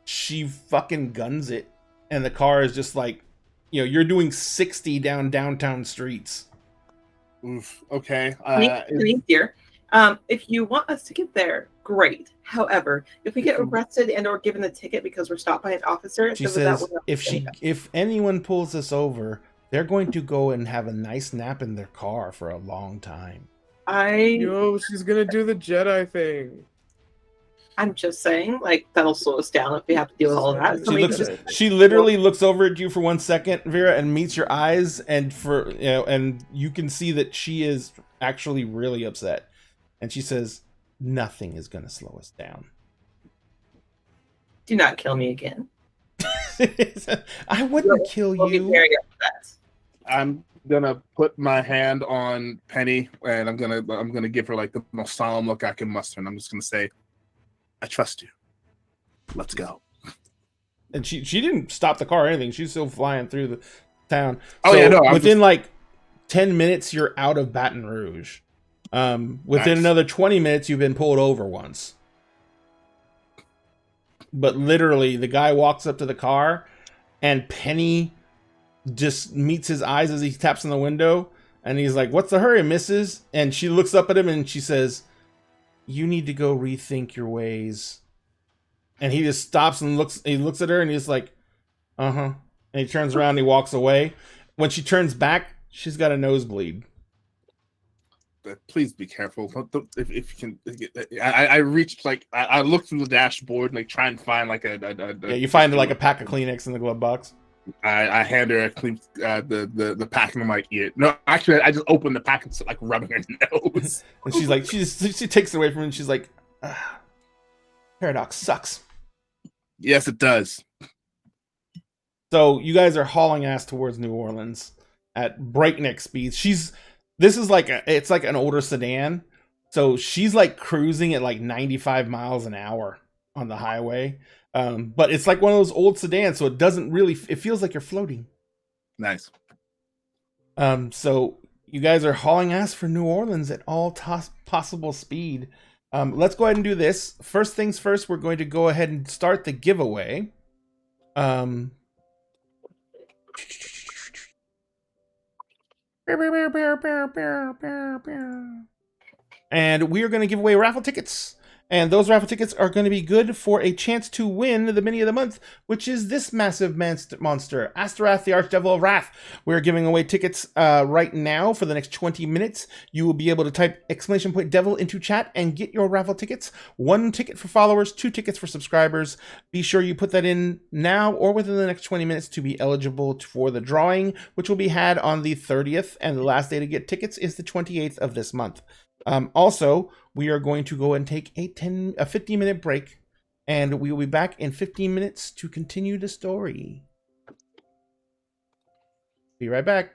she fucking guns it, and the car is just like, you're doing 60 down downtown streets. Oof. Okay. Dear, if you want us to get there, great. However, if we get arrested and/or given a ticket because we're stopped by an officer, she says, if anyone pulls us over, they're going to go and have a nice nap in their car for a long time. She's gonna do the Jedi thing. I'm just saying, like, that'll slow us down if we have to deal with all of that. She literally looks over at you for 1 second, Vera, and meets your eyes, and and you can see that she is actually really upset. And she says, "Nothing is gonna slow us down. Do not kill me again." I wouldn't kill you. Be very upset. gonna put my hand on Penny, and I'm gonna give her like the most solemn look I can muster, and I'm just gonna say, "I trust you. Let's go." And she didn't stop the car or anything. She's still flying through the town. Oh, yeah, no, I'm within just- like 10 minutes, you're out of Baton Rouge. Within Nice. another 20 minutes, you've been pulled over once. But literally, the guy walks up to the car, and Penny just meets his eyes as he taps on the window, and he's like, "What's the hurry, missus?" And she looks up at him and she says, "You need to go rethink your ways." And he just stops and looks at her, and he's like, "Uh-huh." And he turns around and he walks away. When she turns back, she's got a nosebleed. Please be careful. If you can, I reached like I looked through the dashboard, like try and find like a Yeah, you find like a pack of Kleenex in the glove box. I hand her the pack, and I'm like, "Yeah." No, actually, I just opened the pack and like rubbing her nose. And she's like, she takes it away from him, and she's like, "Paradox sucks." Yes, it does. So you guys are hauling ass towards New Orleans at breakneck speeds. This is like it's like an older sedan, so she's like cruising at like 95 miles an hour on the highway. But it's like one of those old sedans, so it doesn't really. It feels like you're floating. Nice. So you guys are hauling ass for New Orleans at all possible speed. Let's go ahead and do this. First things first, we're going to go ahead and start the giveaway. And we are going to give away raffle tickets. And those raffle tickets are going to be good for a chance to win the mini of the month, which is this massive monster, Astaroth, the Archdevil of Wrath. We're giving away tickets right now for the next 20 minutes. You will be able to type !devil into chat and get your raffle tickets. 1 ticket for followers, 2 tickets for subscribers. Be sure you put that in now or within the next 20 minutes to be eligible for the drawing, which will be had on the 30th. And the last day to get tickets is the 28th of this month. Also, we are going to go and take a 15-minute break, and we will be back in 15 minutes to continue the story. Be right back.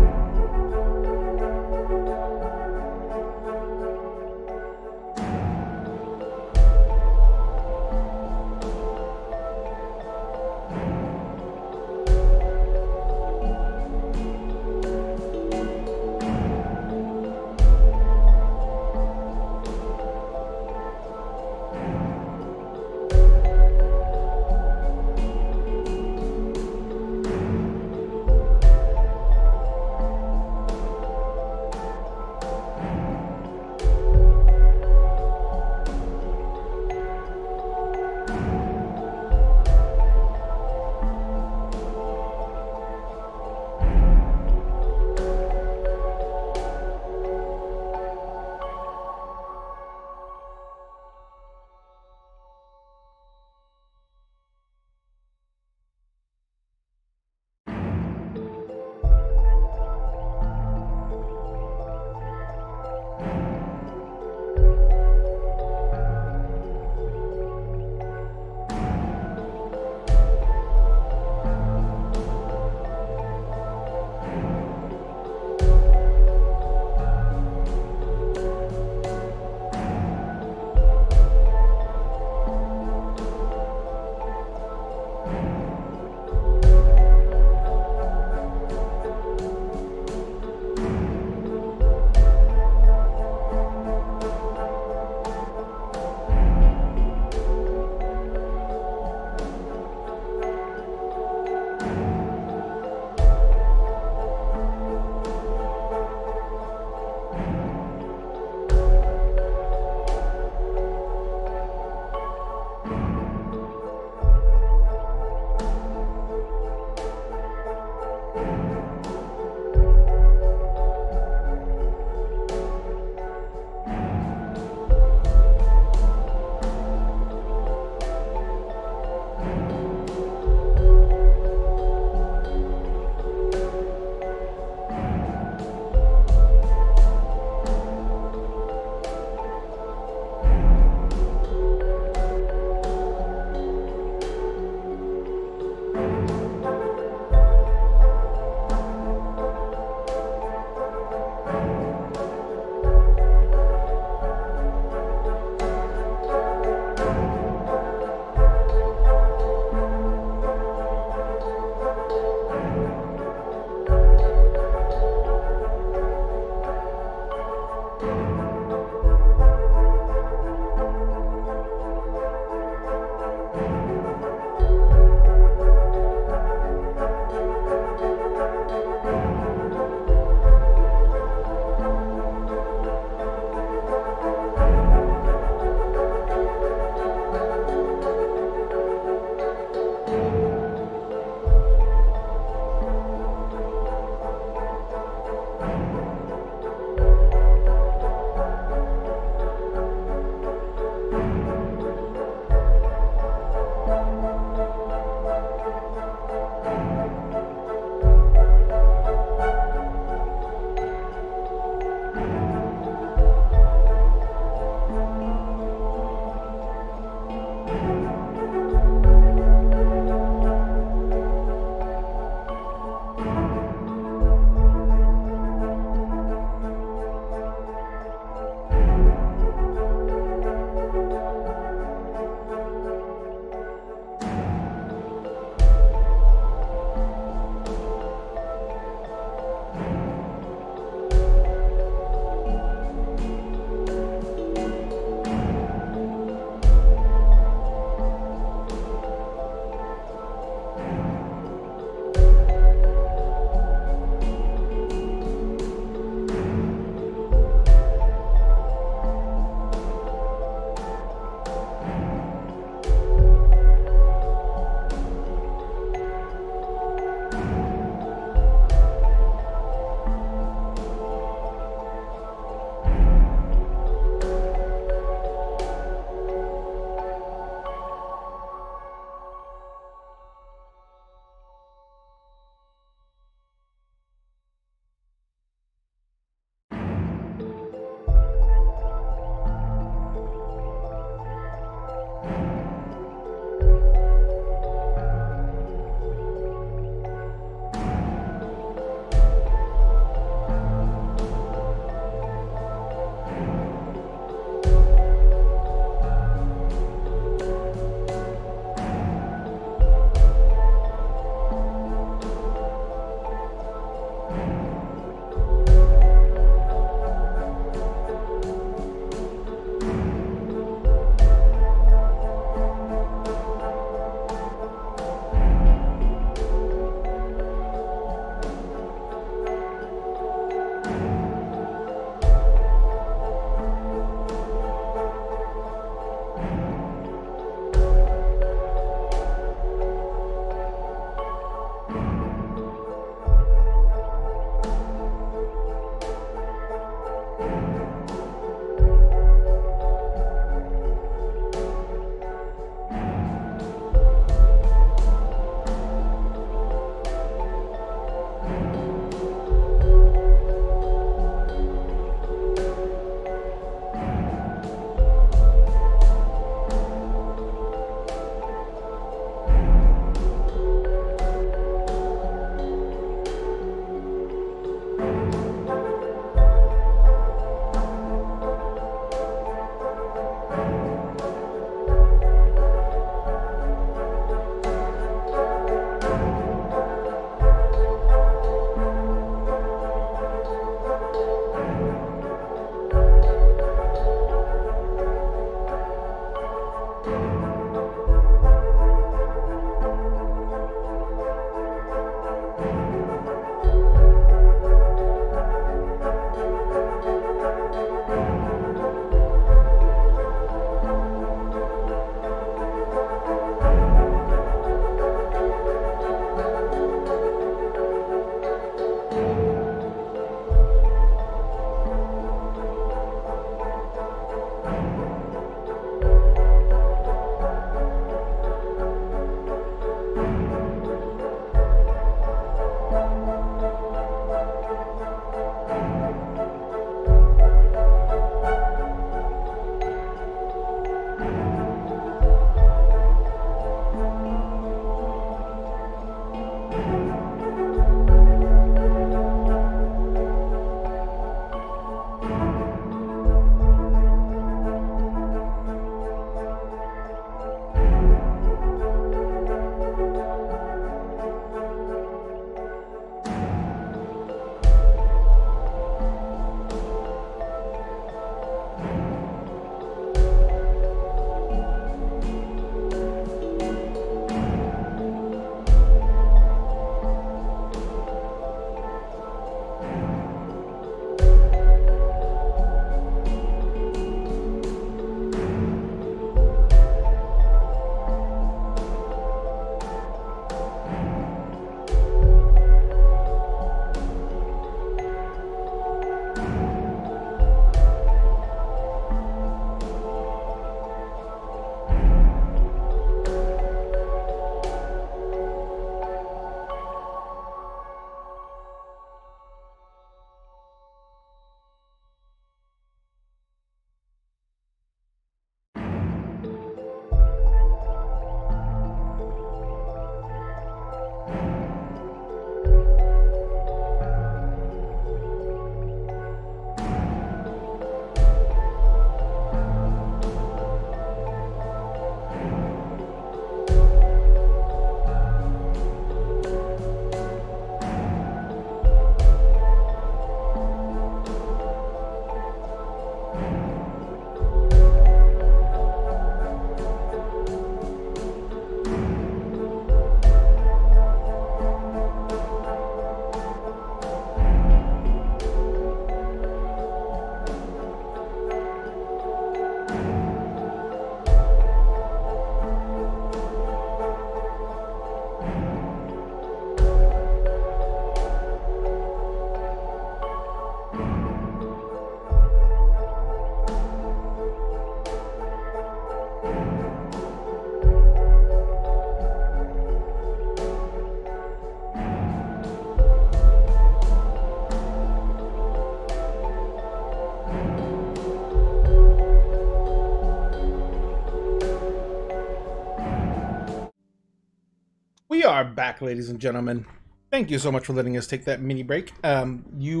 We are back, ladies and gentlemen. Thank you so much for letting us take that mini break. We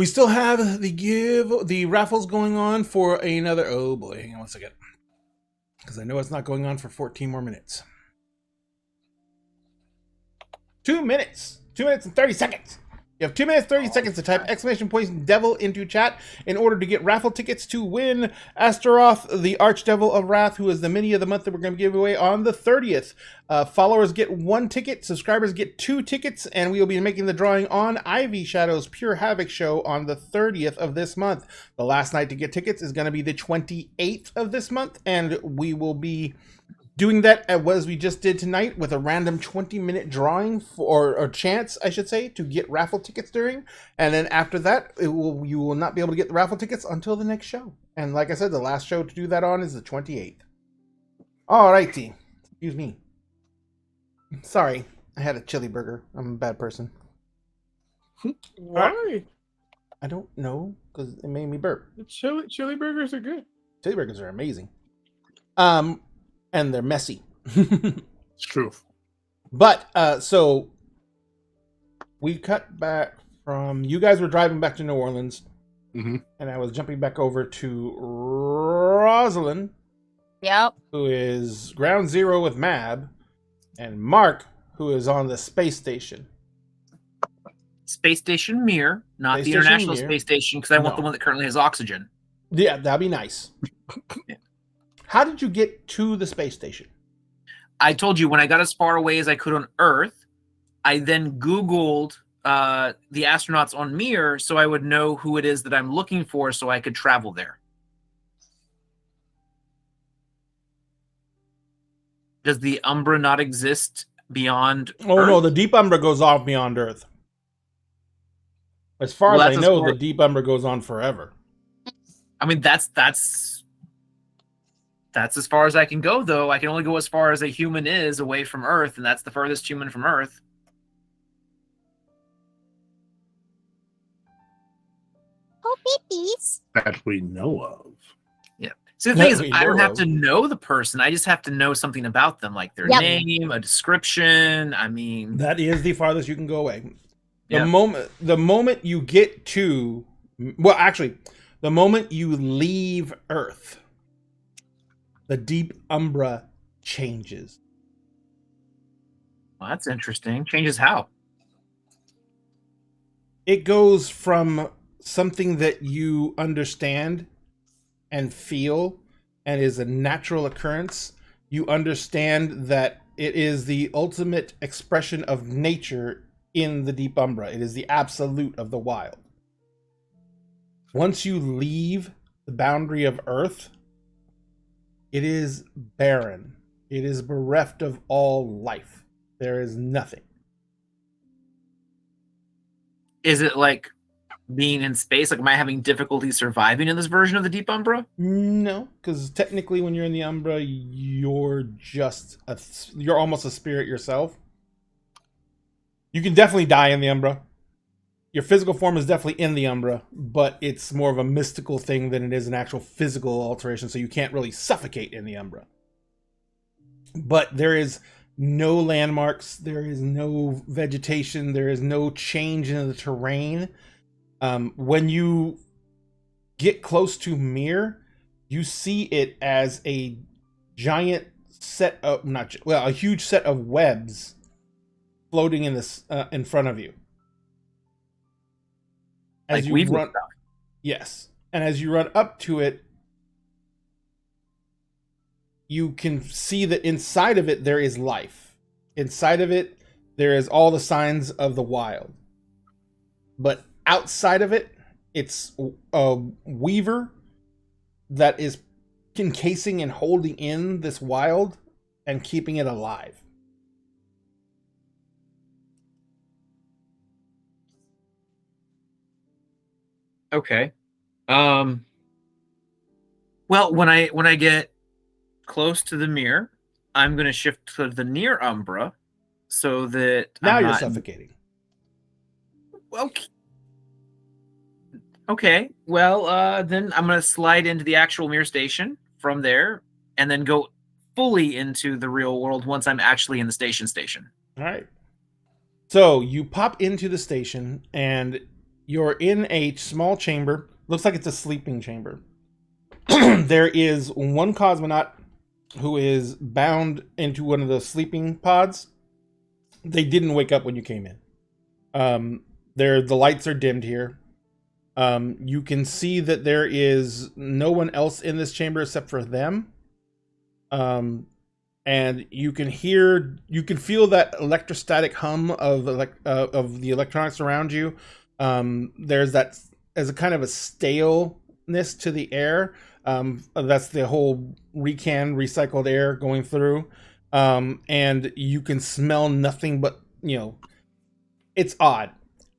still have the raffles going on for another. Oh boy, hang on 1 second, because I know it's not going on for 14 more minutes. 2 minutes. 2 minutes and 30 seconds. You have 2 minutes, 30 seconds to type exclamation point devil into chat in order to get raffle tickets to win Astaroth, the Archdevil of Wrath, who is the mini of the month that we're going to give away on the 30th. Followers get 1 ticket, subscribers get 2 tickets, and we will be making the drawing on Ivy Shadow's Pure Havoc show on the 30th of this month. The last night to get tickets is going to be the 28th of this month, and we will be doing that as we just did tonight with a random 20-minute drawing or chance, I should say, to get raffle tickets during. And then after that, you will not be able to get the raffle tickets until the next show. And like I said, the last show to do that on is the 28th. All righty. Excuse me. Sorry, I had a chili burger. I'm a bad person. Why? I don't know, because it made me burp. The chili burgers are good. Chili burgers are amazing. And they're messy. It's true. But so we cut back from you guys were driving back to New Orleans, and I was jumping back over to Rosalind, Yep. who is ground zero with Mab, and Mark, who is on the space station. Space Station Mir, not Space the Station International Mir. Space Station, because I want No. the one that currently has oxygen. Yeah, that'd be nice. Yeah. How did you get to the space station? I told you when I got as far away as I could on Earth, I then Googled the astronauts on Mir so I would know who it is that I'm looking for so I could travel there. Does the Umbra not exist beyond Oh Earth? no, the Deep Umbra goes off beyond Earth. As far Well, as I that's as know, far- the Deep Umbra goes on forever. I mean, that's as far as I can go, though. I can only go as far as a human is away from Earth, and that's the furthest human from Earth. Oh, babies. That we know of. Yeah. See, the thing is, we I don't know have of. to know the person. I just have to know something about them, like their Yep. name, a description. I mean, That is the farthest you can go away. Yeah. The moment you get to, well, actually, the moment you leave Earth, the Deep Umbra changes. well, that's interesting. Changes how? It goes from something that you understand and feel and is a natural occurrence. You understand that it is the ultimate expression of nature in the Deep Umbra. It is the absolute of the wild. Once you leave the boundary of Earth, it is barren. It is bereft of all life. There is nothing. Is it like being in space? Like, am I having difficulty surviving in this version of the Deep Umbra? No, because technically when you're in the Umbra, you're almost a spirit yourself. You can definitely die in the Umbra. Your physical form is definitely in the Umbra, but it's more of a mystical thing than it is an actual physical alteration, so you can't really suffocate in the Umbra. But there is no landmarks, there is no vegetation, there is no change in the terrain. When you get close to Mir, you see it as a giant set of a huge set of webs floating in this in front of you. As Like you Weevil run, stuff. yes, and as you run up to it, you can see that inside of it there is life. Inside of it, there is all the signs of the wild. But outside of it, it's a weaver that is encasing and holding in this wild and keeping it alive. Okay. Well, when I get close to the mirror, I'm going to shift to the near Umbra so that Now I'm you're not- suffocating. Okay. Well, then I'm going to slide into the actual mirror station from there and then go fully into the real world once I'm actually in the station. All right. So you pop into the station, and you're in a small chamber. Looks like it's a sleeping chamber. There is one cosmonaut who is bound into one of the sleeping pods. They didn't wake up when you came in. The lights are dimmed here. You can see that there is no one else in this chamber except for them. And you can feel that electrostatic hum of the electronics around you. There's a kind of a staleness to the air. That's the whole recycled air going through. And you can smell nothing but, it's odd.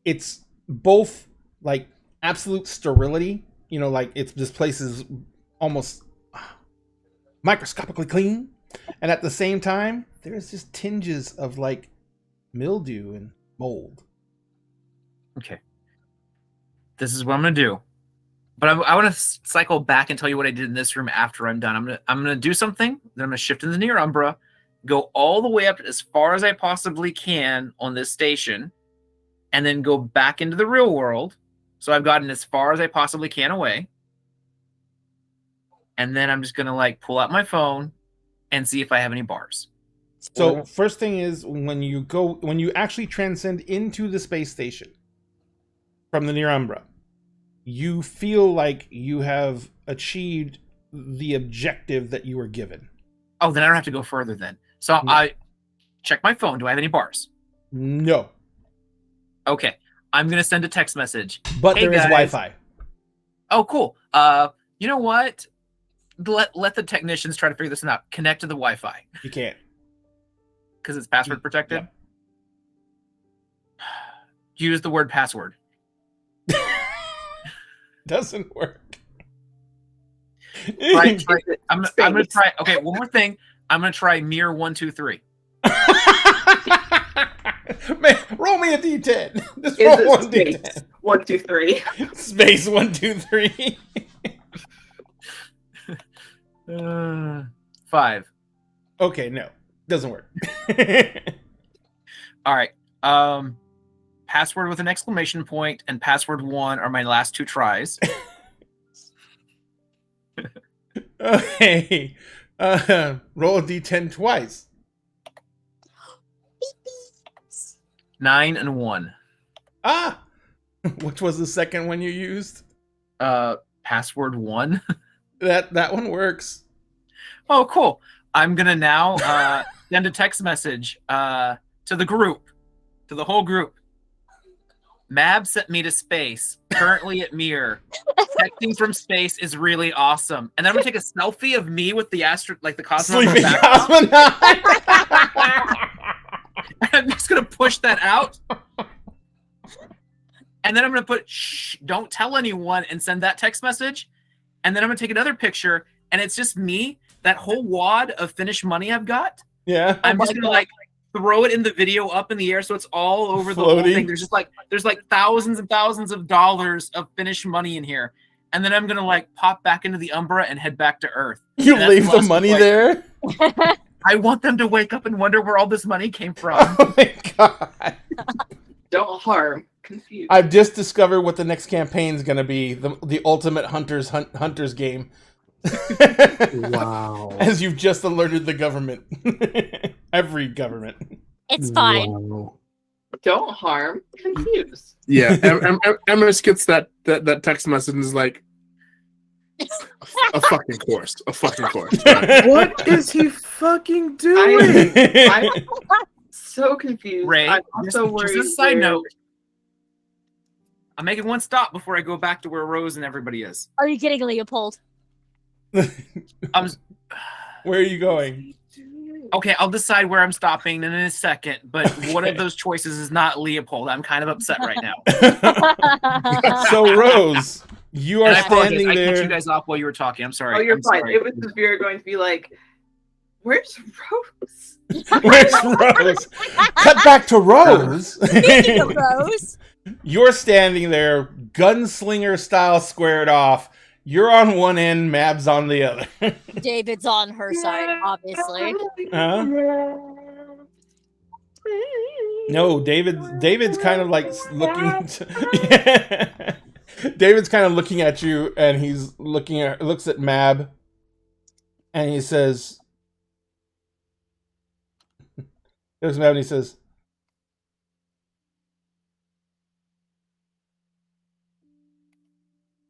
It's both like absolute sterility, like this place is almost microscopically clean. And at the same time, there's just tinges of like mildew and mold. Okay. This is what I'm going to do. But I want to cycle back and tell you what I did in this room after I'm done. I'm gonna do something, then I'm going to shift into the near Umbra, go all the way up as far as I possibly can on this station, and then go back into the real world. So I've gotten as far as I possibly can away. And then I'm just going to like pull out my phone and see if I have any bars. So first thing is when you actually transcend into the space station from the near Umbra, you feel like you have achieved the objective that you were given. Oh, then I don't have to go further then. So no. I check my phone. Do I have any bars? No. Okay. I'm going to send a text message. But hey, there is Wi-Fi. Oh, cool. You know what? Let the technicians try to figure this out. Connect to the Wi-Fi. You can't. Because it's password protected? Yep. Use the word password. Doesn't work. I'm gonna try. Okay, one more thing. I'm gonna try mirror 1, 2, 3. Man, roll me a d10. Just roll one d10. 1, 2, 3. Space 1, 2, 3. 5. Okay, no, doesn't work. All right. Password with an exclamation point and password 1 are my last 2 tries. Okay. Roll a d10 twice. 9 and 1. Ah! Which was the second one you used? Password 1. That one works. Oh, cool. I'm gonna now send a text message to the group, to the whole group. Mab sent me to space, currently at Mir. Texting from space is really awesome. And then I'm gonna take a selfie of me with the the cosmonaut. Sleeping cosmonaut. I'm just gonna push that out. And then I'm gonna put shh, don't tell anyone, and send that text message. And then I'm gonna take another picture, and it's just me, that whole wad of finished money I've got. Yeah. I'm just gonna throw it in the video up in the air so it's all over the whole thing. There's thousands and thousands of dollars of finished money in here. And then I'm gonna pop back into the Umbra and head back to Earth. You leave the money there? I want them to wake up and wonder where all this money came from. Oh my god. Don't harm. Confused. I've just discovered what the next campaign is gonna be. The ultimate hunters game. Wow. As you've just alerted the government. Every government. It's fine. Wow. Don't harm. Confused. Yeah, Emrys gets that text message and is like, a fucking course. A fucking course. Right. What is he fucking doing? I'm so confused. Ray, I'm also worried. Just a side note. I'm making one stop before I go back to where Rose and everybody is. Are you kidding, Leopold? Where are you going? Okay, I'll decide where I'm stopping in a second, but one of those choices is not Leopold. I'm kind of upset right now. So, Rose, you are standing I there. cut you guys off while you were talking. I'm sorry. Oh, you're I'm fine. sorry. It was severe going to be like, where's Rose? Where's Rose? Cut back to Rose. Speaking of Rose. You're standing there, gunslinger style, squared off. You're on one end, Mab's on the other. David's on her side, obviously. Huh? No, David's kind of like looking. David's kind of looking at you, and he's looks at Mab, and he says, "There's Mab," and he says,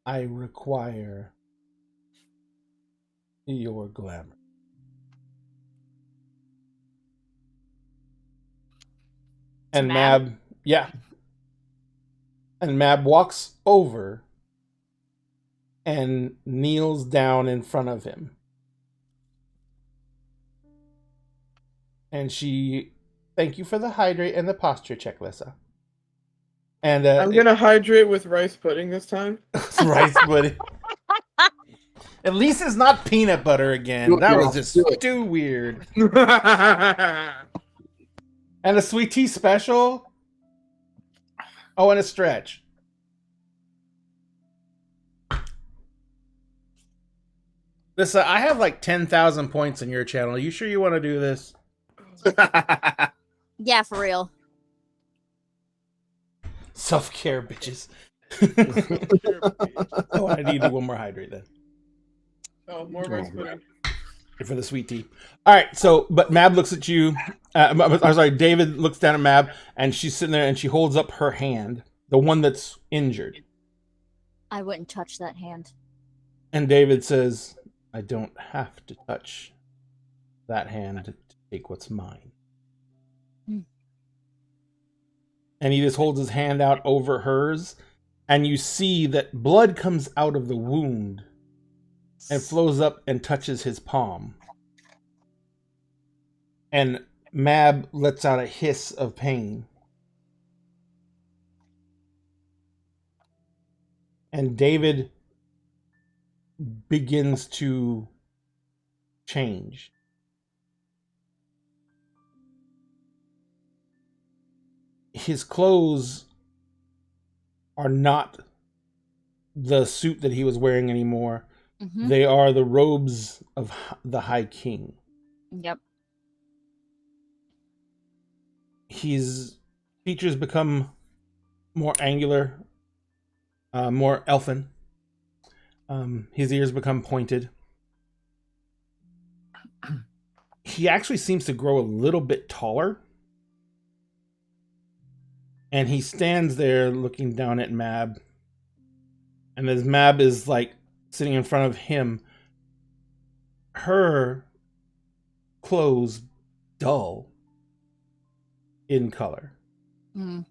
"I require your glamour." And Mab? And Mab walks over and kneels down in front of him. And she, thank you for the hydrate and the posture check, Lissa. And I'm gonna hydrate with rice pudding this time. rice pudding. At least it's not peanut butter again. That was just too weird. And a sweet tea special. Oh, and a stretch. Lissa, I have like 10,000 points in your channel. Are you sure you want to do this? Yeah, for real. Self-care, bitches. Oh, I need to do one more hydrate then. Oh, more rice pudding. For the sweet tea. All right, so, but Mab looks at you. I'm sorry, David looks down at Mab, and she's sitting there, and she holds up her hand, the one that's injured. I wouldn't touch that hand. And David says, I don't have to touch that hand to take what's mine. And he just holds his hand out over hers, and you see that blood comes out of the wound and flows up and touches his palm. And Mab lets out a hiss of pain. And David begins to change. His clothes are not the suit that he was wearing anymore. Mm-hmm. They are the robes of the High King. Yep. His features become more angular, more elfin. His ears become pointed. He actually seems to grow a little bit taller. And he stands there looking down at Mab. And as Mab is like sitting in front of him, her clothes dull in color. Mm.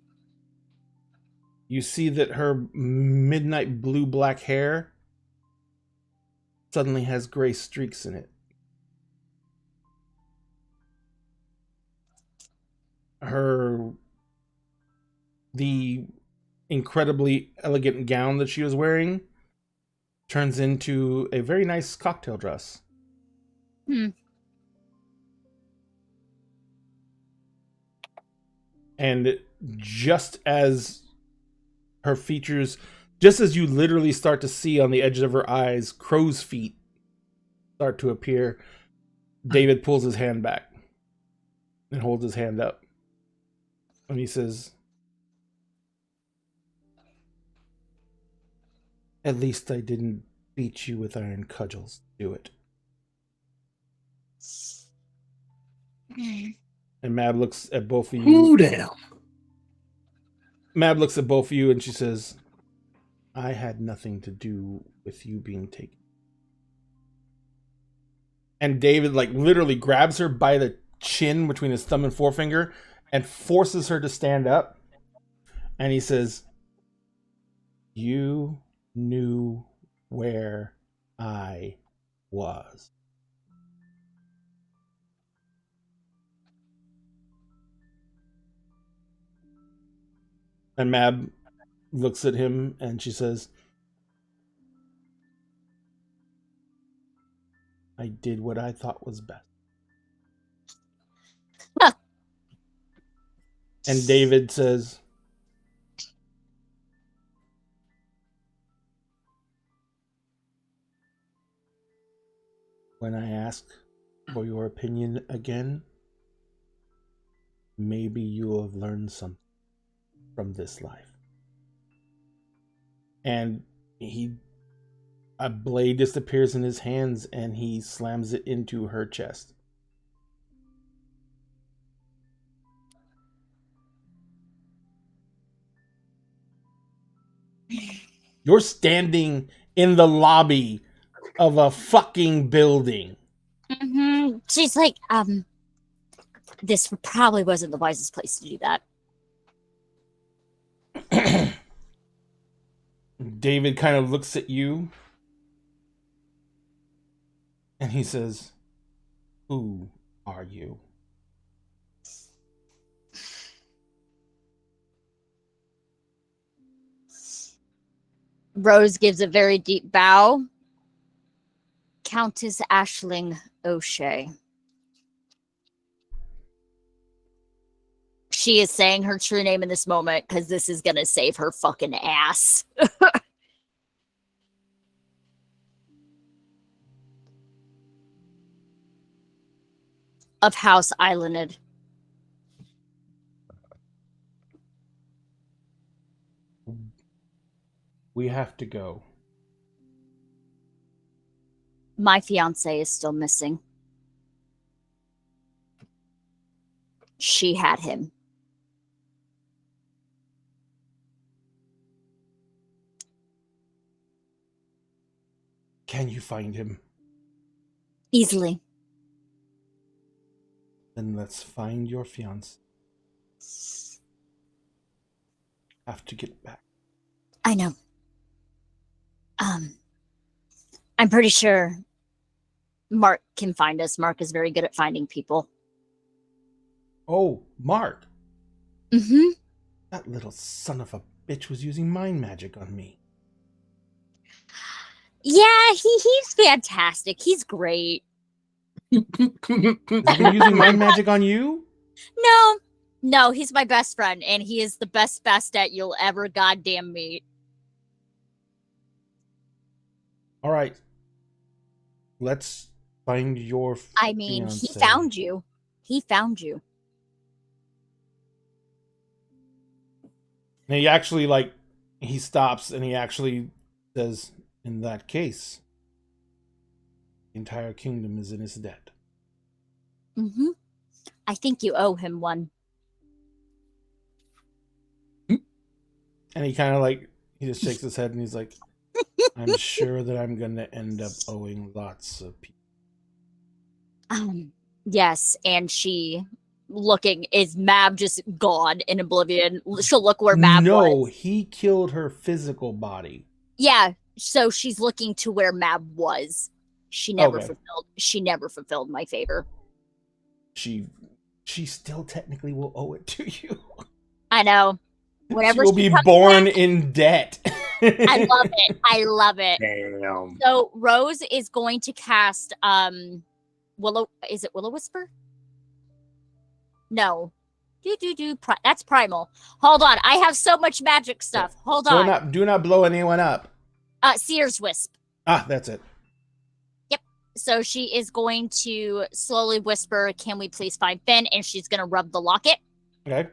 You see that her midnight blue-black hair suddenly has gray streaks in it. The incredibly elegant gown that she was wearing turns into a very nice cocktail dress. And just as her features, just as you literally start to see on the edges of her eyes, crow's feet start to appear, David pulls his hand back and holds his hand up. And he says, at least I didn't beat you with iron cudgels to do it. And Mab looks at both of you. Ooh, damn. Mab looks at both of you and she says, I had nothing to do with you being taken. And David like literally grabs her by the chin between his thumb and forefinger and forces her to stand up. And he says, you knew where I was. And Mab looks at him and she says, I did what I thought was best. Huh. And David says, when I ask for your opinion again, maybe you will have learned something from this life. And a blade disappears in his hands and he slams it into her chest. You're standing in the lobby of a fucking building. She's like, this probably wasn't the wisest place to do that. David kind of looks at you and he says, "Who are you?" Rose gives a very deep bow. Countess Ashling O'Shea. She is saying her true name in this moment because this is going to save her fucking ass. Of House Islanded. We have to go. My fiance is still missing. She had him. Can you find him? Easily. Then let's find your fiance. Have to get back. I know. I'm pretty sure Mark can find us. Mark is very good at finding people. Oh, Mark. Mm-hmm. That little son of a bitch was using mind magic on me. Yeah, he's fantastic. He's great. Has he been using mind magic on you? No, he's my best friend, and he is the best at you'll ever goddamn meet. All right. Let's find your I mean, fiance. he found you. He found you. And he actually, he stops and he actually says, in that case, the entire kingdom is in his debt. Mm-hmm. I think you owe him one. And he kind of he just shakes his head and he's like, I'm sure that I'm going to end up owing lots of people. Yes, and she is Mab just gone in oblivion? She'll look where Mab was. No, he killed her physical body. Yeah, so she's looking to where Mab was. She never fulfilled my favor. She still technically will owe it to you. I know. Whenever she will be born in debt. I love it. Damn. So Rose is going to cast Willow. Is it Willow Whisper? No. That's primal. Hold on. I have so much magic stuff. Hold on. Do not blow anyone up. Seer's Wisp. Ah, that's it. Yep. So she is going to slowly whisper, "Can we please find Finn?" And she's going to rub the locket. Okay.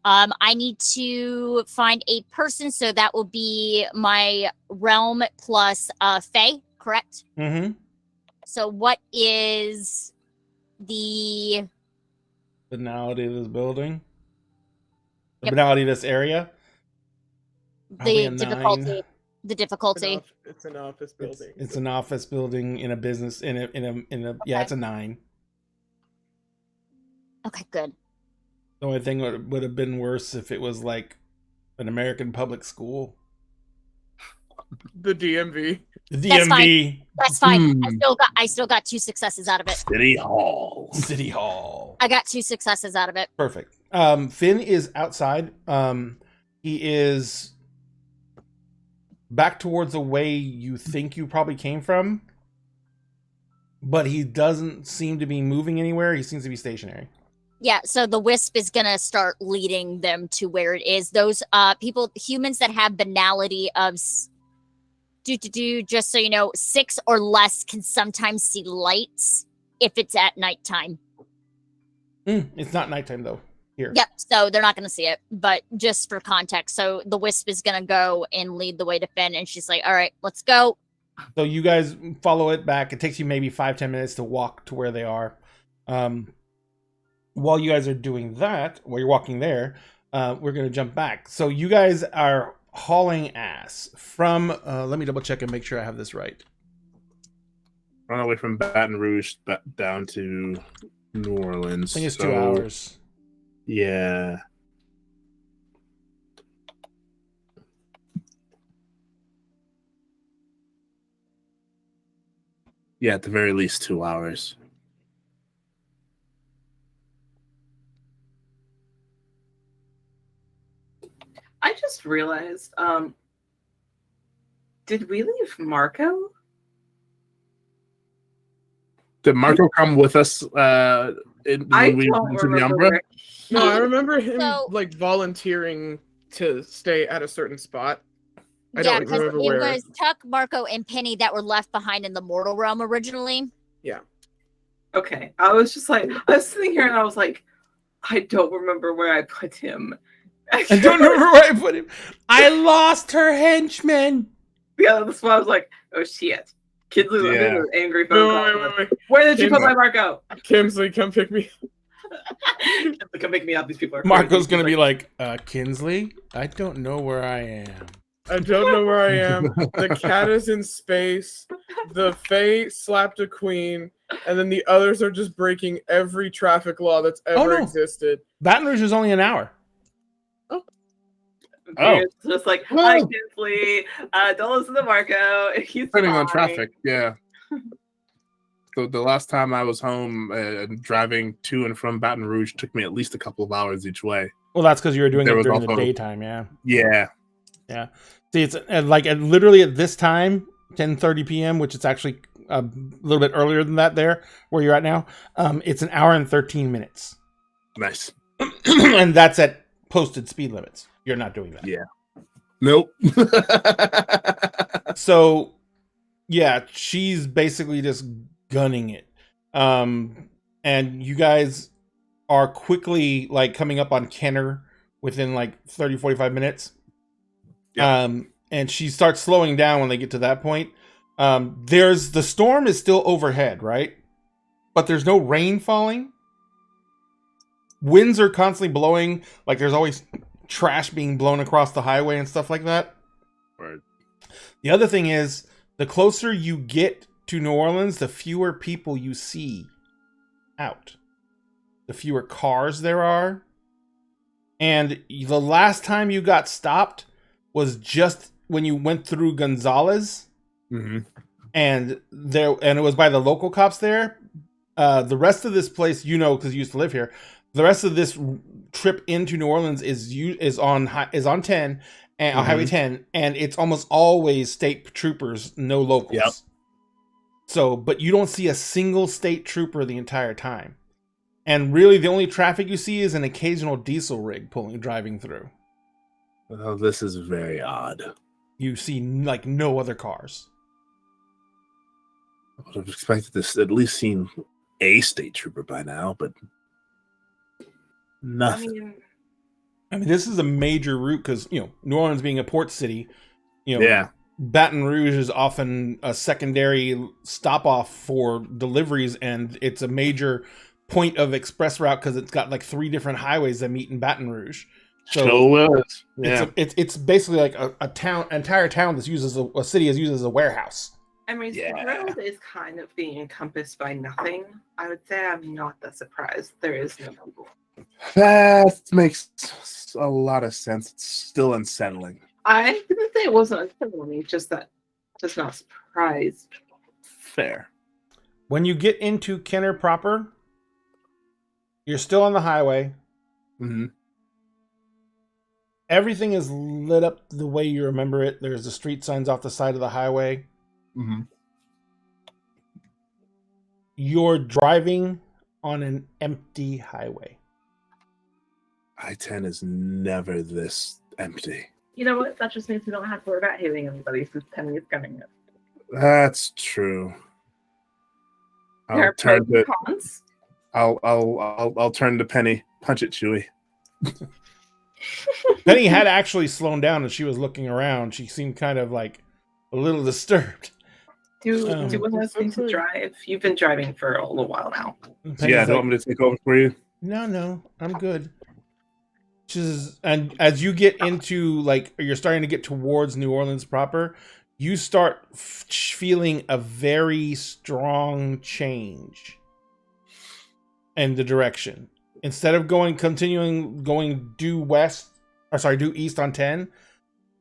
I need to find a person, so that will be my realm plus Fae, correct? Mm-hmm. So what is the banality of this building? The Yep. banality of this area? The difficulty. The difficulty. It's an office building. It's an office building in a business in a yeah, it's a 9. Okay, good. The only thing would have been worse if it was like an American public school. The DMV. The DMV. That's fine. I still got 2 successes out of it. City Hall. City Hall. I got 2 successes out of it. Perfect. Finn is outside. He is back towards the way you think you probably came from, but he doesn't seem to be moving anywhere. He seems to be stationary. Yeah, so the wisp is gonna start leading them to where it is. Those humans that have banality of Just so you know, 6 or less can sometimes see lights if it's at nighttime. It's not nighttime though. Here. Yep, so they're not going to see it, but just for context. So the Wisp is going to go and lead the way to Finn, and she's like, all right, let's go. So you guys follow it back. It takes you maybe 5-10 minutes to walk to where they are. While you guys are doing that, while you're walking there, we're going to jump back. So you guys are hauling ass from, let me double check and make sure I have this right. Run away from Baton Rouge down to New Orleans. I think it's 2 hours. Yeah. Yeah, at the very least 2 hours. I just realized, did we leave Marco? Did Marco come with us I when we don't went to the remember. Umbra? No, I remember him So- like volunteering to stay at a certain spot. I Yeah, don't because remember it where. was Tuck, Marco, and Penny that were left behind in the mortal realm originally. Okay, I was just like, I was sitting here and I was like, I don't remember where I put him. I don't remember where I put him. I lost her henchman. Yeah, that's why I was like, oh shit. Kinsley was Yeah. an angry phone call. Wait. Where did you put Kinsley. my Marco? Kinsley, come pick me. Kinsley, come pick me up. These people are Marco's crazy. going to be like, Kinsley, I don't know where I am. I don't know where I am. The cat is in space. The Fae slapped a queen, and then the others are just breaking every traffic law that's ever no. existed. Baton Rouge is only an hour. Oh. It's just like, Whoa. hi Kinsley, don't listen to Marco. He's Depending on fine." traffic, yeah. So the last time I was home, driving to and from Baton Rouge took me at least a couple of hours each way. Well, that's because you were doing There it was during the also- daytime, yeah. Yeah. See, it's literally at this time, 10:30 p.m., which is actually a little bit earlier than that there, where you're at now. It's an hour and 13 minutes. Nice. And that's at posted speed limits. You're not doing that. Yeah. Nope. So, yeah, she's basically just gunning it. And you guys are quickly, like, coming up on Kenner within, like, 30, 45 minutes. Yeah. And she starts slowing down when they get to that point. The storm is still overhead, right? But there's no rain falling. Winds are constantly blowing. Like, there's always trash being blown across the highway and stuff like that. Right. The other thing is, the closer you get to New Orleans, the fewer people you see out. The fewer cars there are. And the last time you got stopped was just when you went through Gonzales. Mm-hmm. And it was by the local cops there. The rest of this place, because you used to live here. The rest of this trip into New Orleans is on 10 and Highway 10, and it's almost always state troopers, no locals. Yep. So, but you don't see a single state trooper the entire time, and really the only traffic you see is an occasional diesel rig driving through. Well, this is very odd. You see like no other cars. I would have expected this at least seen a state trooper by now, but nothing. I mean, this is a major route because, New Orleans being a port city, Yeah. Baton Rouge is often a secondary stop off for deliveries, and it's a major point of express route because it's got like 3 different highways that meet in Baton Rouge. So is. Yeah. It's basically like entire town that's used as a city is used as a warehouse. I mean, Yeah. the road is kind of being encompassed by nothing. I would say I'm not that surprised. There is no people. That makes a lot of sense. It's still unsettling. I didn't say it wasn't unsettling, just that just not surprised. Fair. When you get into Kenner proper, you're still on the highway. Mm-hmm. Everything is lit up the way you remember it. There's the street signs off the side of the highway. Mm-hmm. You're driving on an empty highway. I-10 is never this empty. you know what? That just means we don't have to worry about hitting anybody since Penny is coming in. That's true. There are pros and cons. I'll turn to Penny. Punch it, Chewie. Penny had actually slowed down and she was looking around. She seemed kind of like a little disturbed. Do one last thing to drive. You've been driving for a little while now. Do you want me to take over for you? No, I'm good. And as you get into you're starting to get towards New Orleans proper, you start feeling a very strong change in the direction. Instead of going due east on 10,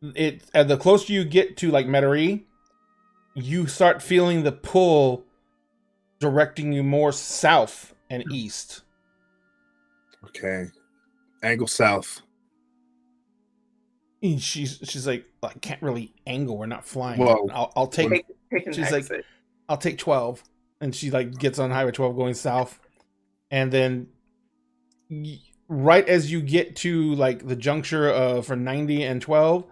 the closer you get to Metairie, you start feeling the pull directing you more south and east. Okay. Angle south. And she's like, I can't really angle. We're not flying. Well, I'll take. She's like, I'll take 12, and she gets on Highway 12 going south, and then right as you get to the juncture for 90 and 12,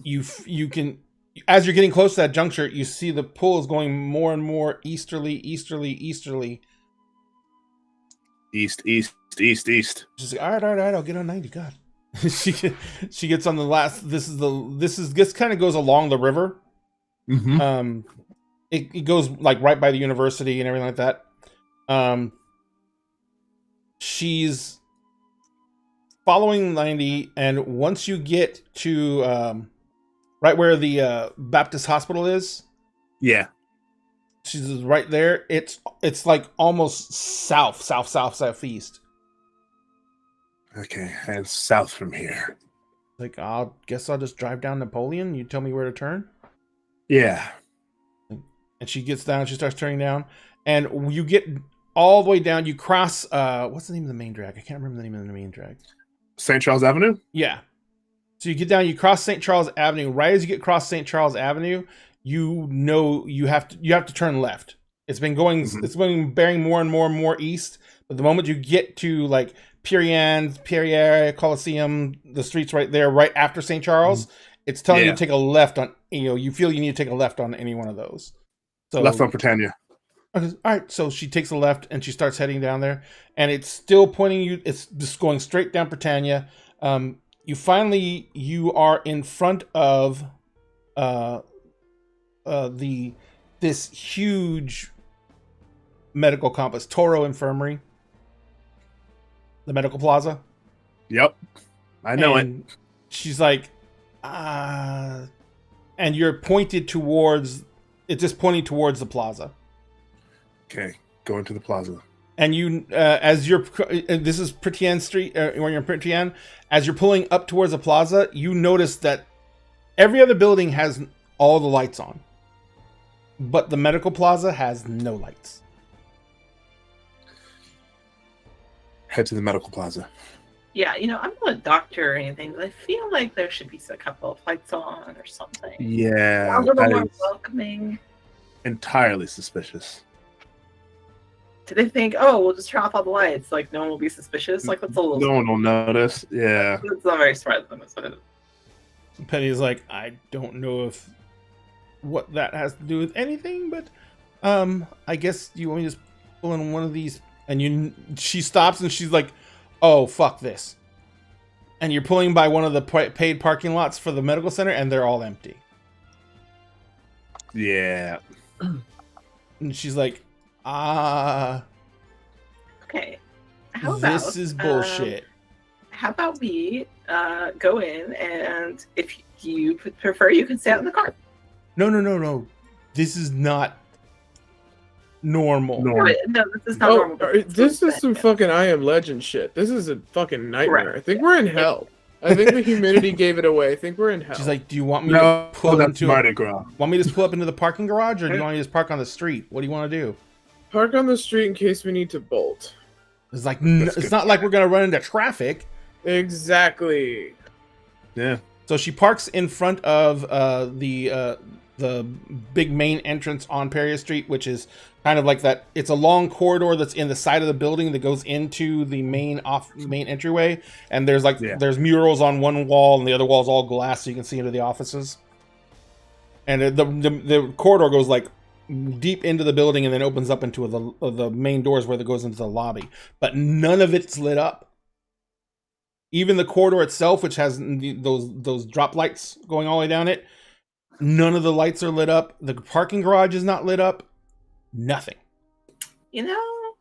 you can, as you're getting close to that juncture, you see the pull is going more and more easterly. East. She's like, all right, I'll get on 90. God. she gets on the last. This kind of goes along the river. It goes right by the university and everything like that. She's following 90, and once you get to right where the Baptist hospital is, yeah, she's right there. It's almost southeast. Okay, and south from here. I guess I'll just drive down Napoleon. You tell me where to turn? Yeah. And she gets down, she starts turning down, and you get all the way down, you cross what's the name of the main drag? I can't remember the name of the main drag. St. Charles Avenue? Yeah. So you get down, you cross St. Charles Avenue. Right as you get across St. Charles Avenue, you have to turn left. It's been bearing more and more east, but the moment you get to Pierre Coliseum, the streets right there, right after St. Charles, it's telling you to take a left on, you feel you need to take a left on any one of those. So left on Britannia. Okay, all right, so she takes a left and she starts heading down there, and it's still pointing you, it's just going straight down Britannia. You are in front of this huge medical complex, Toro Infirmary. The medical plaza. Yep. I know it. She's like, and you're pointed towards, it's just pointing towards the plaza. Okay, going to the plaza. And you, as you're, this is Pritien Street, when you're in Pritien, as you're pulling up towards the plaza, you notice that every other building has all the lights on, but the medical plaza has no lights. Head to the medical plaza. Yeah, I'm not a doctor or anything, but I feel like there should be a couple of lights on or something. Yeah. A little more welcoming. Entirely suspicious. Do they think, we'll just turn off all the lights? No one will be suspicious? That's a little... No one will notice. Yeah. It's not very smart of them, isn't it? Penny's like, I don't know what that has to do with anything, but I guess you want me to just pull in one of these. And she stops and she's like, oh, fuck this. And you're pulling by one of the paid parking lots for the medical center, and they're all empty. Yeah. And she's like, okay. How about... This is bullshit. How about we go in, and if you prefer, you can stay out in the car. No. This is not normal. No, this is not normal. This is some fucking I Am Legend shit. This is a fucking nightmare. Right. I think we're in hell. I think the humidity gave it away. I think we're in hell. She's like, do you want me to pull into Mardi Gras? Want me to just pull up into the parking garage, or do you want me to just park on the street? What do you want to do? Park on the street in case we need to bolt. It's like, it's not like we're gonna run into traffic. Exactly. Yeah. So she parks in front of the big main entrance on Perrier Street, which is kind of like that. It's a long corridor that's in the side of the building that goes into the main entryway, and there's there's murals on one wall, and the other wall's all glass, so you can see into the offices. And the corridor goes like deep into the building, and then opens up into the main doors where it goes into the lobby. But none of it's lit up. Even the corridor itself, which has those drop lights going all the way down it, none of the lights are lit up. The parking garage is not lit up. Nothing. You know,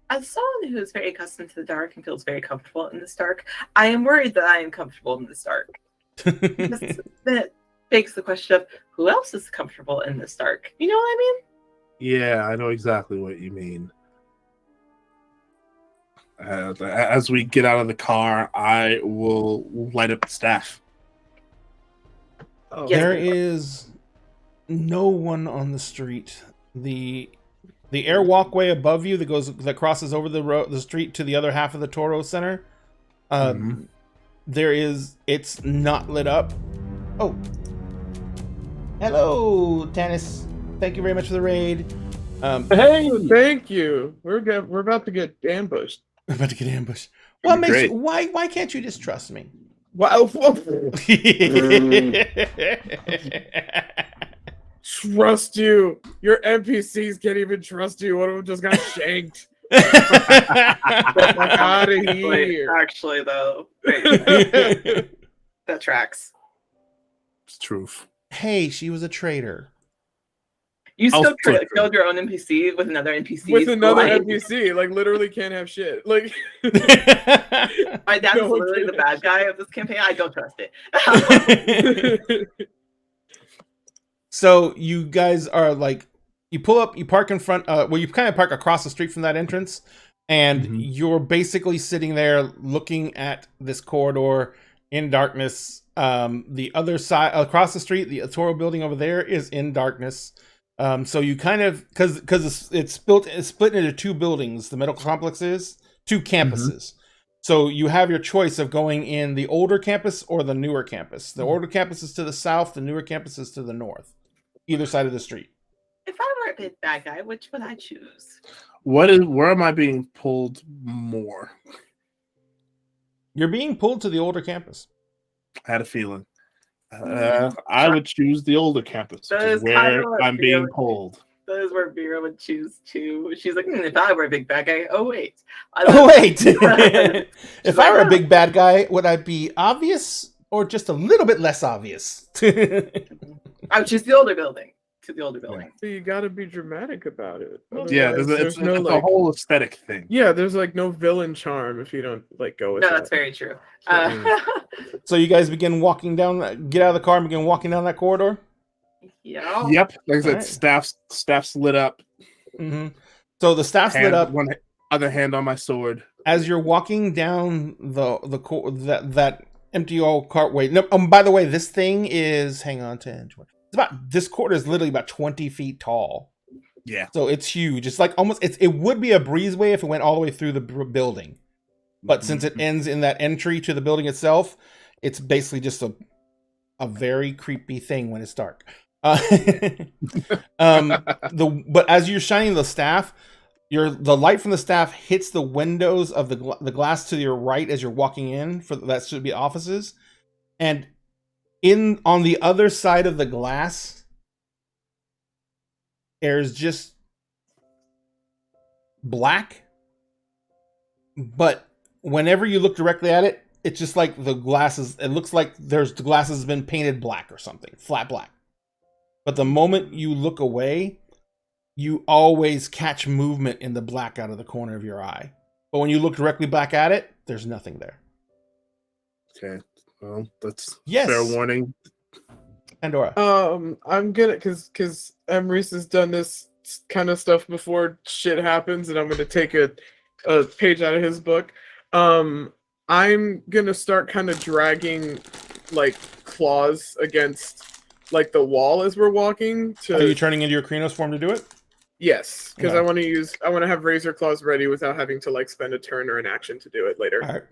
as someone who is very accustomed to the dark and feels very comfortable in this dark, I am worried that I am comfortable in this dark. That begs the question of who else is comfortable in this dark? You know what I mean? Yeah, I know exactly what you mean. As we get out of the car, I will light up the staff. Oh, There is no one on the street. The air walkway above you that crosses over the street to the other half of the Toro Center. It's not lit up. Oh, hello, Tanis. Thank you very much for the raid. Hey, thank you. We're about to get ambushed. We're about to get ambushed. What makes you, why can't you just trust me? Wow. Trust you. Your NPCs can't even trust you. One of them just got shanked. Get the fuck out of here. Actually, though, wait, that tracks. It's truth. Hey, she was a traitor. You still killed your own NPC with another NPC. With another NPC, like literally can't have shit. Like my dad's literally the bad guy of this campaign. I don't trust it. So you guys are like, you pull up, you park in front. You kind of park across the street from that entrance, and you're basically sitting there looking at this corridor in darkness. The other side, across the street, the Toro building over there is in darkness. So you kind of, because it's split into two buildings. The medical complex is two campuses. So you have your choice of going in the older campus or the newer campus. The older campus is to the south. The newer campus is to the north. Either side of the street. If I were a big bad guy, which would I choose? Where am I being pulled more? You're being pulled to the older campus. I had a feeling. I would choose the older campus, which is where I'm being pulled. That is where Vera would choose too. She's like, if I were a big bad guy, oh wait. If I were a big bad guy, would I be obvious or just a little bit less obvious? I would choose the older building. To the older building. So you got to be dramatic about it. Yeah, it's a whole aesthetic thing. Yeah, there's like no villain charm if you don't like go with No, that. that's very true. So you guys begin walking down, get out of the car and begin walking down that corridor? Yeah. Yep. Like I said, Right. staff's lit up. So the staff's lit up. One other hand on my sword. As you're walking down that empty old cartway. No, by the way, this thing is, hang on, 10, 20. This corridor is literally about 20 feet tall. Yeah. So it's huge. It's like almost, it would be a breezeway if it went all the way through the building. But since it ends in that entry to the building itself, it's basically just a very creepy thing when it's dark. But as you're shining the staff, the light from the staff hits the windows of the glass to your right as you're walking in. That should be offices, and on the other side of the glass, there's just black. But whenever you look directly at it, it's just like the glasses. It looks like the glasses has been painted black or something, flat black. But the moment you look away, you always catch movement in the black out of the corner of your eye. But when you look directly back at it, there's nothing there. Okay. Well, that's Yes. fair warning. Pandora. I'm gonna because Emrys has done this kind of stuff before shit happens, and I'm gonna take a page out of his book. I'm gonna start kind of dragging like claws against like the wall as we're walking. Are you turning into your Krynos form to do it? Yes, because Okay. I want to have razor claws ready without having to like spend a turn or an action to do it later. All right.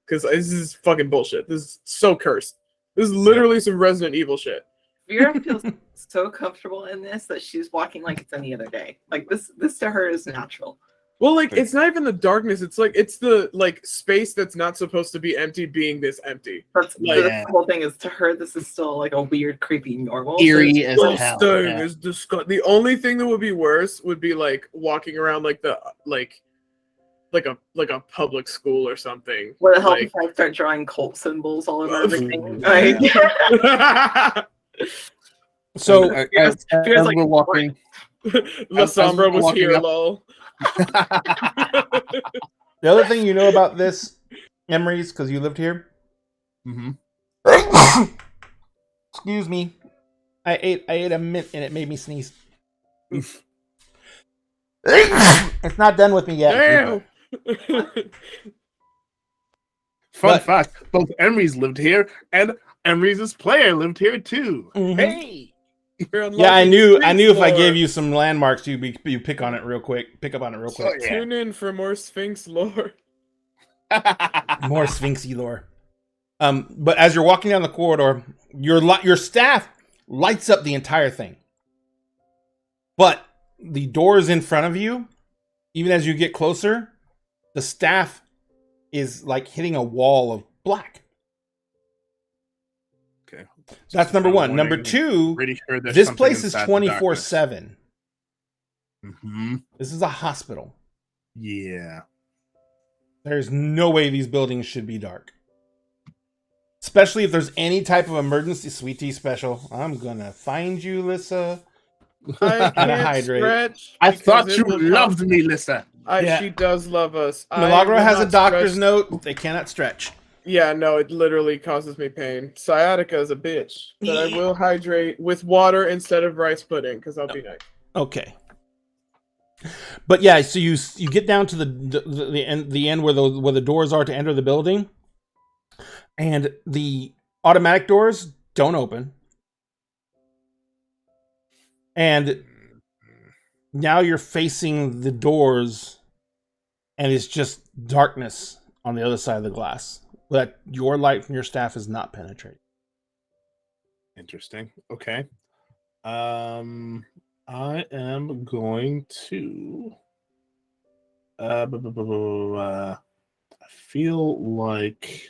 Because this is fucking bullshit. This is so cursed. This is literally some Resident Evil shit. Vera feels so comfortable in this that she's walking like it's any other day. Like this to her is natural. Well, like it's not even the darkness. It's like it's the like space that's not supposed to be empty being this empty. That's Like, the whole thing is to her. This is still like a weird, creepy normal. Eerie as This hell. thing Yeah. is the only thing that would be worse would be like walking around like the like a public school or something. What the hell Like, if I start drawing cult symbols all over Oh, everything? yeah. Like, So Feels as like we're walking, La as Sombra we're was walking here, up- lol. the other thing you know about this, Emery's, because you lived here. Mhm. Excuse me. I ate a mint and it made me sneeze. It's not done with me yet. Damn. Fun But- fact: both Emery's lived here, and Emery's player lived here too. Mhm. Hey, You're Yeah, I unlocking knew if I Sphinx gave lore. you some landmarks, you pick on it real quick. Pick up on it real quick. Oh, yeah. Tune in for more Sphinx lore. More Sphinxy lore. But as you're walking down the corridor, your staff lights up the entire thing. But the doors in front of you, even as you get closer, the staff is like hitting a wall of black. Okay, That's number one. Number two, Pretty sure there's this something place is inside the darkness. 24/7. Mhm. This is a hospital. Yeah. There's no way these buildings should be dark. Especially if there's any type of emergency. Sweet tea special. I'm gonna find you, Lissa. I And a can't hydrate. stretch. I because thought it you will loved me, Lissa. Yeah. She does love us. I Milagro will has a not doctor's stretch. note. They cannot stretch. Yeah, no, it literally causes me pain. Sciatica is a bitch, but I will hydrate with water instead of rice pudding because I'll be nice. Okay. But yeah, so you get down to the end where the doors are to enter the building, and the automatic doors don't open, and now you're facing the doors, and it's just darkness on the other side of the glass that your light from your staff is not penetrating. Interesting. Okay. I am going to. I feel like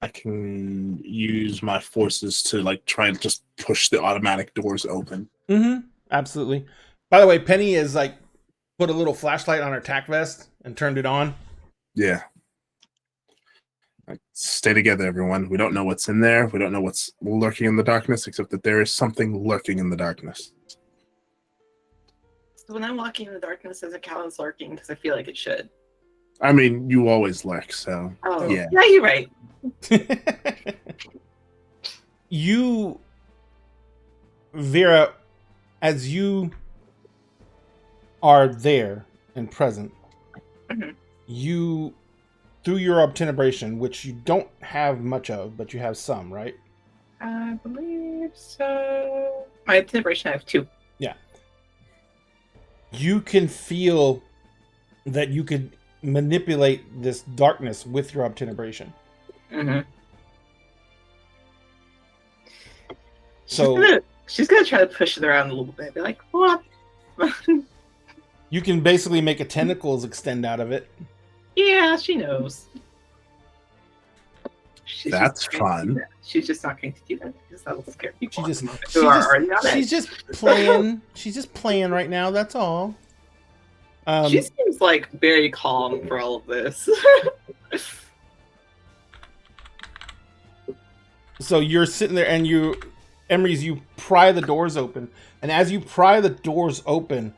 I can use my forces to like try and just push the automatic doors open. Mm-hmm. Absolutely. By the way, Penny is like put a little flashlight on her tack vest and turned it on. Yeah. Like, stay together, everyone. We don't know what's in there. We don't know what's lurking in the darkness, except that there is something lurking in the darkness. so when I'm walking in the darkness, as a cow is lurking because I feel like it should. I mean, you always lurk, so Oh, yeah. yeah, you're right. You, Vera, as you are there and present, Mhm. you, through your obtenebration, which you don't have much of, but you have some, right? I believe so. My obtenebration, I have 2. You can feel that you could manipulate this darkness with your obtenebration. Mm-hmm. So she's gonna try to push it around a little bit. Be like, what? you can basically make a tentacles extend out of it. Yeah, she knows. She's That's just not going to do fun. that. She's just not going to do that because that'll scare people. She just- who are already on it. She's just playing. She's just playing right now. That's all. She seems like very calm for all of this. So you're sitting there, and Emery's, you pry the doors open, and as you pry the doors open,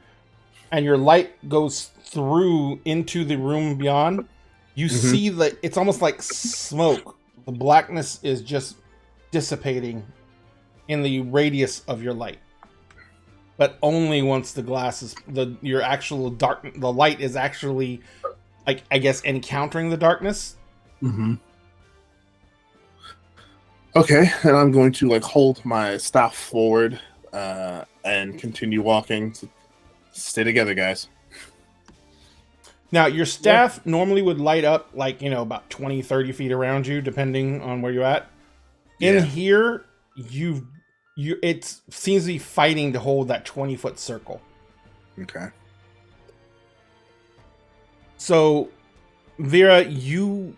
and your light goes through into the room beyond, you see that it's almost like smoke. The blackness is just dissipating in the radius of your light, but only once the glass is the light is actually, like, I guess, encountering the darkness. Mm-hmm. Okay, and I'm going to like hold my staff forward and continue walking. Stay together, guys. Now, your staff normally would light up like, about 20, 30 feet around you, depending on where you're at. In Yeah. here, you've it seems to be fighting to hold that 20-foot circle. Okay. So, Vera, you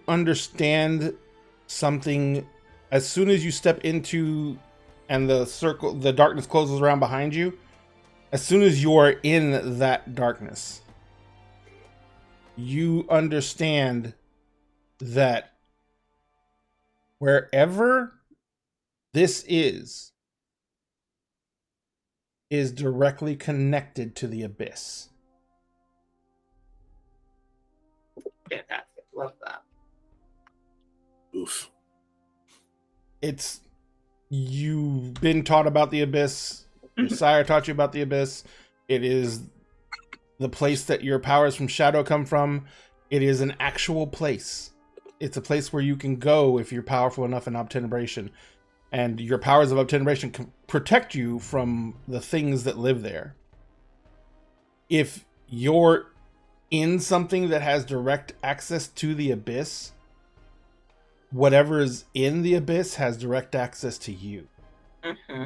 understand something as soon as you step into and the darkness closes around behind you. As soon as you are in that darkness, you understand that wherever this is directly connected to the abyss. Fantastic. Love that. Oof. You've been taught about the abyss. Your sire taught you about the abyss. It is the place that your powers from Shadow come from. It is an actual place. It's a place where you can go if you're powerful enough in obtenebration. And your powers of obtenebration can protect you from the things that live there. If you're in something that has direct access to the abyss, whatever is in the abyss has direct access to you. Mm-hmm.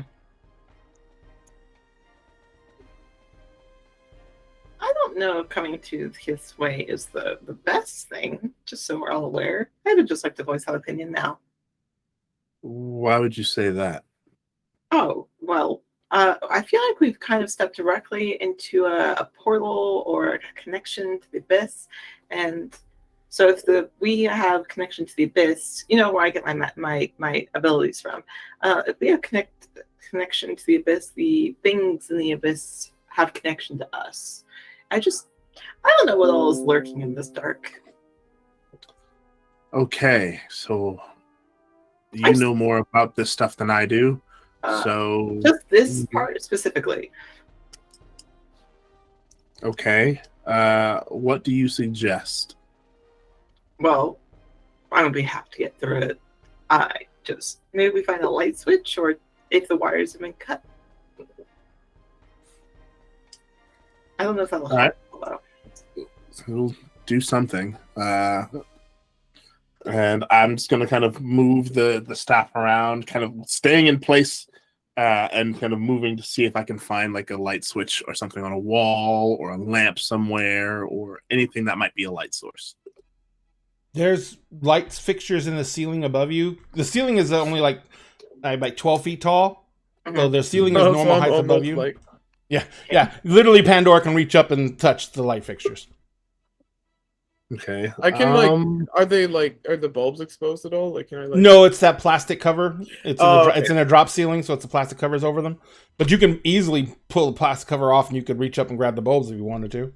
I don't know if coming to his way is the best thing, just so we're all aware. I would just like to voice our opinion now. Why would you say that? Oh, well, I feel like we've kind of stepped directly into a portal or a connection to the abyss. And so if we have connection to the abyss, you know where I get my abilities from. If we have connection to the abyss, the things in the abyss have connection to us. I don't know what all is lurking in this dark. Okay, so you know more about this stuff than I do. So just this part specifically. Okay. What do you suggest? Well, I don't have to get through it. Maybe we find a light switch, or if the wires have been cut. I don't know if that'll help. Right. We'll do something. And I'm just gonna kind of move the staff around, kind of staying in place, and kind of moving to see if I can find like a light switch or something on a wall or a lamp somewhere or anything that might be a light source. There's lights fixtures in the ceiling above you. The ceiling is only like 12 feet tall. So the ceiling is normal height above you. Yeah. Literally, Pandora can reach up and touch the light fixtures. Okay. I can are the bulbs exposed at all? Like, can I No, it's that plastic cover. It's in a drop ceiling, so it's the plastic covers over them. But you can easily pull the plastic cover off, and you could reach up and grab the bulbs if you wanted to.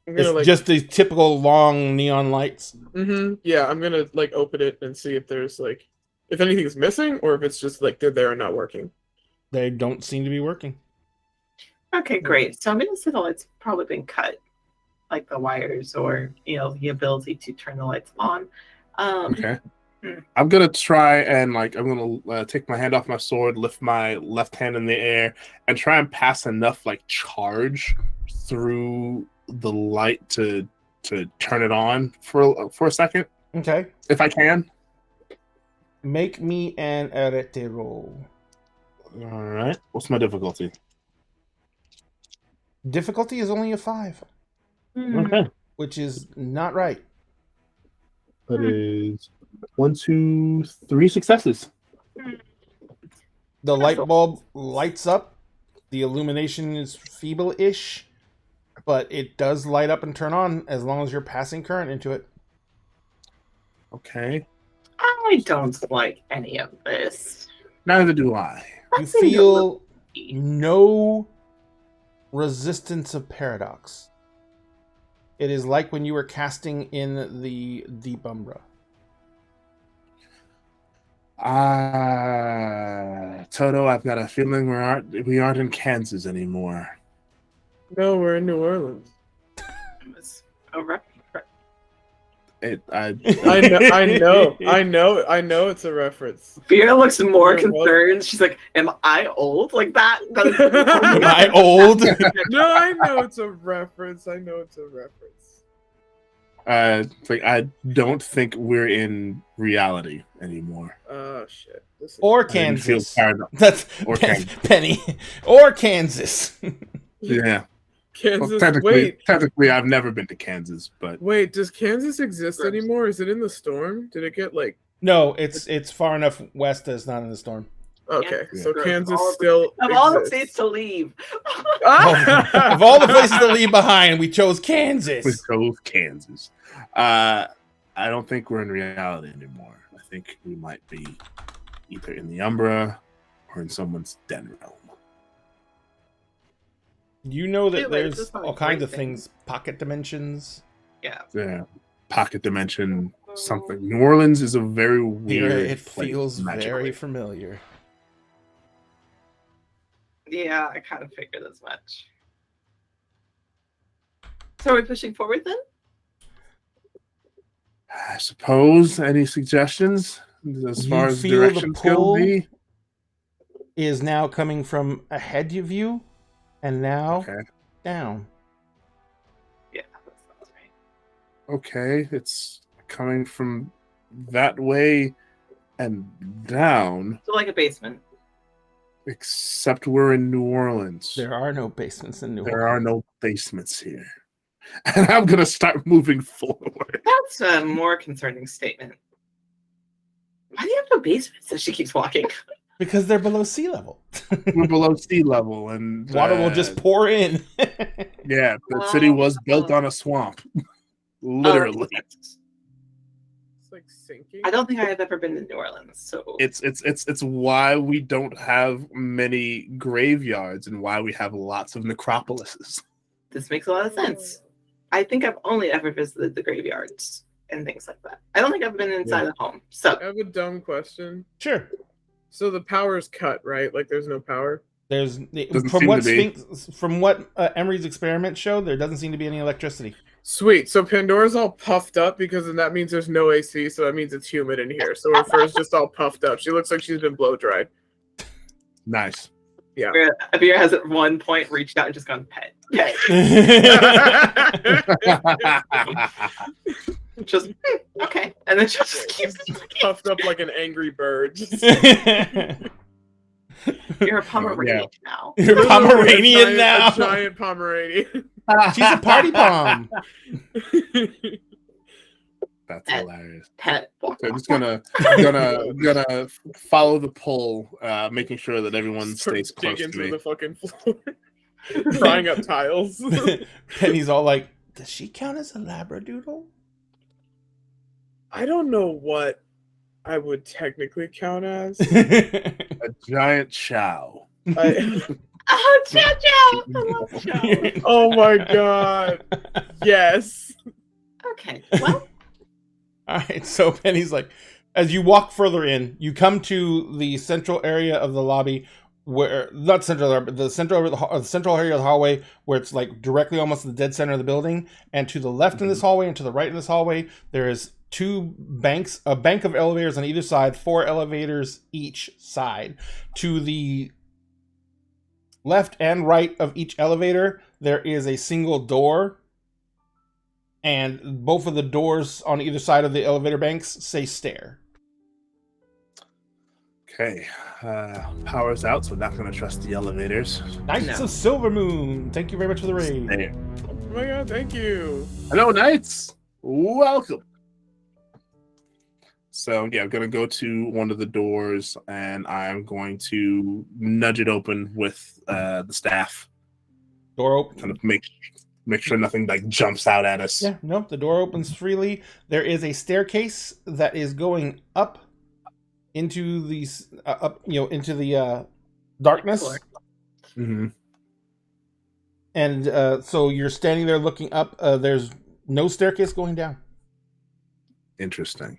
It's just these typical long neon lights. Mm-hmm. Yeah, I'm gonna open it and see if there's if anything's missing, or if it's just they're there and not working. They don't seem to be working. Okay, great. So I'm gonna say the lights have probably been cut, like the wires, or the ability to turn the lights on. Okay. I'm gonna try and I'm gonna take my hand off my sword, lift my left hand in the air, and try and pass enough charge through the light to turn it on for a second. Okay. If I can. Make me an arete roll. All right. What's my difficulty? Difficulty is only a 5. Okay. Which is not right. That is 1, 2, 3 successes. The light bulb lights up. The illumination is feeble-ish, but it does light up and turn on as long as you're passing current into it. Okay. I don't like any of this. Neither do I. You feel no resistance of paradox. It is like when you were casting in the Deep Umbra. Toto, I've got a feeling we aren't in Kansas anymore. No, we're in New Orleans. I know it's a reference. Vera looks more concerned. She's like, "Am I old like that?" Am I old? No, I know it's a reference. I don't think we're in reality anymore. Oh shit. This is... Or I didn't feel Kansas. paranoid. That's Or Kansas. Penny. Or Kansas. Yeah. Well, Kansas. technically, I've never been to Kansas, but Wait, does Kansas exist Gross. anymore? Is it in the storm? Did it get like? No, it's far enough west that it's not in the storm. Okay, Kansas so gross. Kansas All of still Of all the exists. states to leave. Of all the places to leave behind, we chose we Kansas. chose Kansas. I don't think we're in reality anymore. I think we might be either in the Umbra or in someone's den realm. You know that Wait, this there's is not a all kinds great of thing. things, pocket dimensions. Yeah. Yeah. Pocket dimension, something. New Orleans is a very weird Vera, it place, feels magically. very familiar. Yeah, I kind of figured as much. So are we pushing forward then? I suppose. Any suggestions as You far as feel the directions go? pull? B? Is now coming from ahead of you, and now Okay. down. Yeah, that sounds right. Okay, it's coming from that way and down, So like a basement. except we're in New Orleans. There are no basements in New There Orleans. are no basements here. And I'm going to start moving forward. That's a more concerning statement. Why do you have no basements as she keeps walking? Because they're below sea level. We're below sea level, and Water will just pour in. yeah, the city was built on a swamp. Literally. It's like sinking. I don't think I have ever been to New Orleans, so It's why we don't have many graveyards and why we have lots of necropolises. this makes a lot of sense. I think I've only ever visited the graveyards and things like that. I don't think I've been inside the home. So I have a dumb question. Sure. So the power's cut, right? Like there's no power. There's Doesn't from seem what to be. from what Emery's experiment showed, there doesn't seem to be any electricity. Sweet. So Pandora's all puffed up because then that means there's no AC, so that means it's humid in here. So her fur's just all puffed up. She looks like she's been blow dried. Nice. Avira has at one point reached out and just gone pet. Pet. Just okay. And then she just keeps Puffed up like an angry bird. You're a Pomeranian now. You're Pomeranian a now. giant Pomeranian. She's a party palm. That's hilarious. Pet. So I'm just gonna follow the pull, making sure that everyone stays close Digging to through me. the fucking floor. Prying up tiles. Penny's all like, does she count as a labradoodle? I don't know what I would technically count as. A giant chow. Oh, Chow Chow! I love Chow. Oh my god. Yes. Okay, well, All right, so Penny's like, as you walk further in, you come to the central area of the lobby, where not central, but the central area of the hallway, where it's like directly almost in the dead center of the building. And to the left in this hallway and to the right in this hallway, there is two banks, a bank of elevators on either side, 4 elevators each side. To the left and right of each elevator, there is a single door. And both of the doors on either side of the elevator banks say stair. Okay, power's out, so we're not gonna trust the elevators. Knights of Silver Moon, thank you very much for the raid. There. Oh my god, thank you. Hello, knights. Welcome. So yeah, I'm gonna go to one of the doors and I'm going to nudge it open with the staff. Door open. Kind of make sure nothing like jumps out at us. Yeah, nope. The door opens freely. There is a staircase that is going up into these into the darkness. Mm-hmm. And so you're standing there looking up. There's no staircase going down. Interesting.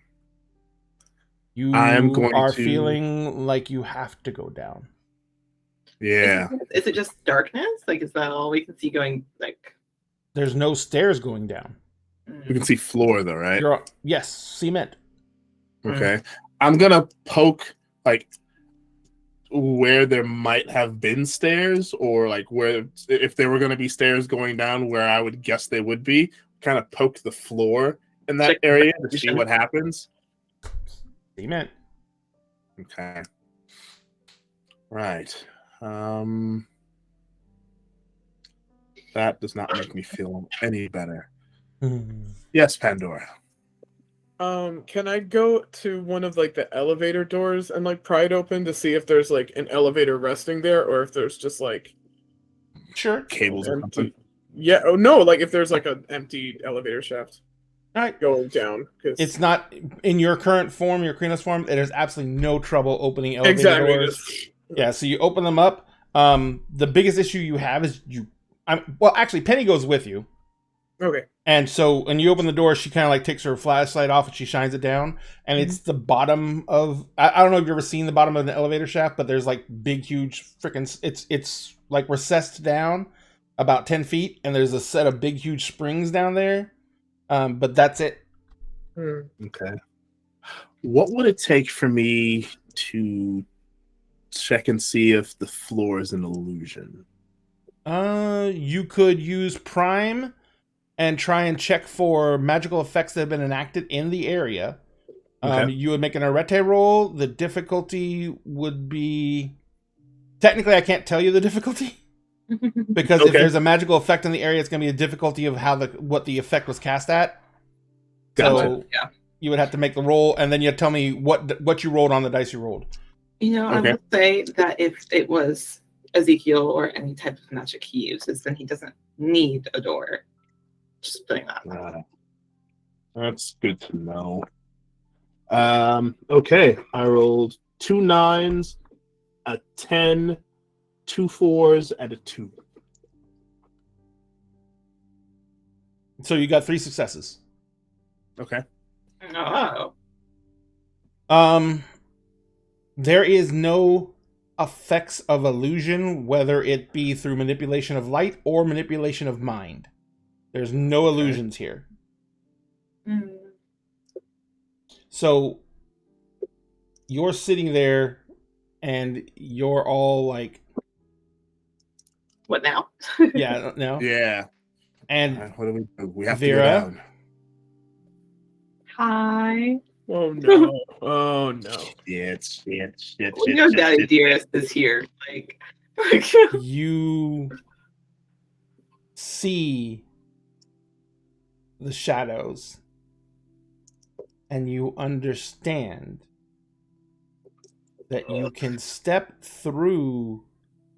You I am going are to- feeling like you have to go down. Yeah. Is it just darkness? Like, is that all we can see going? Like, There's no stairs going down. You can see floor though, right? Yes, cement. Okay. I'm gonna poke like where there might have been stairs, or like where if there were gonna be stairs going down where I would guess they would be, kind of poke the floor in that Check the area to see position. what happens. Amen. Okay. Right. That does not make me feel any better. Yes, Pandora. Can I go to one of like the elevator doors and like pry it open to see if there's like an elevator resting there, or if there's just like Sure. Cables or something. Yeah. Oh no! Like if there's like an empty elevator shaft All right. going down, because It's not in your current form, your Krynos form. There's absolutely no trouble opening elevator exactly. doors. Yeah, so you open them up. The biggest issue you have is well, actually, Penny goes with you. Okay. And so when you open the door, she kind of like takes her flashlight off and she shines it down. And it's the bottom of, I don't know if you've ever seen the bottom of an elevator shaft, but there's like big, huge freaking, it's like recessed down about 10 feet. And there's a set of big, huge springs down there. But that's it. Okay. What would it take for me to check and see if the floor is an illusion? You could use Prime and try and check for magical effects that have been enacted in the area. Okay. You would make an arete roll. The difficulty would be... Technically, I can't tell you the difficulty. Because if Okay. there's a magical effect in the area, it's going to be a difficulty of what the effect was cast at. Gotcha. So Yeah. you would have to make the roll, and then you tell me what you rolled on the dice you rolled. I Okay. would say that if it was Ezekiel or any type of magic he uses, then he doesn't need a door. Just putting that. That's good to know. Okay. I rolled 2 9s, a 10, 2 4s, and a 2. So you got 3 successes. Okay. Oh. There is no effects of illusion, whether it be through manipulation of light or manipulation of mind. There's no illusions here. Mm. So you're sitting there and you're all like, What now? yeah, no. Yeah. And What do we do? We have Vera? to go down. Hi. Oh no! Oh no! Shit. We know Daddy Dearest is here. Like you see the shadows and you understand that you can step through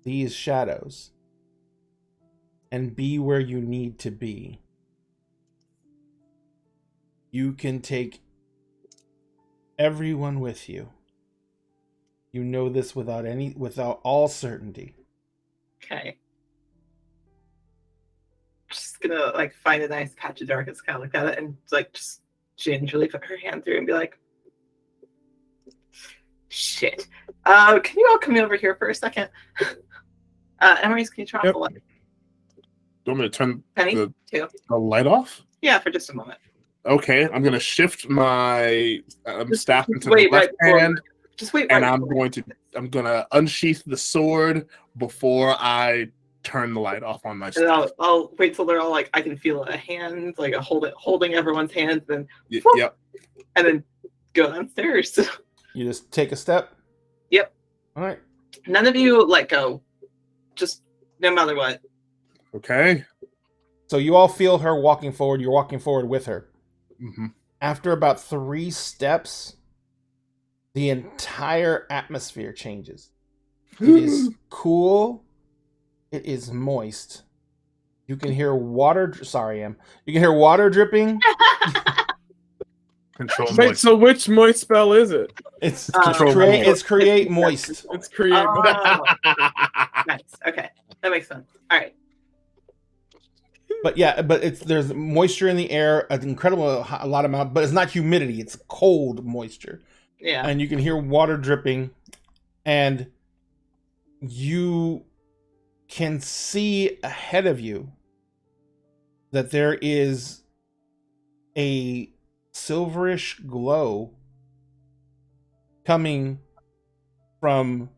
these shadows and be where you need to be. You can take everyone with you. You know this without all certainty. Okay. Just gonna like find a nice patch of darkness, kind of look at it, and like just gingerly put her hand through and be like, "Shit. Can you all come over here for a second? Emery's, can you turn off the light? Do you want me to turn Penny, the too. light off? Yeah, for just a moment. Okay, I'm gonna shift my staff into the wait left right hand, Just wait. and Right I'm gonna unsheath the sword before I turn the light off on my and staff. I'll wait till they're all like, I can feel a hand, like a holding everyone's hands, then Yep. and then go downstairs. You just take a step. Yep. All right. None of you let go. Just no matter what. Okay. So you all feel her walking forward. You're walking forward with her. Mm-hmm. After about 3 steps, the entire atmosphere changes. It is cool. It is moist. You can hear water. Sorry, Em. You can hear water dripping. Control Wait, moist. so which moist spell is it? It's Control create. moist. It's create moist. It's create. Oh, nice. Okay, that makes sense. All right. But yeah, there's moisture in the air, an incredible a lot amount, but it's not humidity. It's cold moisture. Yeah. And you can hear water dripping, and you can see ahead of you that there is a silverish glow coming from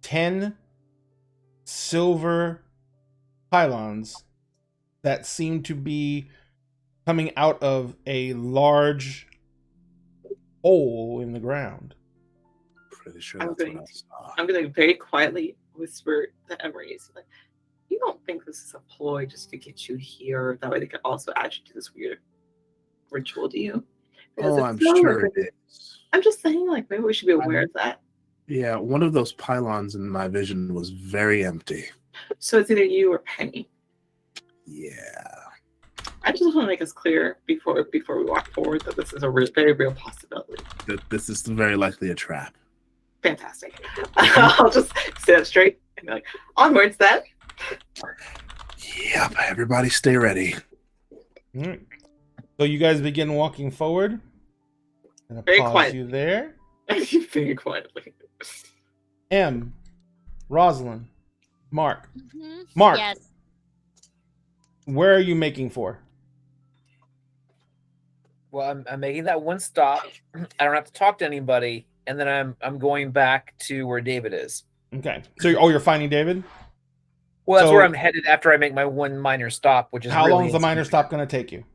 10 silver pylons that seem to be coming out of a large hole in the ground. Pretty sure I'm that's going what I saw. I'm going to very quietly whisper to Emery's, like, you don't think this is a ploy just to get you here? That way they can also add you to this weird ritual, do you? Because Oh, it's I'm so sure like- it is. I'm just saying, like, maybe we should be aware of that. Yeah, one of those pylons in my vision was very empty. So it's either you or Penny. Yeah. I just want to make us clear before we walk forward that this is a very real possibility. This is very likely a trap. Fantastic. I'll just sit up straight and be like, onwards then. Yep, everybody stay ready. All right. So you guys begin walking forward. And Very pause quiet. you there. Very quietly. M, Rosalind, Mark. Mhm. Mark, Yes. where are you making for? Well, I'm making that one stop. I don't have to talk to anybody, and then I'm going back to where David is. Okay. So you're finding David? Well, that's So- where I'm headed after I make my one minor stop, which is How really long is the minor stop going to take you?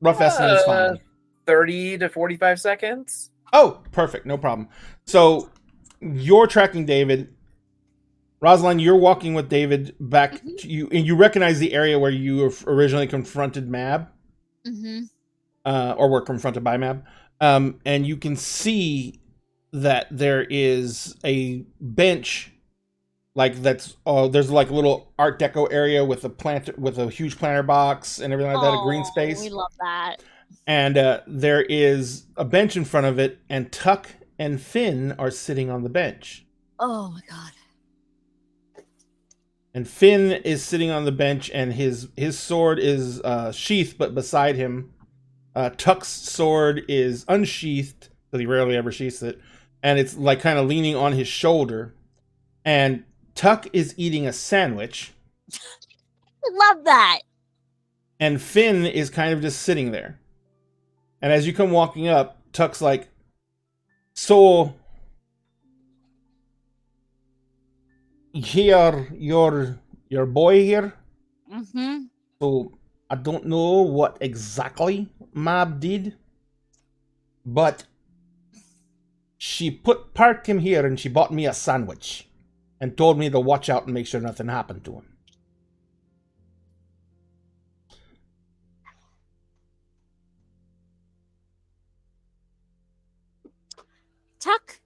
Rough estimate is fine. 30 to 45 seconds. Oh, perfect. No problem. So you're tracking David. Rosalind, you're walking with David back to you, and you recognize the area where you originally confronted Mab, Mm-hmm. or were confronted by Mab. And you can see that there is a bench, like there's like a little Art Deco area with a huge planter box and everything like that, a green space. We love that. And there is a bench in front of it, and Tuck and Finn are sitting on the bench. Oh my god. And Finn is sitting on the bench, and his sword is sheathed, but beside him, Tuck's sword is unsheathed, because he rarely ever sheaths it, and it's like kind of leaning on his shoulder. And Tuck is eating a sandwich, Love that. and Finn is kind of just sitting there. And as you come walking up, Tuck's like, "So, here, your boy here. Mm-hmm. So I don't know what exactly Mab did, but she parked him here and she bought me a sandwich and told me to watch out and make sure nothing happened to him." Tuck,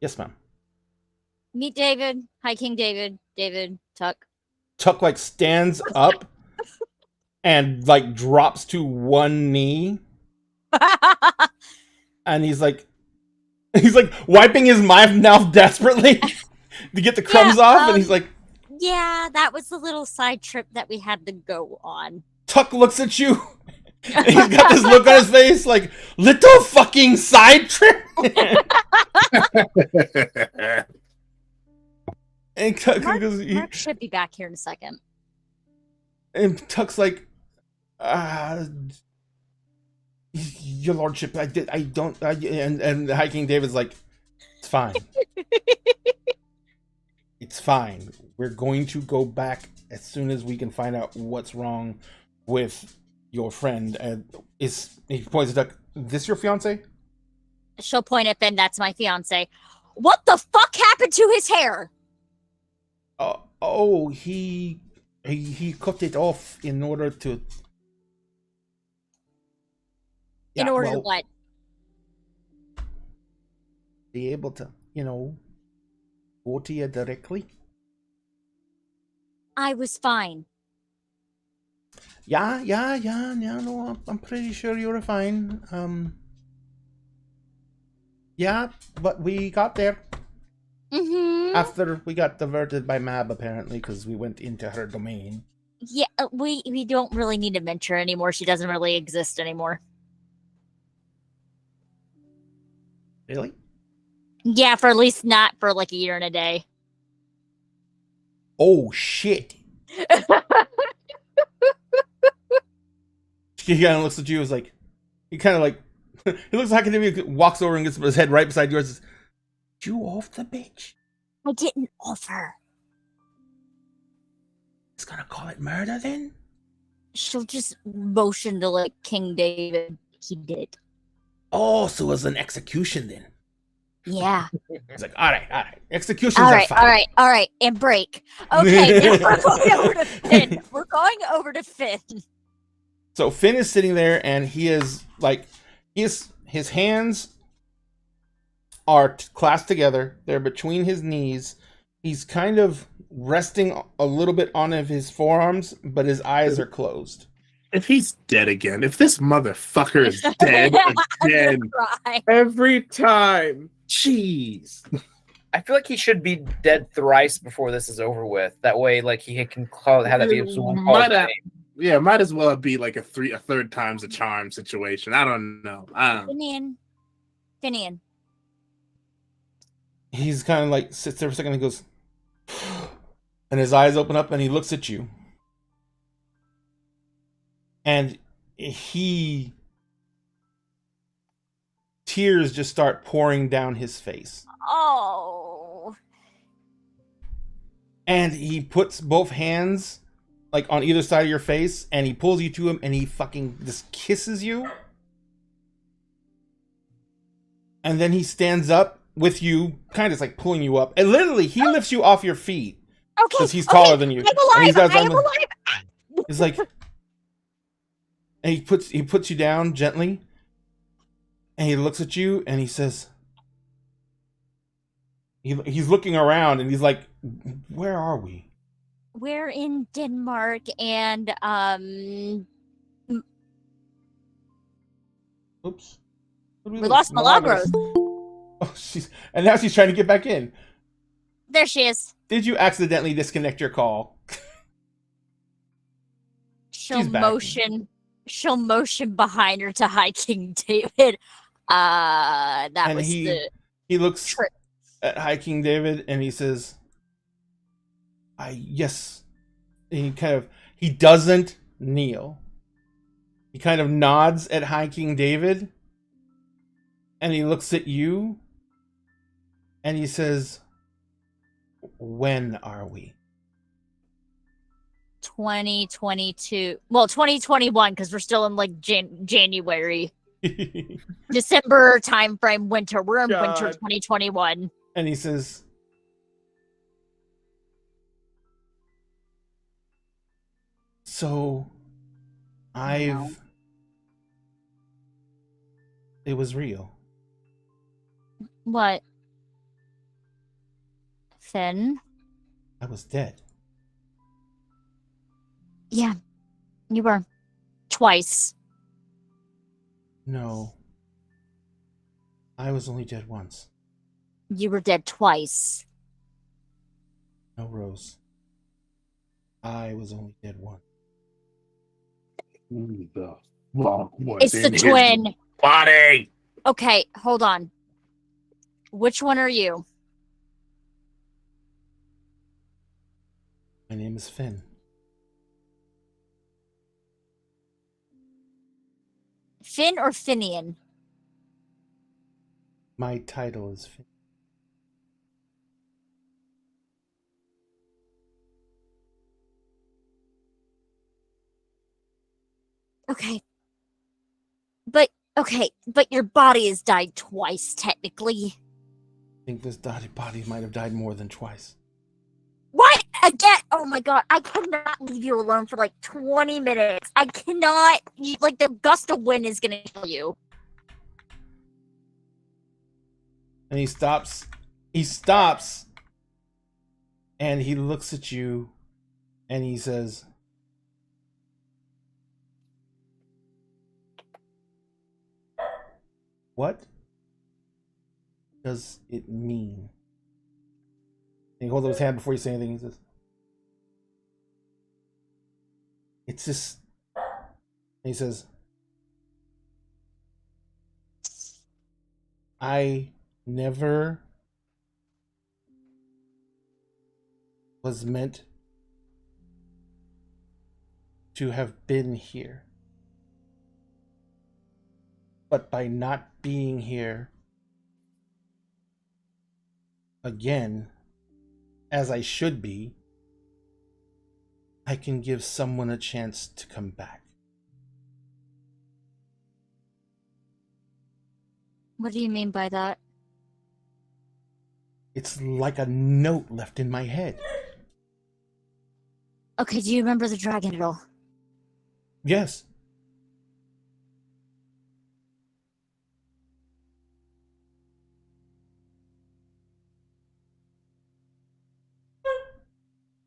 Yes, ma'am. meet David. Hi, King David. David, Tuck. Tuck like stands up and like drops to one knee, and he's like wiping his mouth desperately to get the crumbs off, and he's like, Yeah, that was the little side trip that we had to go on. Tuck looks at you. And he's got this look on his face like, little fucking side trip. And Tuck goes, Mark should be back here in a second. and Tuck's like, your lordship, and the High King David's like, it's fine. It's fine. We're going to go back as soon as we can find out what's wrong with your friend. And he points at Tuck, this your fiance? She'll point at Finn. That's my fiance. What the fuck happened to his hair? He cut it off in order to. In Yeah, order to well, what? be able to, go to you directly. I was fine. Yeah, no, I'm pretty sure you were fine. Yeah, but we got there Mm-hmm. after we got diverted by Mab, apparently, because we went into her domain. Yeah, we don't really need to mention her anymore. She doesn't really exist anymore. Really? Yeah, for at least not for like a year and a day. Oh, shit. He kind of looks at you, is like, he kind of like, he looks like he walks over and gets his head right beside yours. Says, you off the bitch? I didn't offer. He's gonna call it murder then? she'll just motion to like King David. He did. Oh, so it was an execution then. Yeah. It's like, all right. Executions All are right, fine. all right, and break. Okay, now we're going over to Finn. We're going over to Finn. So Finn is sitting there, and he is like, his hands are clasped together. They're between his knees. He's kind of resting a little bit on his forearms, but his eyes are closed. If he's dead again, if this motherfucker is dead I'm again, gonna cry. Every time. jeez. I feel like he should be dead thrice before this is over with. That way, like he can have that be one call. Might have- Yeah, might as well be like a third time's a charm situation. I don't know. Finian. He's kind of like sits there for a second and goes, and his eyes open up and he looks at you. And tears just start pouring down his face. Oh. And he puts both hands like on either side of your face and he pulls you to him and he fucking just kisses you. And then he stands up with you, kind of like pulling you up. And literally, he lifts you off your feet. Okay. Because he's taller than you. I'm alive. I am alive. He's like, and he puts you down gently. And he looks at you and he says, he's looking around and he's like, where are we? We're in Denmark and Oops. we lost Milagros. Oh, and now she's trying to get back in. There she is. Did you accidentally disconnect your call? She'll motion behind her to High King David. He looks at High King David and he says, yes. And he doesn't kneel. He kind of nods at High King David and he looks at you and he says, when are we? 2022. Well, 2021 because we're still in like January. December time frame, winter. We're in winter 2021. And he says, so it was real. What? Finn? I was dead. Yeah, you were. Twice. No. I was only dead once. You were dead twice. No, Rose. I was only dead once. Who the fuck was It's the in his twin. body? Okay, hold on. Which one are you? My name is Finn. Finn or Finian? My title is Finn. But your body has died twice, technically. I think this body might have died more than twice. What? Again? Oh my god, I cannot leave you alone for like 20 minutes. I cannot. Like, the gust of wind is gonna kill you. And he stops. He stops. And he looks at you. And he says, what does it mean? And he holds up his hand before you say anything. He says, it's just. And he says, I never was meant to have been here. But by not being here again, as I should be, I can give someone a chance to come back. What do you mean by that? It's like a note left in my head. Okay, do you remember the dragon at all? Yes.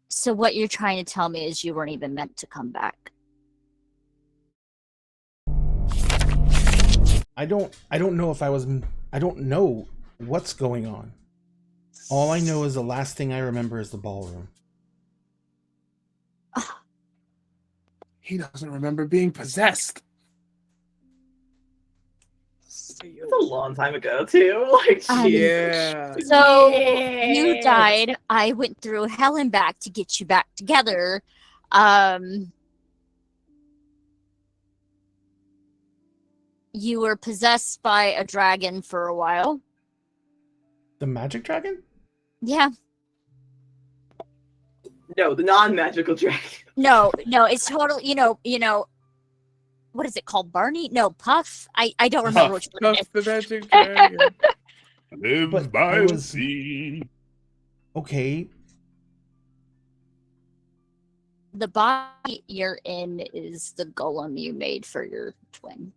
So what you're trying to tell me is you weren't even meant to come back. I don't know if I don't know what's going on. All I know is the last thing I remember is the ballroom. He doesn't remember being possessed. It's a long time ago too. Like, Yeah. So you died. I went through hell and back to get you back together. You were possessed by a dragon for a while. The magic dragon? Yeah. no, the non-magical dragon. No, it's total. What is it called? Barney? No, Puff. I don't remember which one it is. Puff the magic dragon. Lives But by I the was- sea. Okay. The body you're in is the golem you made for your twin.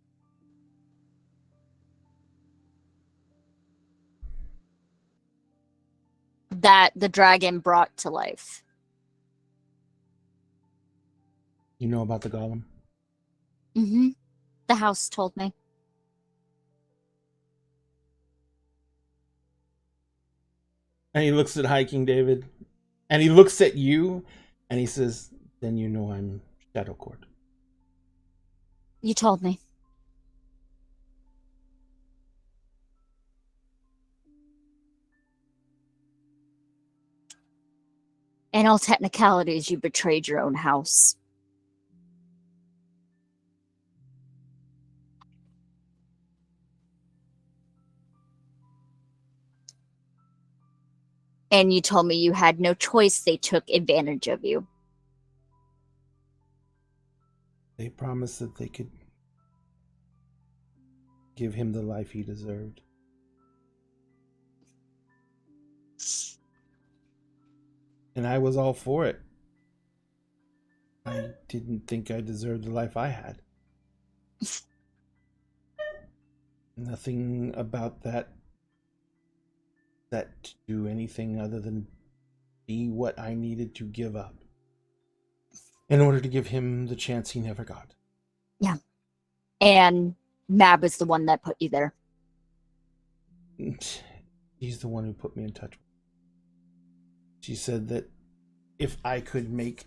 That the dragon brought to life. You know about the golem? Mm-hmm. The house told me. And he looks at Hiking David. And he looks at you and he says, then you know I'm Shadow Court. You told me. In all technicalities, you betrayed your own house. And you told me you had no choice. They took advantage of you. They promised that they could give him the life he deserved. And I was all for it. I didn't think I deserved the life I had. Nothing about that to do anything other than be what I needed to give up in order to give him the chance he never got. Yeah. And Mab is the one that put you there. He's the one who put me in touch. She said that if I could make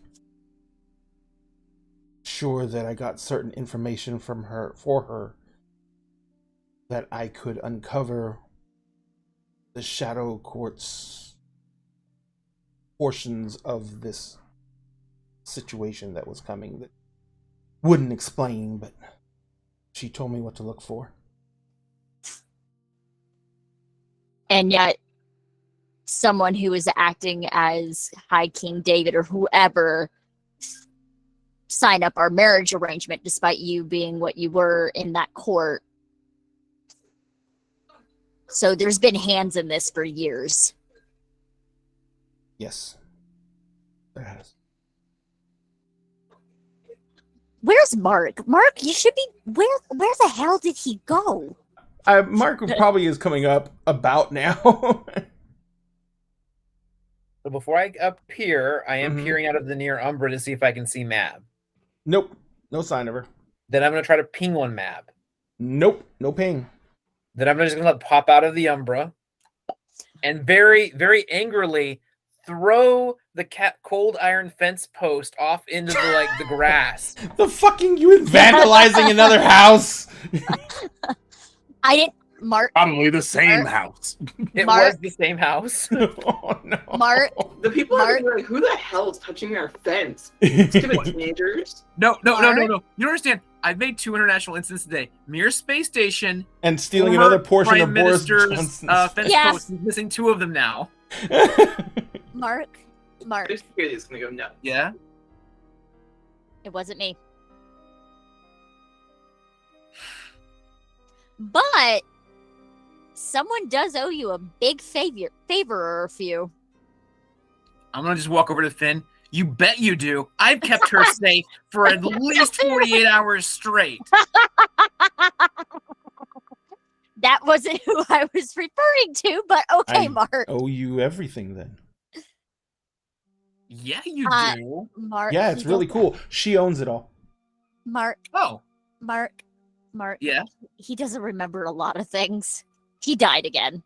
sure that I got certain information from her, for her, that I could uncover the Shadow Court's portions of this situation that was coming that wouldn't explain, but she told me what to look for. And yet, someone who is acting as High King David or whoever signed up our marriage arrangement despite you being what you were in that court. So there's been hands in this for years. Yes, there has. Where's Mark? Mark, you should be... Where the hell did he go? Mark probably is coming up about now. So before I appear, I am Mhm. peering out of the near Umbra to see if I can see Mab. Nope, no sign of her. Then I'm going to try to ping on Mab. Nope, no ping. Then I'm just going to pop out of the Umbra and very, very angrily throw the cold iron fence post off into the grass. The fucking you vandalizing another house. I didn't... Mark, Probably the same Mark? house. It Mark? was the same house. Oh no. Mark, The people Mark? are like, who the hell is touching our fence? Stupid teenagers. No. Mark? You don't understand. I've made 2 international incidents today. Mir Space Station. And stealing former another portion Prime of Boris Minister's Johnson's. fence Yes. post. He's missing 2 of them now. Mark. Their security is gonna go nuts. Yeah. It wasn't me. But someone does owe you a big favor or a few. I'm gonna just walk over to Finn. You bet you do. I've kept her safe for at least 48 hours straight. That wasn't who I was referring to, but okay, I Mark. owe you everything then. Yeah, you do. Mark. Yeah, it's he really doesn't- cool. She owns it all. Mark. Oh, Mark. yeah. He doesn't remember a lot of things. He died again.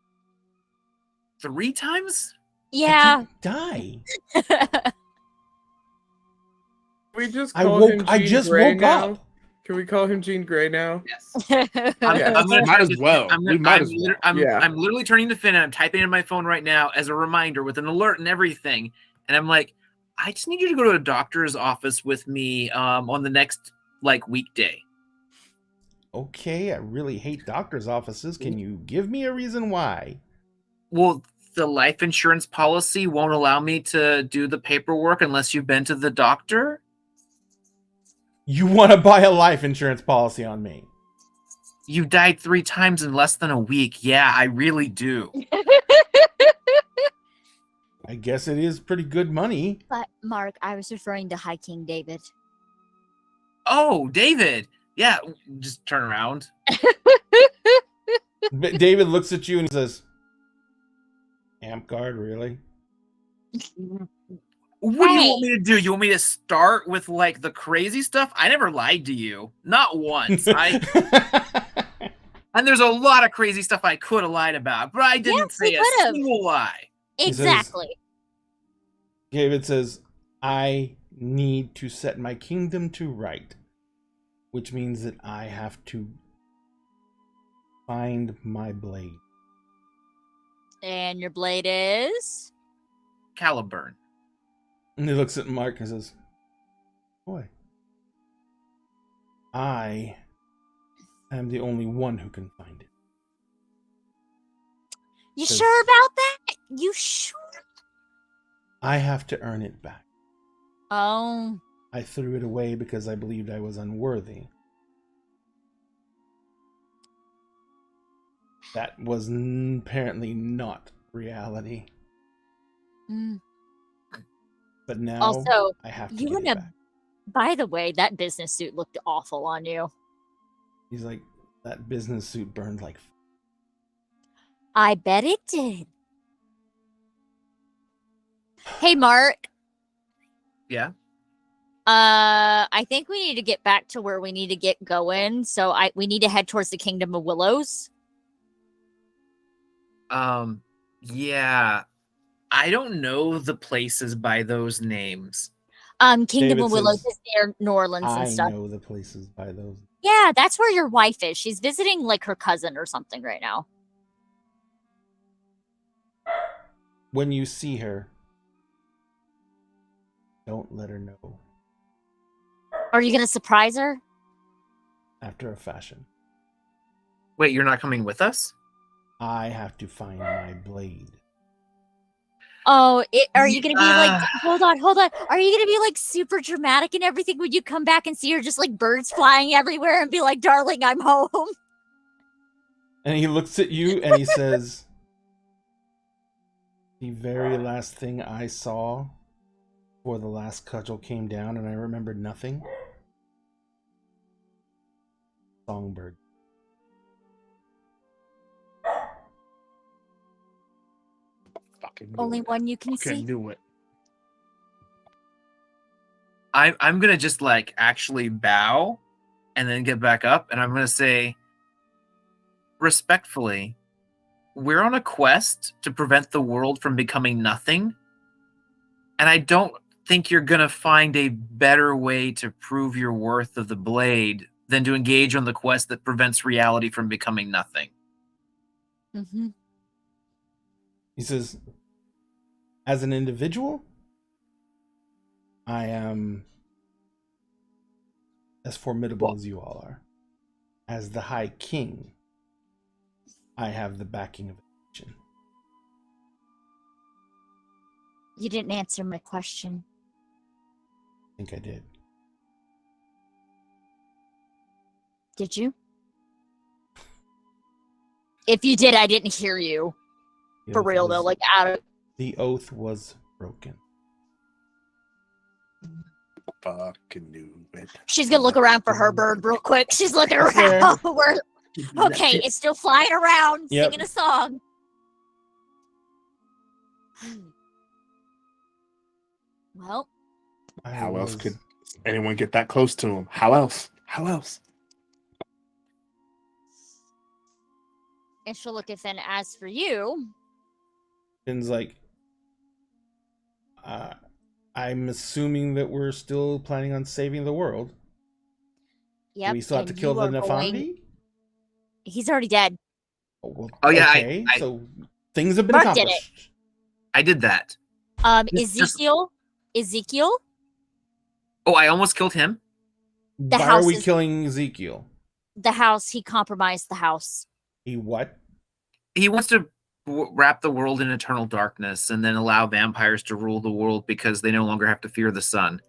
3 times? Yeah. Die. We just I call him woke. I Jean just Grey woke now? up. Can we call him Jean Grey now? Yes. Yeah. I'm gonna Might turn as this- well. I'm, We gonna, might I'm, as well. liter- I'm, Yeah. I'm literally turning to Finn and I'm typing in my phone right now as a reminder with an alert and everything. And I'm like, I just need you to go to a doctor's office with me on the next weekday. Okay, I really hate doctor's offices. Can you give me a reason why? Well, the life insurance policy won't allow me to do the paperwork unless you've been to the doctor. You want to buy a life insurance policy on me? You died 3 times in less than a week. Yeah, I really do. I guess it is pretty good money. But Mark, I was referring to High King David. Oh, David. Yeah, just turn around. But David looks at you and says, "Amp guard, really?" What do you Hey. want me to do? You want me to start with the crazy stuff? I never lied to you. Not once. And there's a lot of crazy stuff I could have lied about, but I didn't Yes, we say a could've. single lie. says- Exactly. David says, "I need to set my kingdom to right, which means that I have to find my blade." And your blade is? Caliburn. And he looks at Mark and says, "Boy, I am the only one who can find it." You Says- sure about that? You sure? I have to earn it back. Oh. I threw it away because I believed I was unworthy. That was apparently not reality. Mm. But now Also, I have to you get it wanna- back. by the way, that business suit looked awful on you. He's like, that business suit burned like... I bet it did. Hey, Mark. Yeah. I think we need to get back to where we need to get going. So we need to head towards the Kingdom of Willows. Yeah. I don't know the places by those names. Kingdom David of Willows says, is near New Orleans and I stuff. know the places by those. Yeah, that's where your wife is. She's visiting her cousin or something right now. When you see her, don't let her know. Are you gonna surprise her? After a fashion. Wait, you're not coming with us? I have to find my blade. Oh, are you gonna be Yeah. hold on. Are you gonna be super dramatic and everything when you come back and see her just birds flying everywhere and be like, darling, I'm home? And he looks at you and he says, "The very last thing I saw before the last cudgel came down and I remembered nothing. Songbird." Fucking knew Only it. one you can Fucking see. knew it. I'm gonna just actually bow and then get back up and I'm gonna say respectfully, we're on a quest to prevent the world from becoming nothing. And I don't think you're gonna find a better way to prove your worth of the blade than to engage on the quest that prevents reality from becoming nothing. Mm-hmm. He says, "As an individual, I am as formidable as you all are. As the High King, I have the backing of a nation." You didn't answer my question. I think I did. Did you? If you did, I didn't hear you. The For oath real, though. was- Like, out of... The oath was broken. Fucking knew it. She's gonna look around for her bird real quick. She's looking It's there. around. Okay, it's still flying around, Yep. singing a song. Well, How else could anyone get that close to him? How else? How else? and she'll look at Finn. As for you, Finn's like, I'm assuming that we're still planning on saving the world. yep. We still have to and kill you the are going- Nefandi? He's already dead. Oh, well, Oh, yeah, okay. I- So things have been Mark did it. accomplished. I did that. Just- Ezekiel. Oh, I almost killed him. The Why house are we is- killing Ezekiel? The house. He compromised the house. He what? He wants to wrap the world in eternal darkness and then allow vampires to rule the world because they no longer have to fear the sun.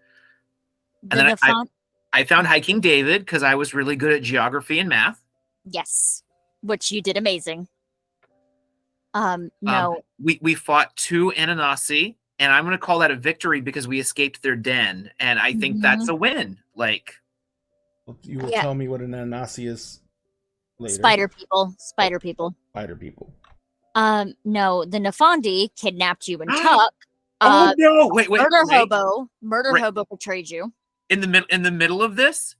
The then Nefant- I found High King David because I was really good at geography and math. Yes, which you did amazing. No, We fought 2 Ananasi, and I'm going to call that a victory because we escaped their den, and I think that's a win. Like, You will Yeah. tell me what an Anansi is later. spider people. Spider people. Spider people. No, the Nefandi kidnapped you and Tuck. oh no! Wait, Murder wait. Murder Right. hobo betrayed you. In the middle of this,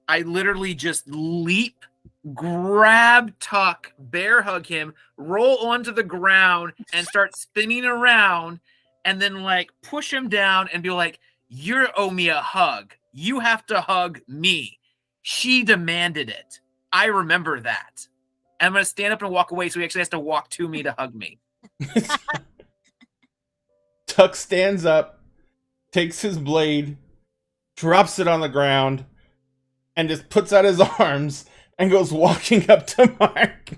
I literally just leap, grab Tuck, bear hug him, roll onto the ground, and start spinning around, and then like push him down and be like, "You owe me a hug. You have to hug me." She demanded it. I remember that. And I'm gonna stand up and walk away, so he actually has to walk to me to hug me. Tuck stands up, takes his blade, drops it on the ground, and just puts out his arms and goes walking up to Mark.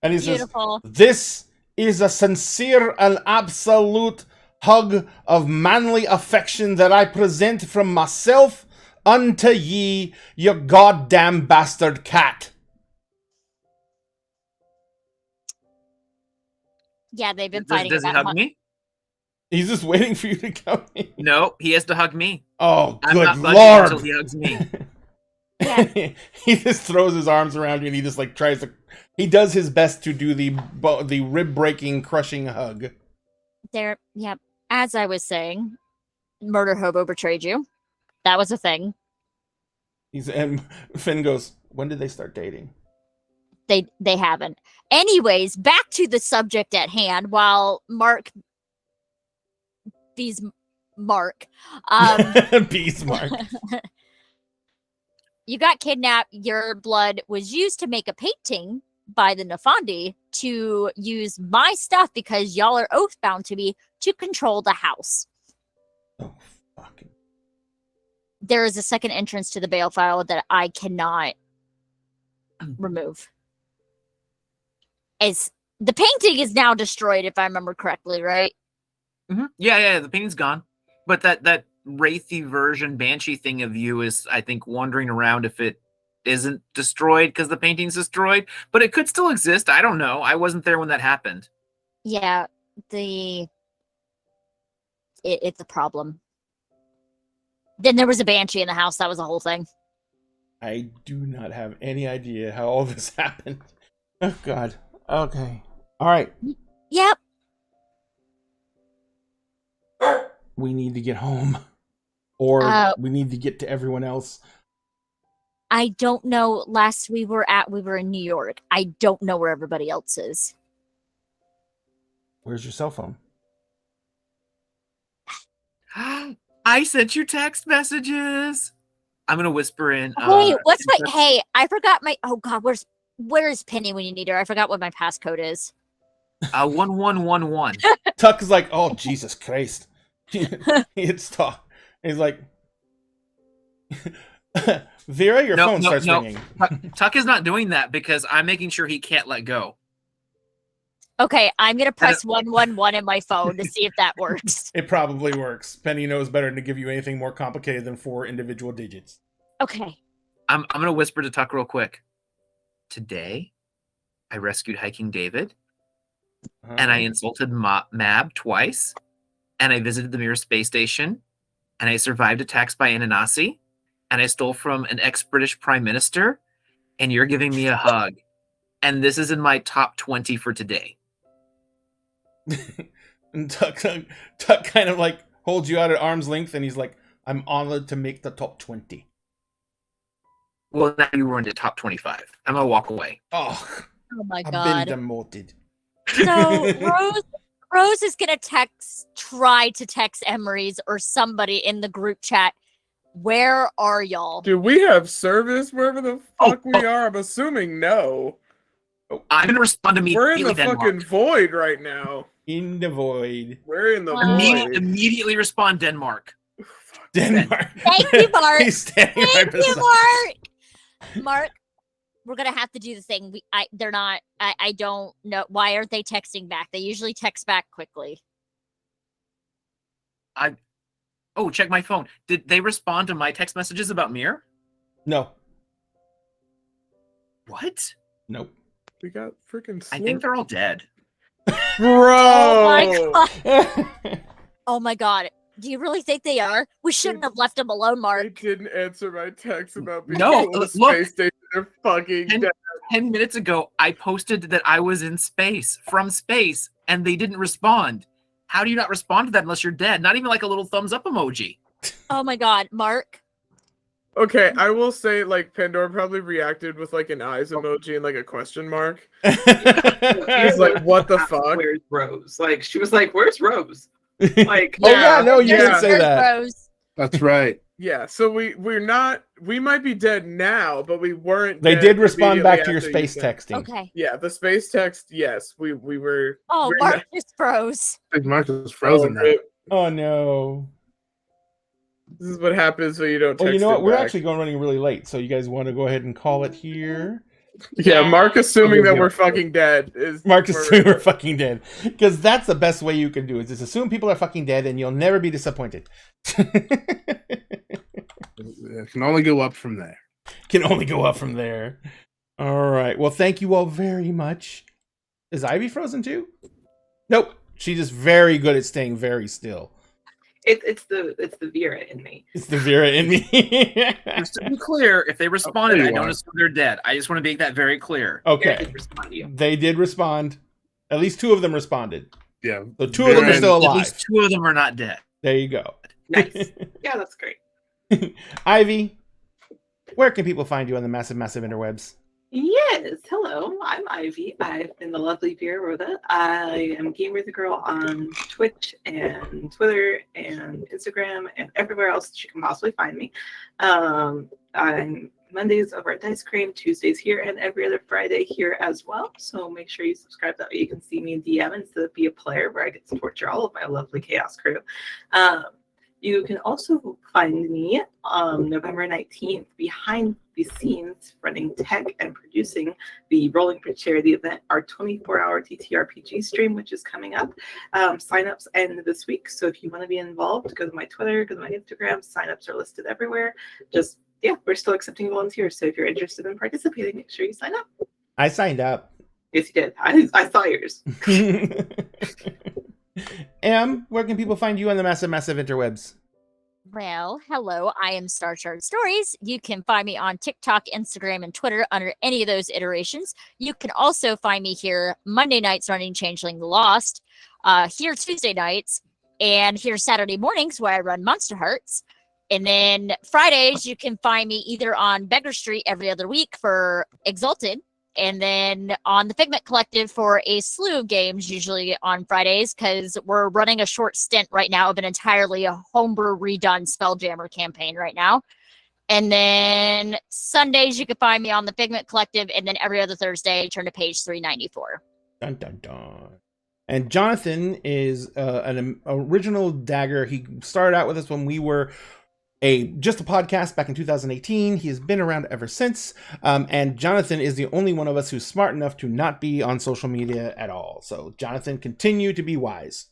And he Beautiful. says, "This is a sincere and absolute hug of manly affection that I present from myself unto ye, you goddamn bastard cat." Yeah, they've been Does, fighting does he about hug me? He's just waiting for you to come in. No, he has to hug me. Oh, I'm good not budging lord. until he hugs me. He just throws his arms around you and he just like tries to. He does his best to do the rib breaking, crushing hug. There, yeah. As I was saying, murder hobo betrayed you. That was a thing. And Finn goes, "When did they start dating?" They haven't. Anyways, back to the subject at hand. While Mark, these Mark, Beesmark. you got kidnapped. Your blood was used to make a painting by the Nefandi to use my stuff because y'all are oath bound to me to control the house. Oh, fucking. There is a second entrance to the bail file that I cannot remove. As the painting is now destroyed, if I remember correctly, right? Yeah, the painting's gone. But that wraithy version banshee thing of you is, I think, wandering around if it isn't destroyed because the painting's destroyed. But it could still exist. I don't know. I wasn't there when that happened. Yeah, it's a problem. Then there was a banshee in the house. That was the whole thing. I do not have any idea how all this happened. Oh, God. Okay. All right. Yep. We need to get home. Or we need to get to everyone else. I don't know. Last we were in New York. I don't know where everybody else is. Where's your cell phone? I sent you text messages. I'm gonna whisper in. Hey, what's my? Hey, I forgot my. Oh God, where's Penny when you need her? I forgot what my passcode is. 1111. Tuck is like, "Oh, Jesus Christ." It's Tuck. He's like, "Vera, your phone starts ringing." Tuck is not doing that because I'm making sure he can't let go. Okay, I'm gonna press 111 in my phone to see if that works. It probably works. Penny knows better than to give you anything more complicated than 4 individual digits. Okay. I'm gonna whisper to Tuck real quick. Today, I rescued Hiking David, and I insulted Mab twice, and I visited the Mir space station, and I survived attacks by Ananasi, and I stole from an ex-British prime minister, and you're giving me a hug. And this is in my top 20 for today. And Tuck kind of like holds you out at arm's length, and he's like, "I'm honored to make the top 20." Well, now you ruined it. Top 25. I'm gonna walk away. Oh, Oh my I've god. been demoted. So Rose is gonna try to text Emery's or somebody in the group chat. Where are y'all? Do we have service wherever the fuck we are? I'm assuming no. I'm gonna respond We're in immediately. the fucking void right now. In the void. We're in the void. Immediately respond Denmark. Denmark. Thank you, Mark. He's standing right Thank you, beside. Mark. Mark, we're gonna have to do the thing. They're not. I don't know why aren't they texting back? They usually text back quickly. Oh, check my phone. Did they respond to my text messages about Mir? No. What? Nope. We got freaking. I think they're all dead. Bro. Oh my god. Oh my god. Do you really think they are? We shouldn't have left them alone, They Mark. didn't answer my text about being No, on the look. space station. They're fucking dead. 10 minutes ago, I posted that I was in space, from space, and they didn't respond. How do you not respond to that unless you're dead? Not even like a little thumbs up emoji. Oh my god, Mark. Okay, I will say, like, Pandora probably reacted with, like, an eyes emoji and, like, a question mark. He's He's like, what the fuck? Where's Rose? Like, she was like, "Where's Rose?" Like, Oh yeah, no, you Yeah. did say There's that. Rose. That's right. Yeah, so we're not, we might be dead now, but we weren't They dead did respond back to immediately your after you space said- texting. Okay. Yeah, the space text, yes, we were. Oh, we're Mark not- just froze. Big Mark is frozen now. rip. Oh no. This is what happens when you don't text Well, you know what? it We're back. actually going running really late, so you guys want to go ahead and call it here? Yeah, Mark assuming that Yeah. we're fucking dead is Mark where assuming we're fucking dead, because that's the best way you can do it. Is just assume people are fucking dead, and you'll never be disappointed. It can only go up from there. Can only go up from there. All right. Well, thank you all very much. Is Ivy frozen too? Nope. She's just very good at staying very still. it's the Vera in me. It's the Vera in me. Just to be clear, if they responded, there I you don't are. assume they're dead. I just want to make that very clear. Vera Okay. did respond to you. They did respond. At least two of them responded. Yeah. So two of them are Vera still At alive. least two of them are not dead. There you go. Nice. Yeah, that's great. Ivy, where can people find you on the massive, massive interwebs? Yes, hello. I'm Ivy. I'm in the lovely Vera Rhoda. I am Gamer the Girl on Twitch and Twitter and Instagram and everywhere else that you can possibly find me. I'm Mondays over at Dice Cream, Tuesdays here, and every other Friday here as well. So make sure you subscribe. That way you can see me in DM instead of be a player where I get to torture all of my lovely Chaos crew. You can also find me November 19th behind the scenes running tech and producing the Rolling for Charity event, our 24-hour TTRPG stream, which is coming up. Signups end this week. So if you want to be involved, go to my Twitter, go to my Instagram. Signups are listed everywhere. Yeah, we're still accepting volunteers. So if you're interested in participating, make sure you sign up. I signed up. Yes, you did. I saw yours. Em, where can people find you on the massive, massive interwebs? Well, hello, I am Star Chart Stories. You can find me on TikTok, Instagram, and Twitter under any of those iterations. You can also find me here Monday nights running Changeling the Lost, here Tuesday nights, and here Saturday mornings where I run Monster Hearts. And then Fridays, you can find me either on Beggar Street every other week for Exalted, and then on the Figment Collective for a slew of games, usually on Fridays, because we're running a short stint right now of an entirely homebrew redone Spelljammer campaign right now. And then Sundays, you can find me on the Figment Collective, and then every other Thursday, turn to page 394. Dun, dun, dun. And Jonathan is an original Dagger. He started out with us when we were just a podcast back in 2018. He has been around ever since. And Jonathan is the only one of us who's smart enough to not be on social media at all. So Jonathan, continue to be wise.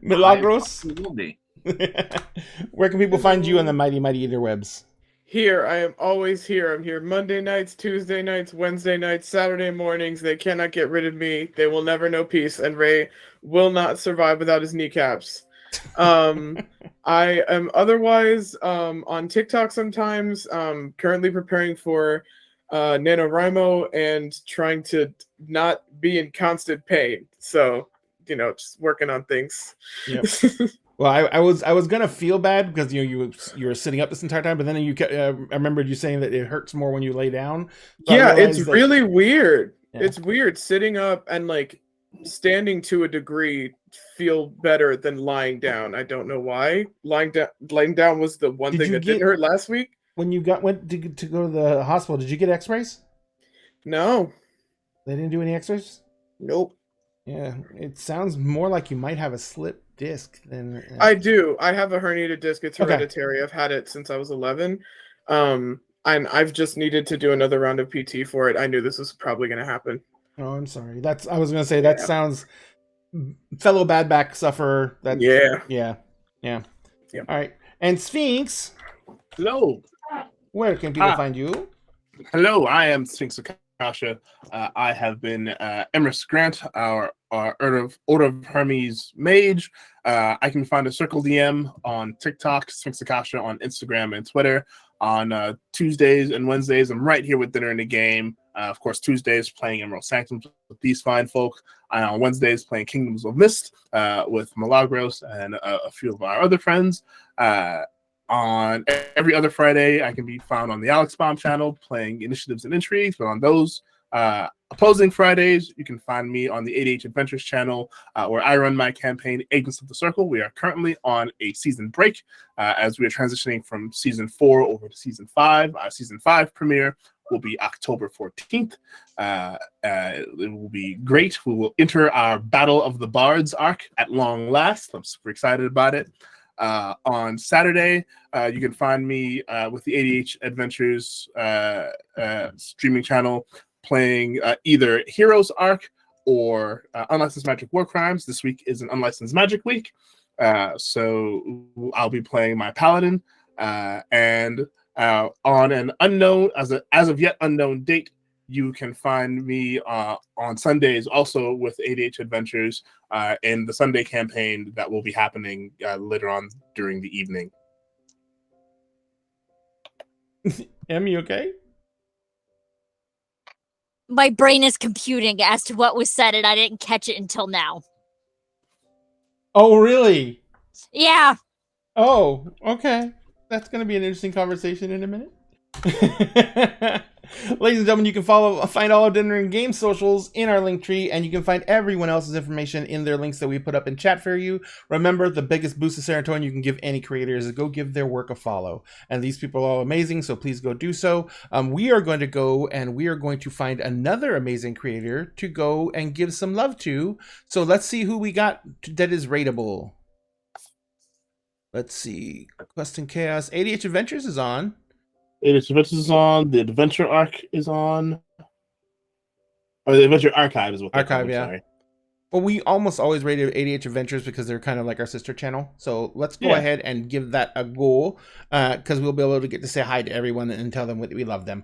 Milagros, I will be. where can people find you on the mighty, mighty interwebs? Here, I am always here. I'm here Monday nights, Tuesday nights, Wednesday nights, Saturday mornings. They cannot get rid of me. They will never know peace, and Ray will not survive without his kneecaps. I am otherwise on TikTok sometimes, currently preparing for NaNoWriMo and trying to not be in constant pain. So, just working on things. Yep. Well, I was gonna feel bad because you were sitting up this entire time, but then I remembered you saying that it hurts more when you lay down. So yeah, it's really weird. Yeah. It's weird sitting up and like standing to a degree feel better than lying down. I don't know why. Lying down was the one thing that didn't hurt last week. When you went to go to the hospital, did you get X-rays? No, they didn't do any X-rays. Nope. Yeah, it sounds more like you might have a slip disc than. I do. I have a herniated disc. It's hereditary. Okay. I've had it since I was 11. And I've just needed to do another round of PT for it. I knew this was probably going to happen. Oh, I'm sorry. I was going to say that sounds fellow bad back sufferer. Yeah. All right. And Sphinx. Hello. Where can people find you? Hello, I am Sphinx Akasha. I have been Emrys Grant, our Order of Hermes mage. I can find a Circle DM on TikTok, Sphinx Akasha on Instagram and Twitter. On Tuesdays and Wednesdays, I'm right here with Dinner in the Game. Of course, Tuesdays playing Emerald Sanctums with these fine folk. On Wednesdays playing Kingdoms of Mist with Milagros and a few of our other friends. On every other Friday, I can be found on the Alex Bomb channel playing Initiatives and Intrigues. But on those opposing Fridays, you can find me on the ADH Adventures channel where I run my campaign, Agents of the Circle. We are currently on a season break as we are transitioning from season 4 over to season 5. Our season 5 premiere will be October 14th. It will be great. We will enter our Battle of the Bards arc at long last. I'm super excited about it. On Saturday, you can find me with the ADH Adventures streaming channel playing either Heroes Arc or Unlicensed Magic War Crimes. This week is an Unlicensed Magic week, so I'll be playing my Paladin. And on an unknown, as of yet unknown date, you can find me on Sundays also with ADH Adventures in the Sunday campaign that will be happening later on during the evening. Em, you okay? My brain is computing as to what was said, and I didn't catch it until now. Oh, really? Yeah. Oh, okay. That's going to be an interesting conversation in a minute. Ladies and gentlemen, you can find all of Dinner and Game socials in our link tree, and you can find everyone else's information in their links that we put up in chat for you. Remember, the biggest boost of serotonin you can give any creator is to go give their work a follow. And these people are all amazing, so please go do so. We are going to go and we are going to find another amazing creator to go and give some love to. So let's see who we got that is rateable. Let's see. Quest and Chaos. ADH Adventures is on. ADH Adventures is on. The Adventure Arc is on. Or the Adventure Archive is what they're called. Yeah. Sorry. Well, we almost always rated ADH Adventures because they're kind of like our sister channel. So let's go ahead and give that a go because we'll be able to get to say hi to everyone and tell them we love them.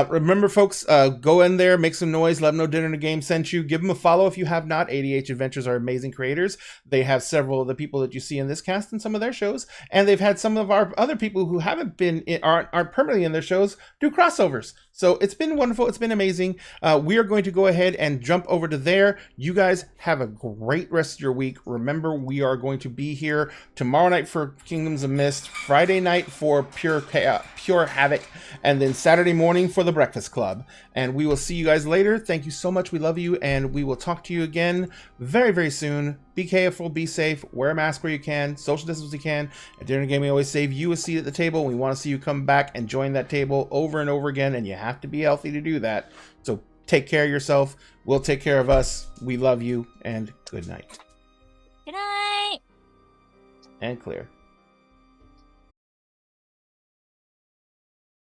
Remember, folks, go in there, make some noise, let them know Dinner and a Game sent you. Give them a follow if you have not. ADH Adventures are amazing creators. They have several of the people that you see in this cast in some of their shows. And they've had some of our other people who haven't been, aren't permanently in their shows, do crossovers. So it's been wonderful. It's been amazing. We are going to go ahead and jump over to there. You guys have a great rest of your week. Remember, we are going to be here tomorrow night for Kingdoms of Mist, Friday night for Pure Havoc, and then Saturday morning for the Breakfast Club. And we will see you guys later. Thank you so much. We love you, and we will talk to you again very, very soon. Be careful, be safe, wear a mask where you can, social distance you can. At Dinner Game, we always save you a seat at the table. We want to see you come back and join that table over and over again, and you have to be healthy to do that. So take care of yourself. We'll take care of us. We love you, and good night. Good night. And clear.